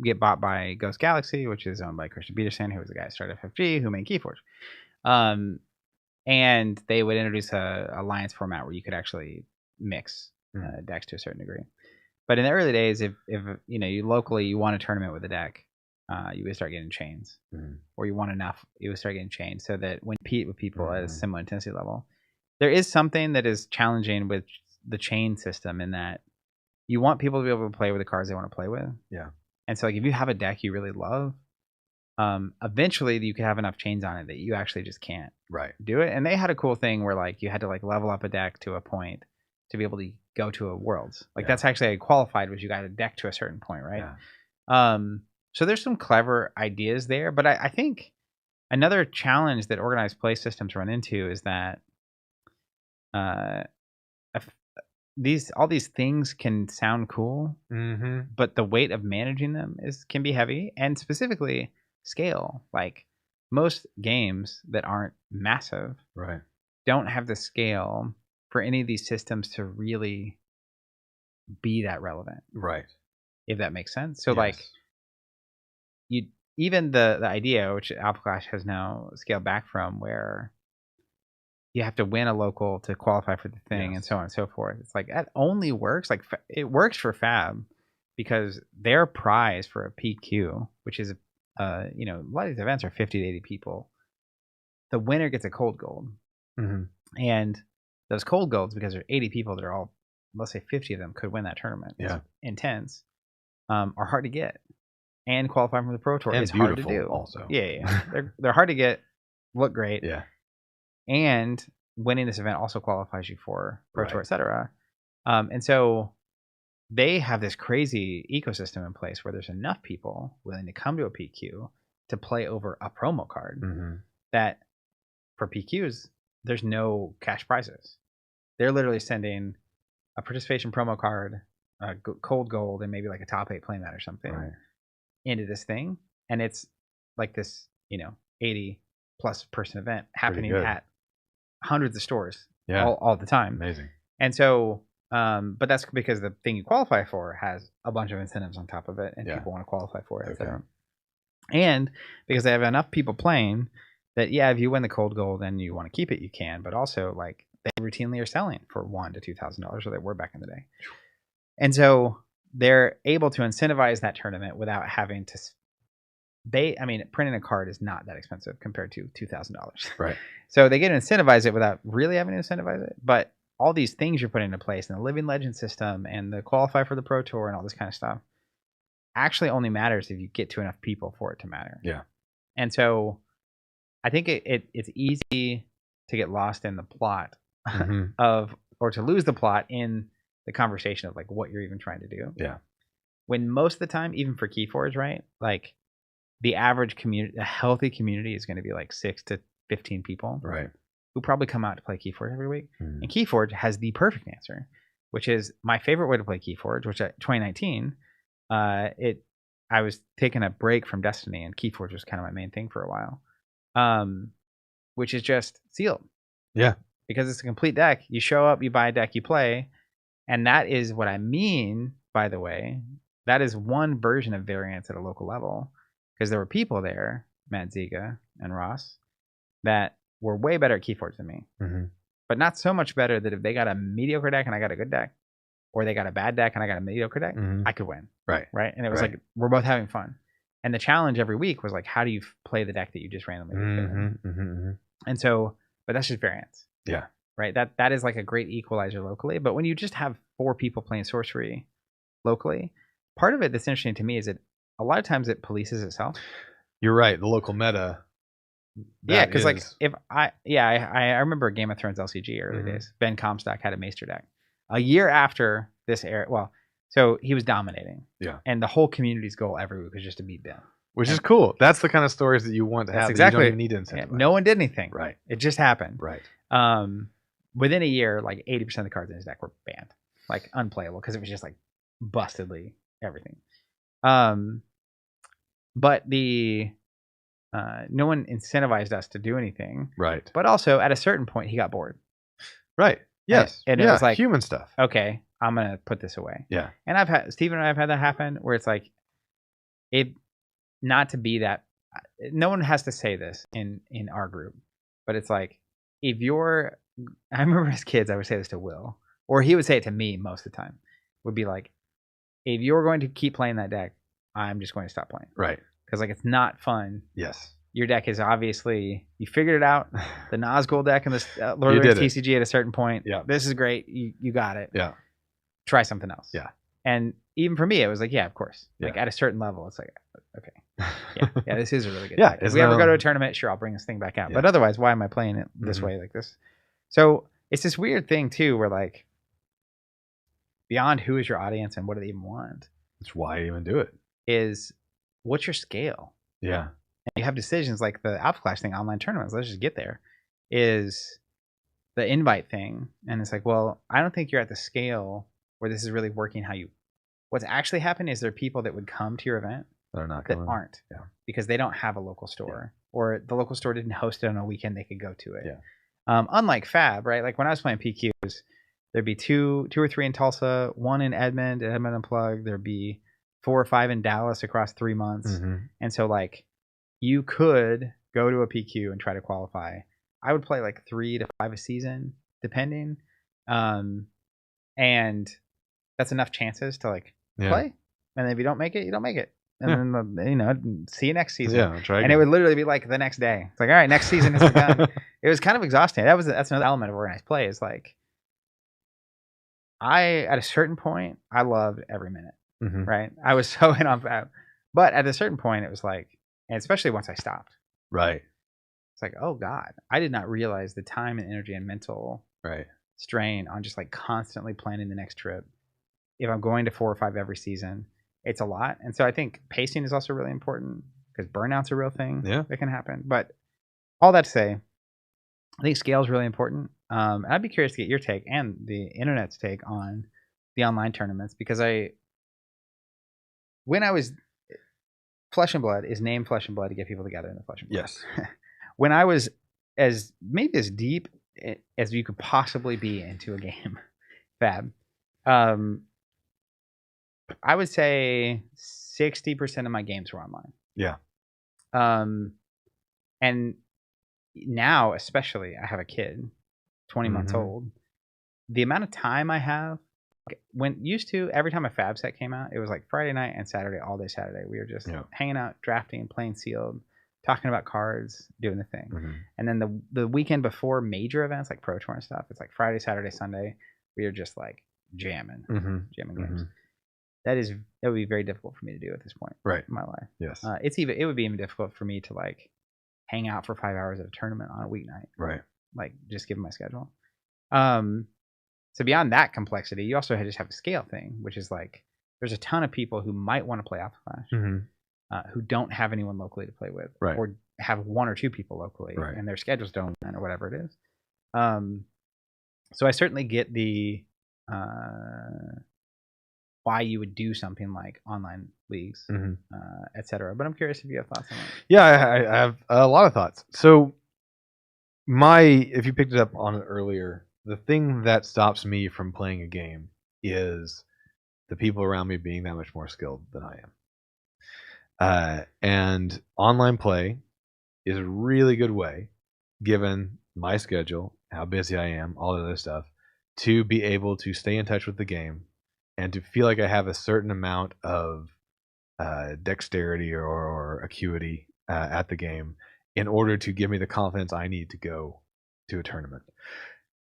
get bought by Ghost Galaxy, which is owned by Christian Peterson, who was the guy who started FFG, who made Keyforge. And they would introduce a alliance format where you could actually mix decks to a certain degree. But in the early days, if you know you locally you won a tournament with a deck, you would start getting chains, or you won enough, you would start getting chains, so that when you compete with people at a similar intensity level, there is something that is challenging with the chain system in that you want people to be able to play with the cards they want to play with. Yeah. And so like if you have a deck you really love, eventually you could have enough chains on it that you actually just can't do it. And they had a cool thing where like you had to like level up a deck to a point to be able to go to a Worlds. Like that's actually qualified, was you got a deck to a certain point, right? Yeah. So there's some clever ideas there, but I think another challenge that organized play systems run into is that all these things can sound cool, but the weight of managing them can be heavy, and specifically scale. Like most games that aren't massive don't have the scale for any of these systems to really be that relevant, if that makes sense. So like you even the idea, which Alpha Clash has now scaled back from, where you have to win a local to qualify for the thing, and so on and so forth. It's like that only works. Like it works for Fab because their prize for a PQ, which is you know, a lot of these events are 50 to 80 people. The winner gets a cold gold, and those cold golds, because there are 80 people that are all, let's say 50 of them could win that tournament. It's intense. Are hard to get, and qualifying from the Pro Tour is hard to do. Also, they're hard to get. Look great. And winning this event also qualifies you for Pro Tour, etc. And so they have this crazy ecosystem in place where there's enough people willing to come to a PQ to play over a promo card that for PQs, there's no cash prizes. They're literally sending a participation promo card, a cold gold, and maybe like a top 8 playmat or something into this thing. And it's like this, you know, 80 plus person event happening at hundreds of stores all the time. Amazing. And so, but that's because the thing you qualify for has a bunch of incentives on top of it, and people want to qualify for it, etc. And because they have enough people playing that, if you win the cold gold and you want to keep it, you can. But also, like, they routinely are selling for $1,000 to $2,000, or they were back in the day. And so they're able to incentivize that tournament without having to. I mean, printing a card is not that expensive compared to $2,000. Right. So they get to incentivize it without really having to incentivize it. But all these things you're putting into place, and the living legend system, and the qualify for the Pro Tour, and all this kind of stuff, actually only matters if you get to enough people for it to matter. Yeah. And so I think it's easy to get lost in the plot or to lose the plot in the conversation of like what you're even trying to do. Yeah. When most of the time, even for Keyforge, right? Like the average community, a healthy community, is going to be like 6 to 15 people. Who probably come out to play Keyforge every week. And Keyforge has the perfect answer, which is my favorite way to play Keyforge, which 2019, I was taking a break from Destiny, and Keyforge was kind of my main thing for a while, which is just sealed. Yeah. Because it's a complete deck. You show up, you buy a deck, you play. And that is what I mean, by the way. That is one version of variance at a local level. Because there were people there, Matt Ziga and Ross, that were way better at Keyforge than me. But not so much better that if they got a mediocre deck and I got a good deck, or they got a bad deck and I got a mediocre deck, I could win. Right. And it was like, we're both having fun. And the challenge every week was like, how do you play the deck that you just randomly picked? And so, but that's just variance. Yeah. Right. That is like a great equalizer locally. But when you just have 4 people playing sorcery locally, part of it that's interesting to me is that a lot of times it polices itself. You're right. The local meta. Yeah, because like if I remember Game of Thrones LCG early days. Ben Comstock had a Maester deck. A year after this era, so he was dominating. Yeah. And the whole community's goal every week was just to beat Ben. which is cool. That's the kind of stories that you want to That's have. exactly. That you don't even need to Yeah, incentivize. no one did anything. Right. It just happened. Right. Within a year, like 80% of the cards in his deck were banned, like unplayable, because it was just like bustedly everything. But no one incentivized us to do anything. Right. But also, at a certain point, he got bored. Right. Yes. And it was like human stuff. Okay, I'm gonna put this away. Yeah. And Steve and I have had that happen where it's like, not to be that. No one has to say this in our group, but it's like, if you're, I remember as kids, I would say this to Will, or he would say it to me most of the time, would be like, if you're going to keep playing that deck, I'm just going to stop playing. Right. Because like it's not fun. Yes. Your deck is obviously, you figured it out. The Nazgul deck and the Lord of the Rings TCG at a certain point. Yeah. This is great. You got it. Yeah. Try something else. Yeah. And even for me, it was like, yeah, of course. Yeah. Like at a certain level, it's like, okay. Yeah, this is a really good Yeah, deck. If we ever go to a tournament, sure, I'll bring this thing back out. Yeah. But otherwise, why am I playing it this Mhm. way, like this? So it's this weird thing too, where like, beyond who is your audience and what do they even want, That's why you even do it. is what's your scale? Yeah. And you have decisions like the Alpha Clash thing, online tournaments. Let's just get there. Is the invite thing, and it's like, well, I don't think you're at the scale where this is really working. What's actually happened is there are people that would come to your event They're not that coming. aren't, because they don't have a local store, or the local store didn't host it on a weekend they could go to it. Yeah. Unlike Fab, right? Like when I was playing PQs, there'd be two or three in Tulsa, one in Edmond Unplugged. There'd be 4 or 5 in Dallas across 3 months. Mhm. And so like you could go to a PQ and try to qualify. I would play like 3 to 5 a season, depending. And that's enough chances to like play. And if you don't make it, you don't make it. And then see you next season. Yeah. Try And again. it would literally be like the next day. It's like, all right, next season has begun. It was kind of exhausting. That's another element of organized play, is like, at a certain point, I loved every minute. Mhm. Right? I was so in on Fab. But at a certain point, it was like, and especially once I stopped, Right. it's like, oh God, I did not realize the time and energy and mental Right. strain on just like constantly planning the next trip. If I'm going to 4 or 5 every season, it's a lot. And so I think pacing is also really important, because burnout's a real thing that can happen. But all that to say, I think scale is really important. And I'd be curious to get your take and the internet's take on the online tournaments, because when I was, Flesh and Blood is named Flesh and Blood to get people together in the Flesh and Blood. Yes. When I was maybe as deep as you could possibly be into a game, Fab, I would say 60% of my games were online. Yeah. And now, especially, I have a kid, 20 months old. The amount of time I have, every time a Fab set came out, it was like Friday night and Saturday, all day Saturday. We were just hanging out, drafting, playing sealed, talking about cards, doing the thing. Mm-hmm. And then the weekend before major events like Pro Tour and stuff, it's like Friday, Saturday, Sunday. We were just like jamming games. That would be very difficult for me to do at this point in my life. Yes. It would be even difficult for me to like hang out for 5 hours at a tournament on a weeknight. Right. Like, just given my schedule. So beyond that complexity, you also just have a scale thing, which is like, there's a ton of people who might want to play Alpha Clash, who don't have anyone locally to play with, or have 1 or 2 people locally, and their schedules don't, or whatever it is. So I certainly get the why you would do something like online leagues, etc. But I'm curious if you have thoughts on that. Yeah, I have a lot of thoughts. So if you picked it up on it earlier, the thing that stops me from playing a game is the people around me being that much more skilled than I am. And online play is a really good way, given my schedule, how busy I am, all of this stuff, to be able to stay in touch with the game and to feel like I have a certain amount of dexterity or acuity at the game in order to give me the confidence I need to go to a tournament.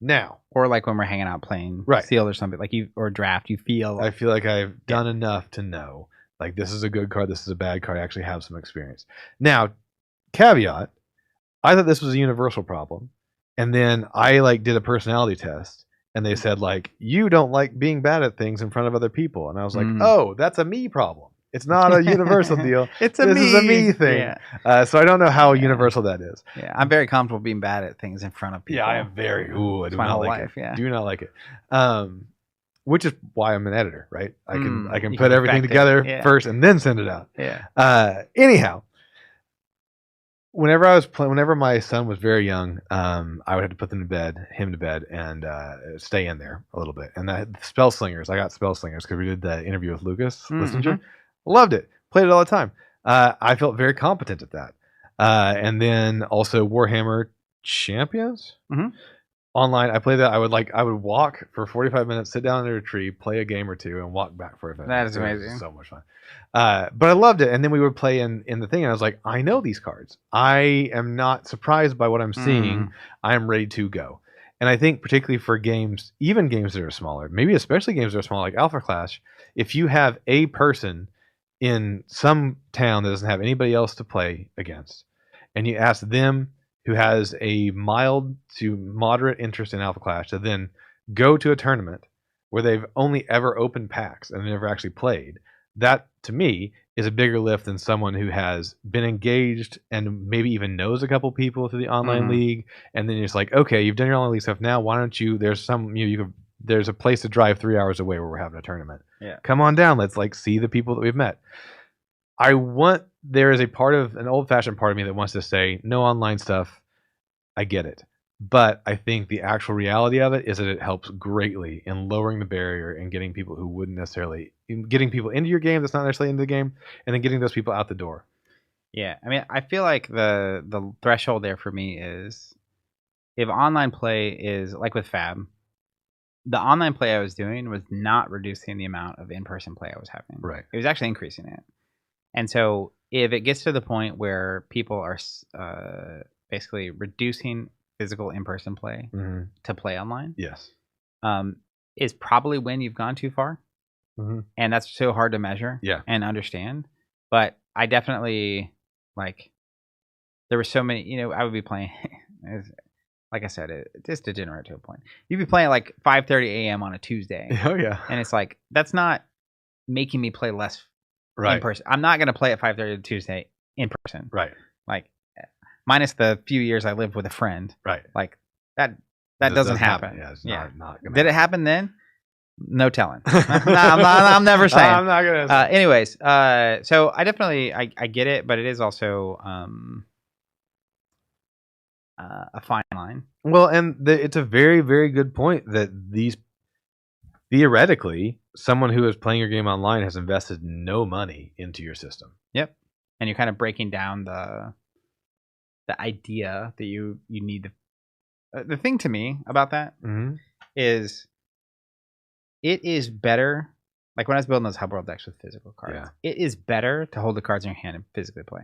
Now, or like when we're hanging out playing sealed or something, like or draft, you feel I feel like I've done enough to know, like, this is a good card, this is a bad card. I actually have some experience. Now, caveat, I thought this was a universal problem, and then I did a personality test, and they said, like, you don't like being bad at things in front of other people, and I was like, oh, that's a me problem. It's not a universal deal. This is a me thing. Yeah. So I don't know how Yeah. universal that is. Yeah, I'm very comfortable being bad at things in front of people. Yeah, I am very. Ooh, I It's do my not whole like life. it. Yeah. Do not like it. Which is why I'm an editor, right? I can You put can everything perfect it. together Yeah. first and then send it out. Yeah. Anyhow, whenever my son was very young, I would have to put him to bed, and stay in there a little bit. And the spell slingers, I got spell slingers because we did the interview with Lucas Lissinger. Loved it, played it all the time. I felt very competent at that. And then also Warhammer Champions. Online, I play that. I would walk for 45 minutes, sit down under a tree, play a game or two, and walk back for 45 minutes. That is It was amazing. so much fun. But I loved it. And then we would play in the thing, and I was like, I know these cards. I am not surprised by what I'm seeing. I am ready to go. And I think particularly for games, even games that are smaller, maybe especially games that are small like Alpha Clash, if you have a person in some town that doesn't have anybody else to play against, and you ask them who has a mild to moderate interest in Alpha Clash to then go to a tournament where they've only ever opened packs and never actually played, that to me is a bigger lift than someone who has been engaged and maybe even knows a couple people through the online league, and then you're just like, okay, you've done your online league stuff, now why don't you, there's there's a place to drive 3 hours away where we're having a tournament. Yeah. Come on down, let's see the people that we've met. There is a part of an old-fashioned part of me that wants to say no online stuff. I get it, but I think the actual reality of it is that it helps greatly in lowering the barrier and getting people who wouldn't necessarily getting people into your game that's not necessarily into the game, and then getting those people out the door. Yeah, I mean, I feel like the threshold there for me is if online play is like with Fab. The online play I was doing was not reducing the amount of in-person play I was having. Right. It was actually increasing it. And so if it gets to the point where people are basically reducing physical in-person play to play online, yes, is probably when you've gone too far. And that's so hard to measure and understand. But I definitely, there were so many, I would be playing, like I said, it just degenerate to a point. You'd be playing like 5:30 a.m. on a Tuesday. Oh, yeah. And it's like, that's not making me play less in person. I'm not going to play at 5:30 on Tuesday in person. Right. Like, minus the few years I lived with a friend. Right. Like, that doesn't happen. Yeah, it's not gonna Did it happen then? No telling. I'm never saying. I'm not going to. Anyways, so I definitely, I get it, but it is also a fine line. Well, and it's a very, very good point that theoretically, someone who is playing your game online has invested no money into your system. Yep. And you're kind of breaking down the idea that you need the thing to me about that is it is better. Like when I was building those Hubworld decks with physical cards, it is better to hold the cards in your hand and physically play.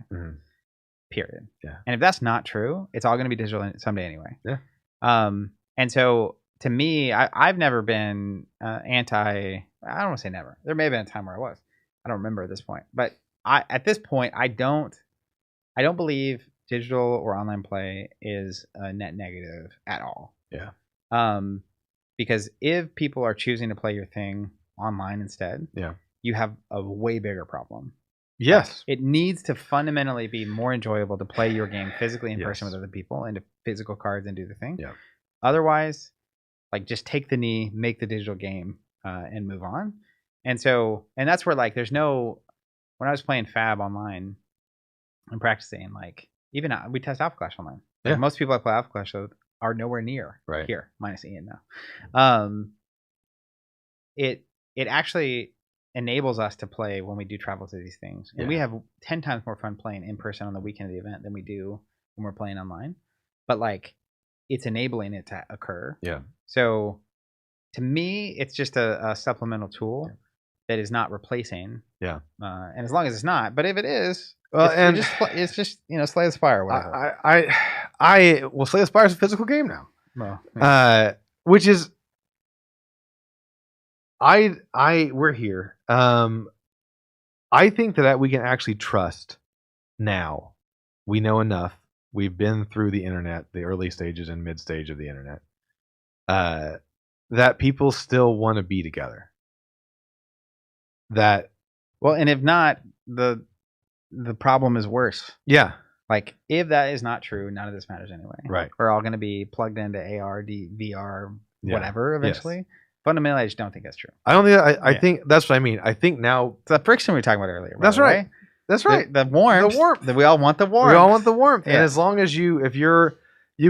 Period. Yeah. And if that's not true, it's all going to be digital someday anyway. Yeah. And so to me, I've never been anti. I don't want to say never. There may have been a time where I was. I don't remember at this point, but at this point, I don't believe digital or online play is a net negative at all. Yeah. Because if people are choosing to play your thing online instead, you have a way bigger problem. Yes. It needs to fundamentally be more enjoyable to play your game physically in person with other people and to physical cards and do the thing. Yeah. Otherwise, just take the knee, make the digital game, and move on. And so, and that's where there's no. When I was playing Fab online and practicing, even we test Alpha Clash online. Most people I play Alpha Clash with are nowhere near here, minus Ian now. It actually enables us to play when we do travel to these things, and we have 10 times more fun playing in person on the weekend of the event than we do when we're playing online. But it's enabling it to occur. Yeah. So to me, it's just a supplemental tool that is not replacing. Yeah. And as long as it's not, but if it is, it's just Slay the Spire or whatever. Well, Slay the Spire is a physical game now. Well, which is we're here. I think that we can actually trust now. We know enough. We've been through the internet, the early stages and mid stage of the internet, that people still want to be together. That Well, and if not, the problem is worse. Yeah. Like, if that is not true, none of this matters anyway. Right. We're all going to be plugged into AR, VR, whatever eventually. Yes. Fundamentally, I just don't think that's true. I don't think. I think that's what I mean. I think now. It's the friction we were talking about earlier. That's right. That's right. The warmth. The warmth. That we all want the warmth. We all want the warmth. Yeah. And as long as you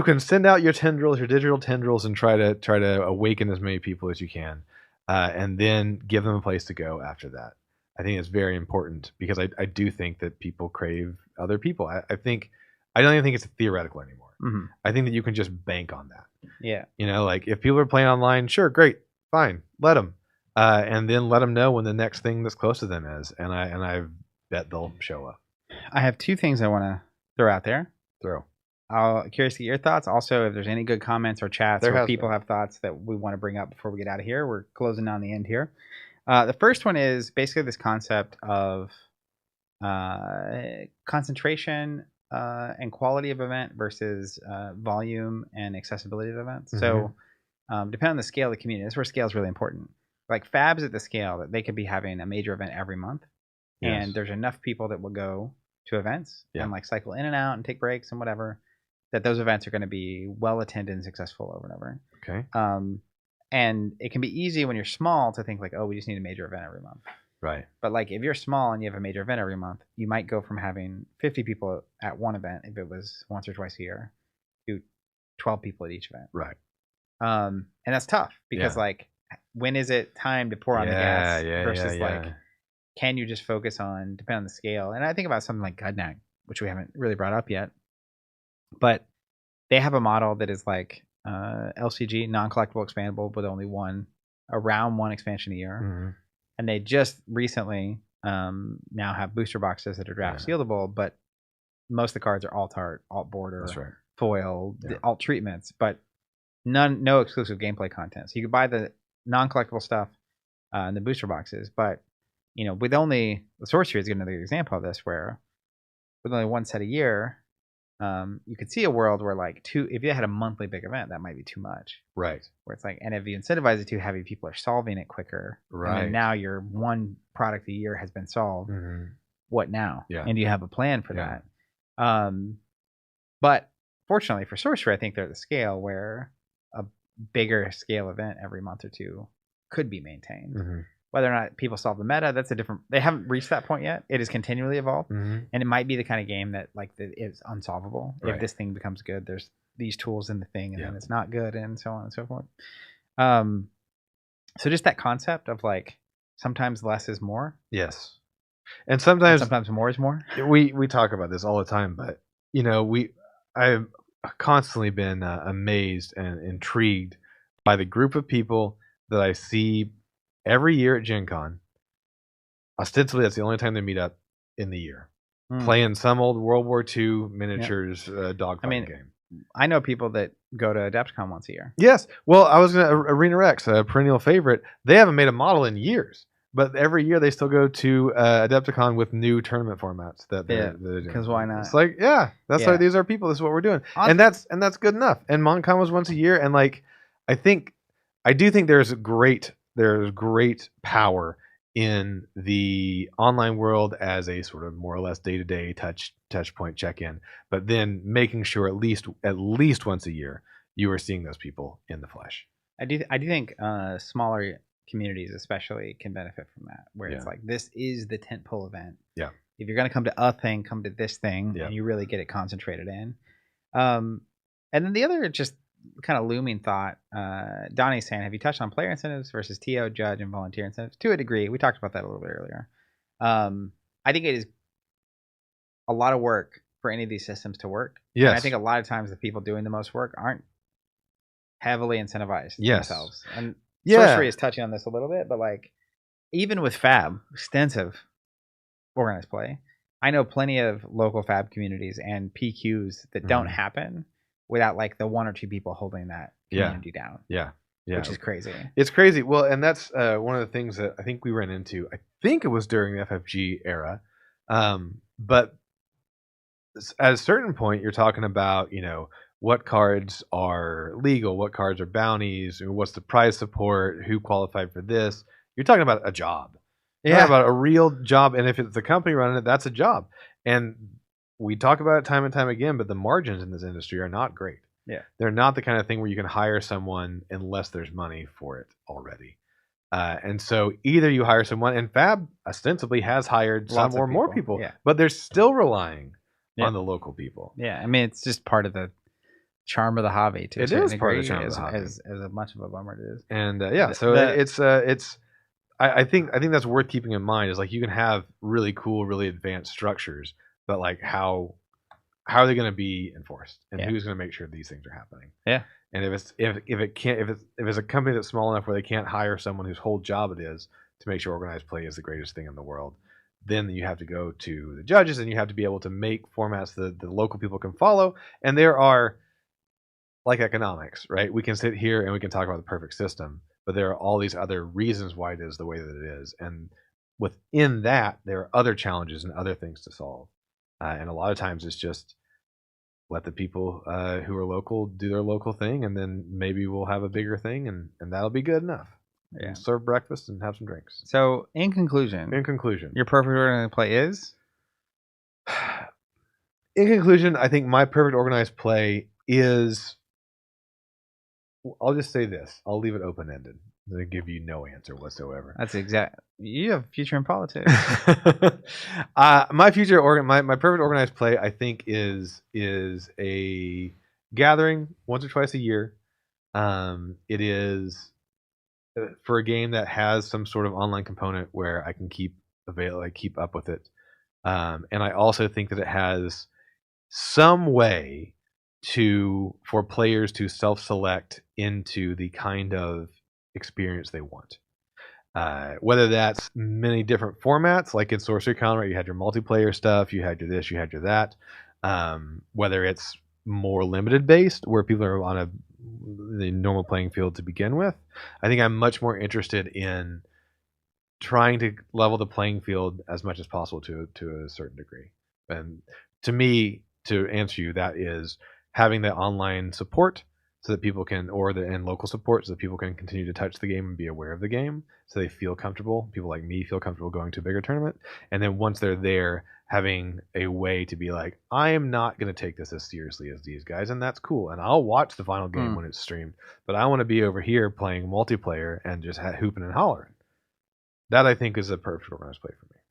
can send out your tendrils, your digital tendrils, and try to awaken as many people as you can, and then give them a place to go after that. I think it's very important because I do think that people crave other people. I don't even think it's theoretical anymore. Mm-hmm. I think that you can just bank on that. Yeah. You know, like if people are playing online, sure, great, fine, let them, and then let them know when the next thing that's close to them is, and I bet they'll show up. I have two things I want to throw out there. I'm curious to get your thoughts. Also, if there's any good comments or chats or people have thoughts that we want to bring up before we get out of here. We're closing down the end here. The first one is basically this concept of concentration and quality of event versus volume and accessibility of events. Mm-hmm. So depending on the scale of the community, that's where scale is really important. Like Fab's at the scale that they could be having a major event every month. Yes. And there's enough people that will go to events and like cycle in and out and take breaks and whatever, that those events are going to be well attended and successful over and over. Okay. And it can be easy when you're small to think like, oh, we just need a major event every month. Right. But like if you're small and you have a major event every month, you might go from having 50 people at one event, if it was once or twice a year, to 12 people at each event. Right. And that's tough because like, when is it time to pour on the gas versus like, can you just focus on, depending on the scale? And I think about something like Gudnag, which we haven't really brought up yet, but they have a model that is like LCG, non-collectible expandable, with only around one expansion a year. Mm-hmm. And they just recently now have booster boxes that are draft sealable, but most of the cards are alt art, alt border, foil, alt treatments, but no exclusive gameplay content. So you could buy the non-collectible stuff in the booster boxes, but you know, with only the Sorcery is another example of this, where with only one set a year, you could see a world where like if you had a monthly big event, that might be too much. Right. Where it's like, and if you incentivize it too heavy, people are solving it quicker. Right. And now your one product a year has been solved. Mm-hmm. What now? Yeah. And do you have a plan for that? But fortunately for Sorcery, I think they're at the scale where a bigger scale event every month or two could be maintained. Mm-hmm. Whether or not people solve the meta, that's a different. They haven't reached that point yet. It is continually evolved, and it might be the kind of game that like is unsolvable. Right. If this thing becomes good, there's these tools in the thing, and then it's not good, and so on and so forth. So just that concept of like sometimes less is more. Yes, and sometimes more is more. We talk about this all the time, but you know, I've constantly been amazed and intrigued by the group of people that I see every year at Gen Con. Ostensibly, that's the only time they meet up in the year. Playing some old World War II miniatures dogfighting game. I know people that go to Adepticon once a year. Yes. Well, I was going to Arena Rex, a perennial favorite. They haven't made a model in years, but every year they still go to Adepticon with new tournament formats. Because why not? It's like, that's why these are people. This is what we're doing, and that's good enough. And MonCon was once a year, and like, I do think there's great power in the online world as a sort of more or less day-to-day touch point check-in, but then making sure at least once a year you are seeing those people in the flesh. I do think smaller communities especially can benefit from that, where it's like, this is the tentpole event. Yeah. If you're going to come to a thing, come to this thing, and you really get it concentrated in. And then the other just kind of looming thought, Donnie's saying, have you touched on player incentives versus TO, judge, and volunteer incentives? To a degree. We talked about that a little bit earlier. I think it is a lot of work for any of these systems to work. Yes. And I think a lot of times the people doing the most work aren't heavily incentivized themselves. And Sorcery is touching on this a little bit, but like, even with Fab, extensive organized play, I know plenty of local Fab communities and PQs that don't happen without like the one or two people holding that community down. Yeah. Which is crazy. It's crazy. Well, and that's one of the things that I think we ran into. I think it was during the FFG era. But at a certain point, you're talking about, you know, what cards are legal, what cards are bounties, what's the prize support, who qualified for this. You're talking about a job. You're talking about a real job, and if it's the company running it, that's a job. And we talk about it time and time again, but the margins in this industry are not great. Yeah. They're not the kind of thing where you can hire someone unless there's money for it already. And so either you hire someone, and Fab ostensibly has hired Lots some of or more people, people, yeah. but they're still relying Yeah. on the local people. Yeah, I mean, it's just part of the charm of the hobby to a It certain is part of the degree, charm of the hobby. as much of a bummer it is. And I think that's worth keeping in mind. Is like you can have really cool, really advanced structures, but like how are they going to be enforced, and who's going to make sure these things are happening? Yeah. And if it's a company that's small enough where they can't hire someone whose whole job it is to make sure organized play is the greatest thing in the world, then you have to go to the judges, and you have to be able to make formats that the local people can follow. And there are, like economics, right? We can sit here and we can talk about the perfect system, but there are all these other reasons why it is the way that it is. And within that, there are other challenges and other things to solve. And a lot of times it's just let the people who are local do their local thing, and then maybe we'll have a bigger thing, and that'll be good enough. Yeah. We'll serve breakfast and have some drinks. So, in conclusion, your perfect organized play is? In conclusion, I think my perfect organized play is, I'll just say this. I'll leave it open-ended. I'm going to give you no answer whatsoever. That's exact. You have a future in politics. My perfect organized play, I think, is a gathering once or twice a year. It is for a game that has some sort of online component where I can keep up with it. And I also think that it has some way for players to self-select into the kind of experience they want. Whether that's many different formats, like in Sorcery Con, right? You had your multiplayer stuff, you had your this, you had your that. Whether it's more limited based, where people are on the normal playing field to begin with. I think I'm much more interested in trying to level the playing field as much as possible to a certain degree. And to me, to answer you, that is having the online support so that people can, and local support so that people can continue to touch the game and be aware of the game, so they feel comfortable. People like me feel comfortable going to a bigger tournament. And then once they're there, having a way to be like, I am not going to take this as seriously as these guys, and that's cool. And I'll watch the final game when it's streamed, but I want to be over here playing multiplayer and just hooping and hollering. That, I think, is a perfect organized play for me.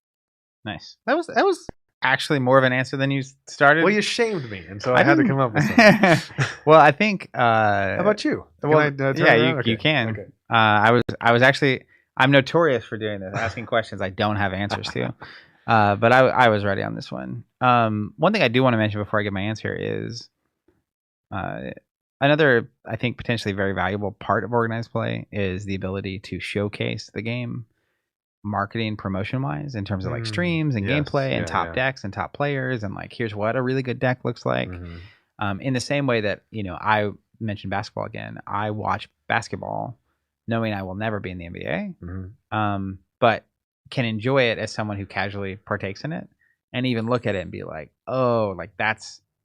Nice. That was actually more of an answer than you started. Well, you shamed me, and so I had to come up with something. Well, I think. How about you? You can. Okay. I was actually. I'm notorious for doing this, asking questions I don't have answers to. But I was ready on this one. One thing I do want to mention before I give my answer is another, I think, potentially very valuable part of organized play is the ability to showcase the game marketing promotion wise in terms of like streams and gameplay and top decks and top players and like here's what a really good deck looks like. In the same way that, I mentioned basketball again, I watch basketball knowing I will never be in the NBA, but can enjoy it as someone who casually partakes in it and even look at it and be like, oh, like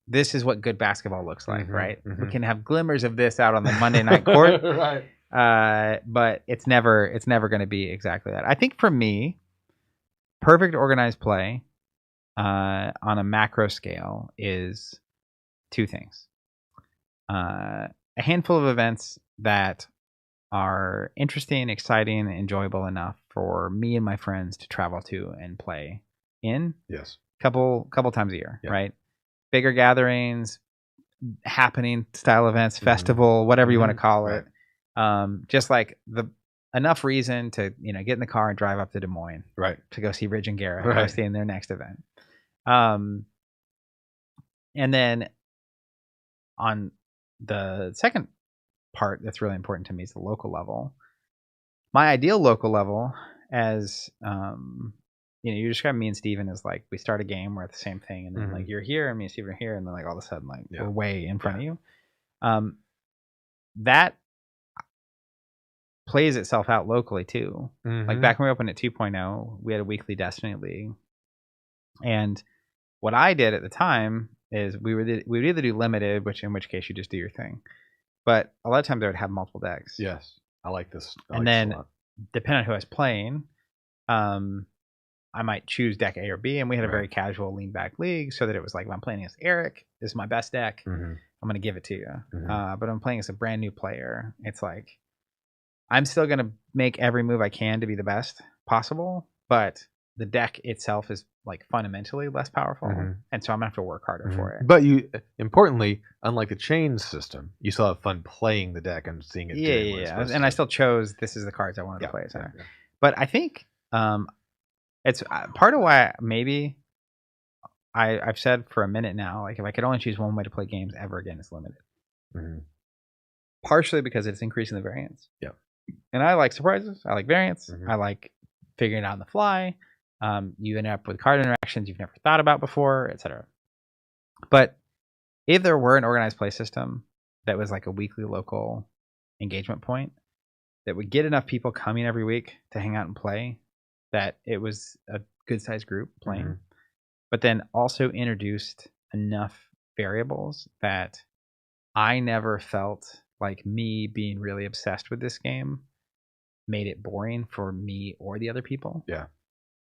this is what good basketball looks like, right? We can have glimmers of this out on the Monday night court. Right. But it's never going to be exactly that. I think for me, perfect organized play on a macro scale is two things. A handful of events that are interesting, exciting, enjoyable enough for me and my friends to travel to and play in. Yes. Couple times a year, right? Bigger gatherings, happening style events, festival, whatever you want to call it. Just like enough reason to get in the car and drive up to Des Moines, right, to go see Ridge and Garrett hosting their next event. And then on the second part that's really important to me is the local level. My ideal local level, as you describe me and Steven as like we start a game, we're at the same thing, and then like you're here and me and Steven are here, and then like all of a sudden like we're way in front of you. That plays itself out locally too. Like back when we opened at 2.0, we had a weekly Destiny League, and what I did at the time is we would either do limited, in which case you just do your thing, but a lot of times I would have multiple decks. Yes, I like this. And then depending on who I was playing, I might choose deck A or B, and we had a Right. very casual lean back league, so that it was like, if I'm playing against Eric, this is my best deck. Mhm. I'm gonna give it to you. Mhm. But I'm playing as a brand new player. It's like I'm still gonna make every move I can to be the best possible, but the deck itself is like fundamentally less powerful, Mhm. and so I'm gonna have to work harder for it. But you, importantly, unlike the chain system, you still have fun playing the deck and seeing it. Yeah, doing what it's yeah, supposed and to I do. still chose this is the cards I wanted to play. Yeah, Center. yeah. But I think it's part of why maybe I've said for a minute now, like if I could only choose one way to play games ever again, it's limited. Mhm. Partially because it's increasing the variance. Yeah. And I like surprises. I like variance. Mhm. I like figuring it out on the fly. You end up with card interactions you've never thought about before, etc. But if there were an organized play system that was like a weekly local engagement point that would get enough people coming every week to hang out and play, that it was a good sized group playing, Mhm. but then also introduced enough variables that I never felt like me being really obsessed with this game made it boring for me or the other people. Yeah.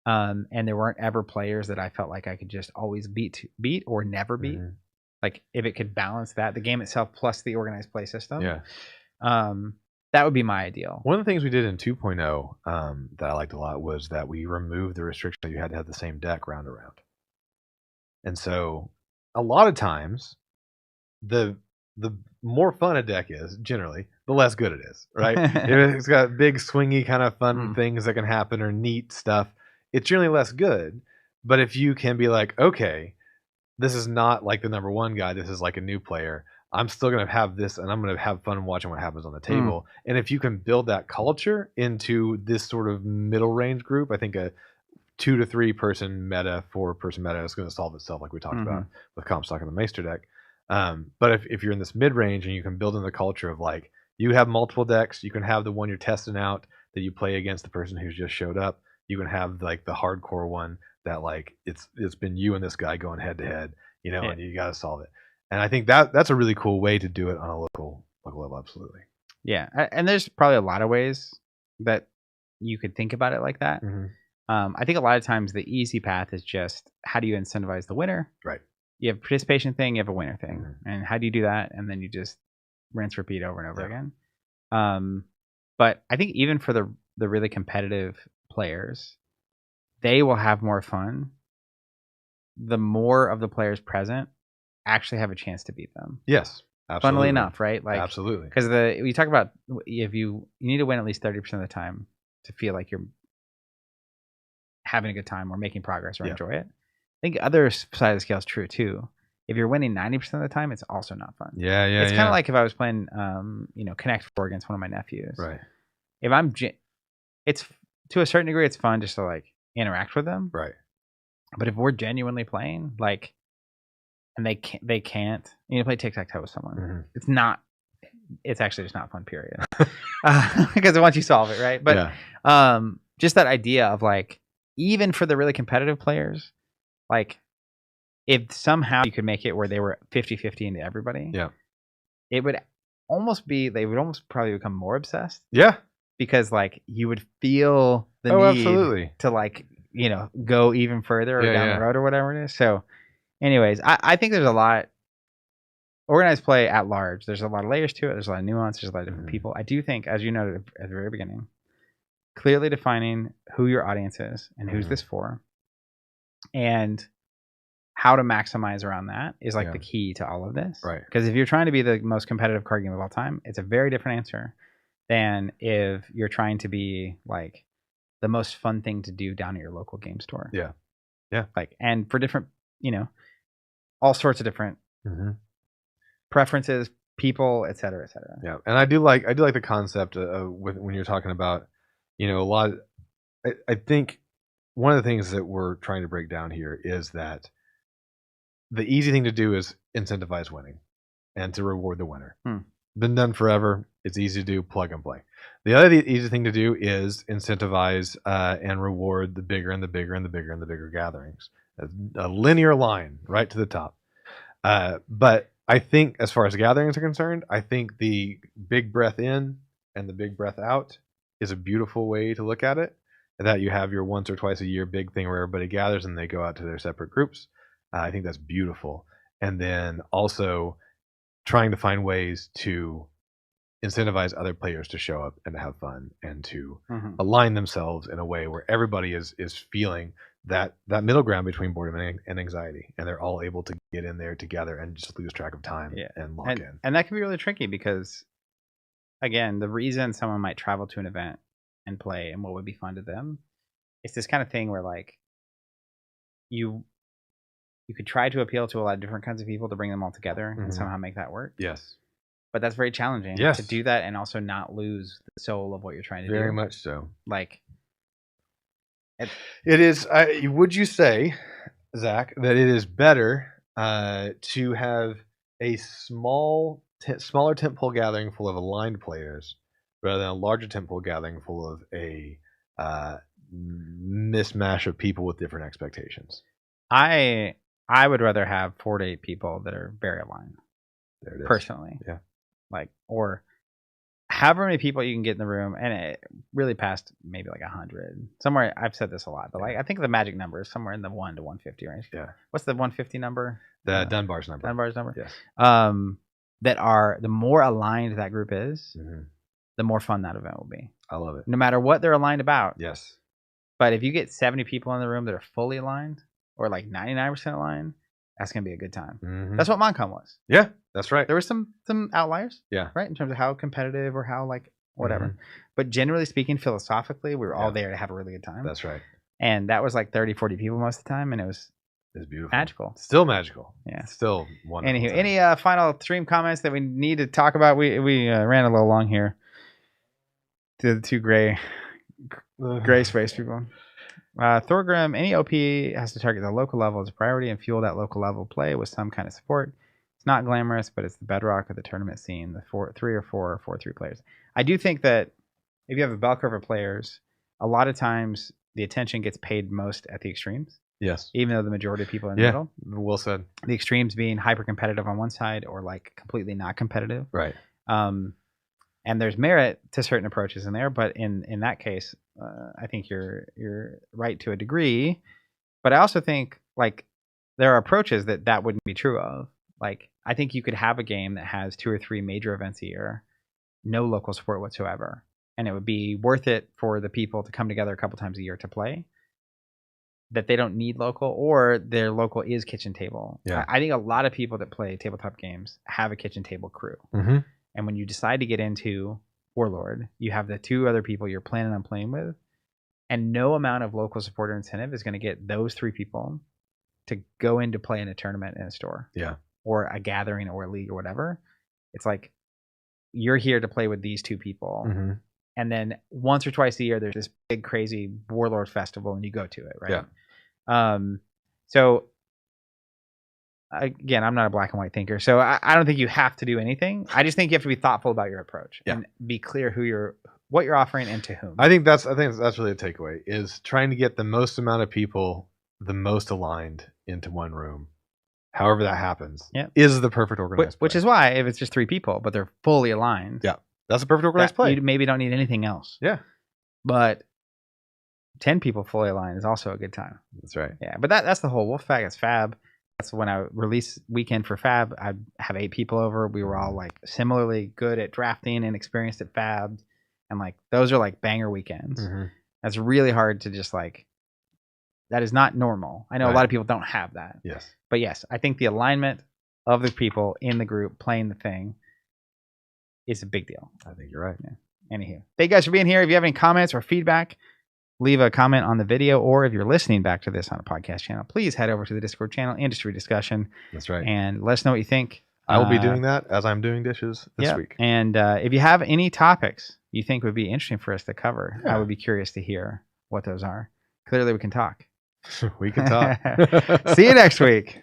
And there weren't ever players that I felt like I could just always beat or never beat. Mhm. Like if it could balance that, the game itself plus the organized play system. Yeah. That would be my ideal. One of the things we did in 2.0 that I liked a lot was that we removed the restriction that you had to have the same deck round around. And so a lot of times the more fun a deck is, generally, the less good it is, right? If it's got big swingy kind of fun things that can happen or neat stuff, it's generally less good. But if you can be like, okay, this is not like the number one guy, this is like a new player, I'm still going to have this and I'm going to have fun watching what happens on the table. And if you can build that culture into this sort of middle range group, I think a 2 to 3 person meta, 4 person meta is going to solve itself, like we talked about with Comstock and the Maester deck. But if you're in this mid range and you can build in the culture of like, you have multiple decks, you can have the one you're testing out that you play against the person who's just showed up. You can have like the hardcore one that like it's been you and this guy going head to head, and you got to solve it. And I think that's a really cool way to do it on a local level. Absolutely. Yeah, and there's probably a lot of ways that you could think about it like that. I think a lot of times the easy path is just how do you incentivize the winner? Right. You have a participation thing, you have a winner thing, and how do you do that? And then you just rinse, repeat over and over again. But I think even for the really competitive players, they will have more fun the more of the players present actually have a chance to beat them. Yes, absolutely. Funnily enough, right? Like absolutely, because we talk about if you need to win at least 30% of the time to feel like you're having a good time or making progress or enjoy it. I think other side of the scale is true too. If you're winning 90% of the time, it's also not fun. Yeah. It's kind of like if I was playing, Connect 4 against one of my nephews. Right. If I'm, it's to a certain degree, it's fun just to like interact with them. Right. But if we're genuinely playing, like, and they can't, play tic-tac-toe with someone. It's actually just not fun, period. Because once you solve it, right? But just that idea of like, even for the really competitive players, like if somehow you could make it where they were 50-50 into everybody, it would almost they would almost probably become more obsessed. Yeah. Because like you would feel the need to like, go even further or down the road or whatever it is. So anyways, I think there's a lot organized play at large. There's a lot of layers to it. There's a lot of nuance. There's a lot of different people. I do think, as you noted at the very beginning, clearly defining who your audience is and who's this for and how to maximize around that is like the key to all of this. Right. Because if you're trying to be the most competitive card game of all time, it's a very different answer than if you're trying to be like the most fun thing to do down at your local game store. Yeah. Yeah. Like, and for different, all sorts of different preferences, people, et cetera, et cetera. Yeah. And I do like the concept of when you're talking about, a lot of, I think one of the things that we're trying to break down here is that the easy thing to do is incentivize winning and to reward the winner. Been done forever. It's easy to do, plug and play. The other easy thing to do is incentivize and reward the bigger and the bigger and the bigger and the bigger gatherings. A linear line right to the top. But I think as far as gatherings are concerned, I think the big breath in and the big breath out is a beautiful way to look at it. that you have your once or twice a year big thing where everybody gathers and they go out to their separate groups. I think that's beautiful. And then also trying to find ways to incentivize other players to show up and to have fun and to align themselves in a way where everybody is feeling that middle ground between boredom and anxiety, and they're all able to get in there together and just lose track of time and lock in. And that can be really tricky because, again, the reason someone might travel to an event and play and what would be fun to them, it's this kind of thing where like you could try to appeal to a lot of different kinds of people to bring them all together and somehow make that work. Yes. But that's very challenging to do that and also not lose the soul of what you're trying to do. Very much so. Like, it is. Would you say, Zach, that it is better to have a smaller tentpole gathering full of aligned players rather than a larger tentpole gathering full of a mismatch of people with different expectations? I would rather have 4 to 8 people that are very aligned. There it is. Personally. Yeah. Like, or however many people you can get in the room, and it really past maybe like 100. Somewhere, I've said this a lot, but like I think the magic number is somewhere in the 1 to 150 range. Yeah. What's the 150 number? The Dunbar's number. Dunbar's number. Yes. That are, the more aligned that group is, the more fun that event will be. I love it. No matter what they're aligned about. Yes. But if you get 70 people in the room that are fully aligned, or like 99% aligned, that's gonna be a good time. That's what Moncom was. Yeah, that's right. There were some outliers. Yeah. Right, in terms of how competitive or how like whatever. But generally speaking, philosophically, we were all there to have a really good time. That's right. And that was like 30, 40 people most of the time, and it was beautiful. Magical. Still magical. Yeah. Still wonderful. Anywho, any final stream comments that we need to talk about? We ran a little long here. The two gray space people. Thorgrim, any OP has to target the local level as a priority and fuel that local level play with some kind of support. It's not glamorous, but it's the bedrock of the tournament scene. The 3 or 4 or 4-3 players. I do think that if you have a bell curve of players, a lot of times the attention gets paid most at the extremes. Yes. Even though the majority of people are in the middle. Well said. The extremes being hyper competitive on one side or like completely not competitive. Right. And there's merit to certain approaches in there, but in that case, I think you're right to a degree. But I also think like there are approaches that wouldn't be true of. Like I think you could have a game that has 2 or 3 major events a year, no local support whatsoever, and it would be worth it for the people to come together a couple times a year to play. That they don't need local, or their local is kitchen table. Yeah. I think a lot of people that play tabletop games have a kitchen table crew. And when you decide to get into Warlord, you have the 2 other people you're planning on playing with, and no amount of local support or incentive is going to get those 3 people to go in to play in a tournament in a store. Yeah. Or a gathering or a league or whatever. It's like you're here to play with these 2 people. And then once or twice a year, there's this big, crazy Warlord festival, and you go to it, right? Yeah. So again, I'm not a black and white thinker, so I don't think you have to do anything. I just think you have to be thoughtful about your approach and be clear what you're offering and to whom. I think that's really a takeaway, is trying to get the most amount of people the most aligned into one room. However that happens, is the perfect organized play. Which is why if it's just 3 people, but they're fully aligned, that's a perfect organized play. You maybe don't need anything else. Yeah. But 10 people fully aligned is also a good time. That's right. Yeah, but that's the whole Wolfpack. It's Fab. That's when I release weekend for Fab. I have 8 people over. We were all like similarly good at drafting and experienced at Fab, and like those are like banger weekends. That's really hard to just like. That is not normal. I know a lot of people don't have that. Yes. But yes, I think the alignment of the people in the group playing the thing is a big deal. I think you're right. Yeah. Anywho, thank you guys for being here. If you have any comments or feedback, leave a comment on the video, or if you're listening back to this on a podcast channel, please head over to the Discord channel, Industry Discussion. That's right. And let us know what you think. I will be doing that as I'm doing dishes this week. And if you have any topics you think would be interesting for us to cover, I would be curious to hear what those are. Clearly, we can talk. We can talk. See you next week.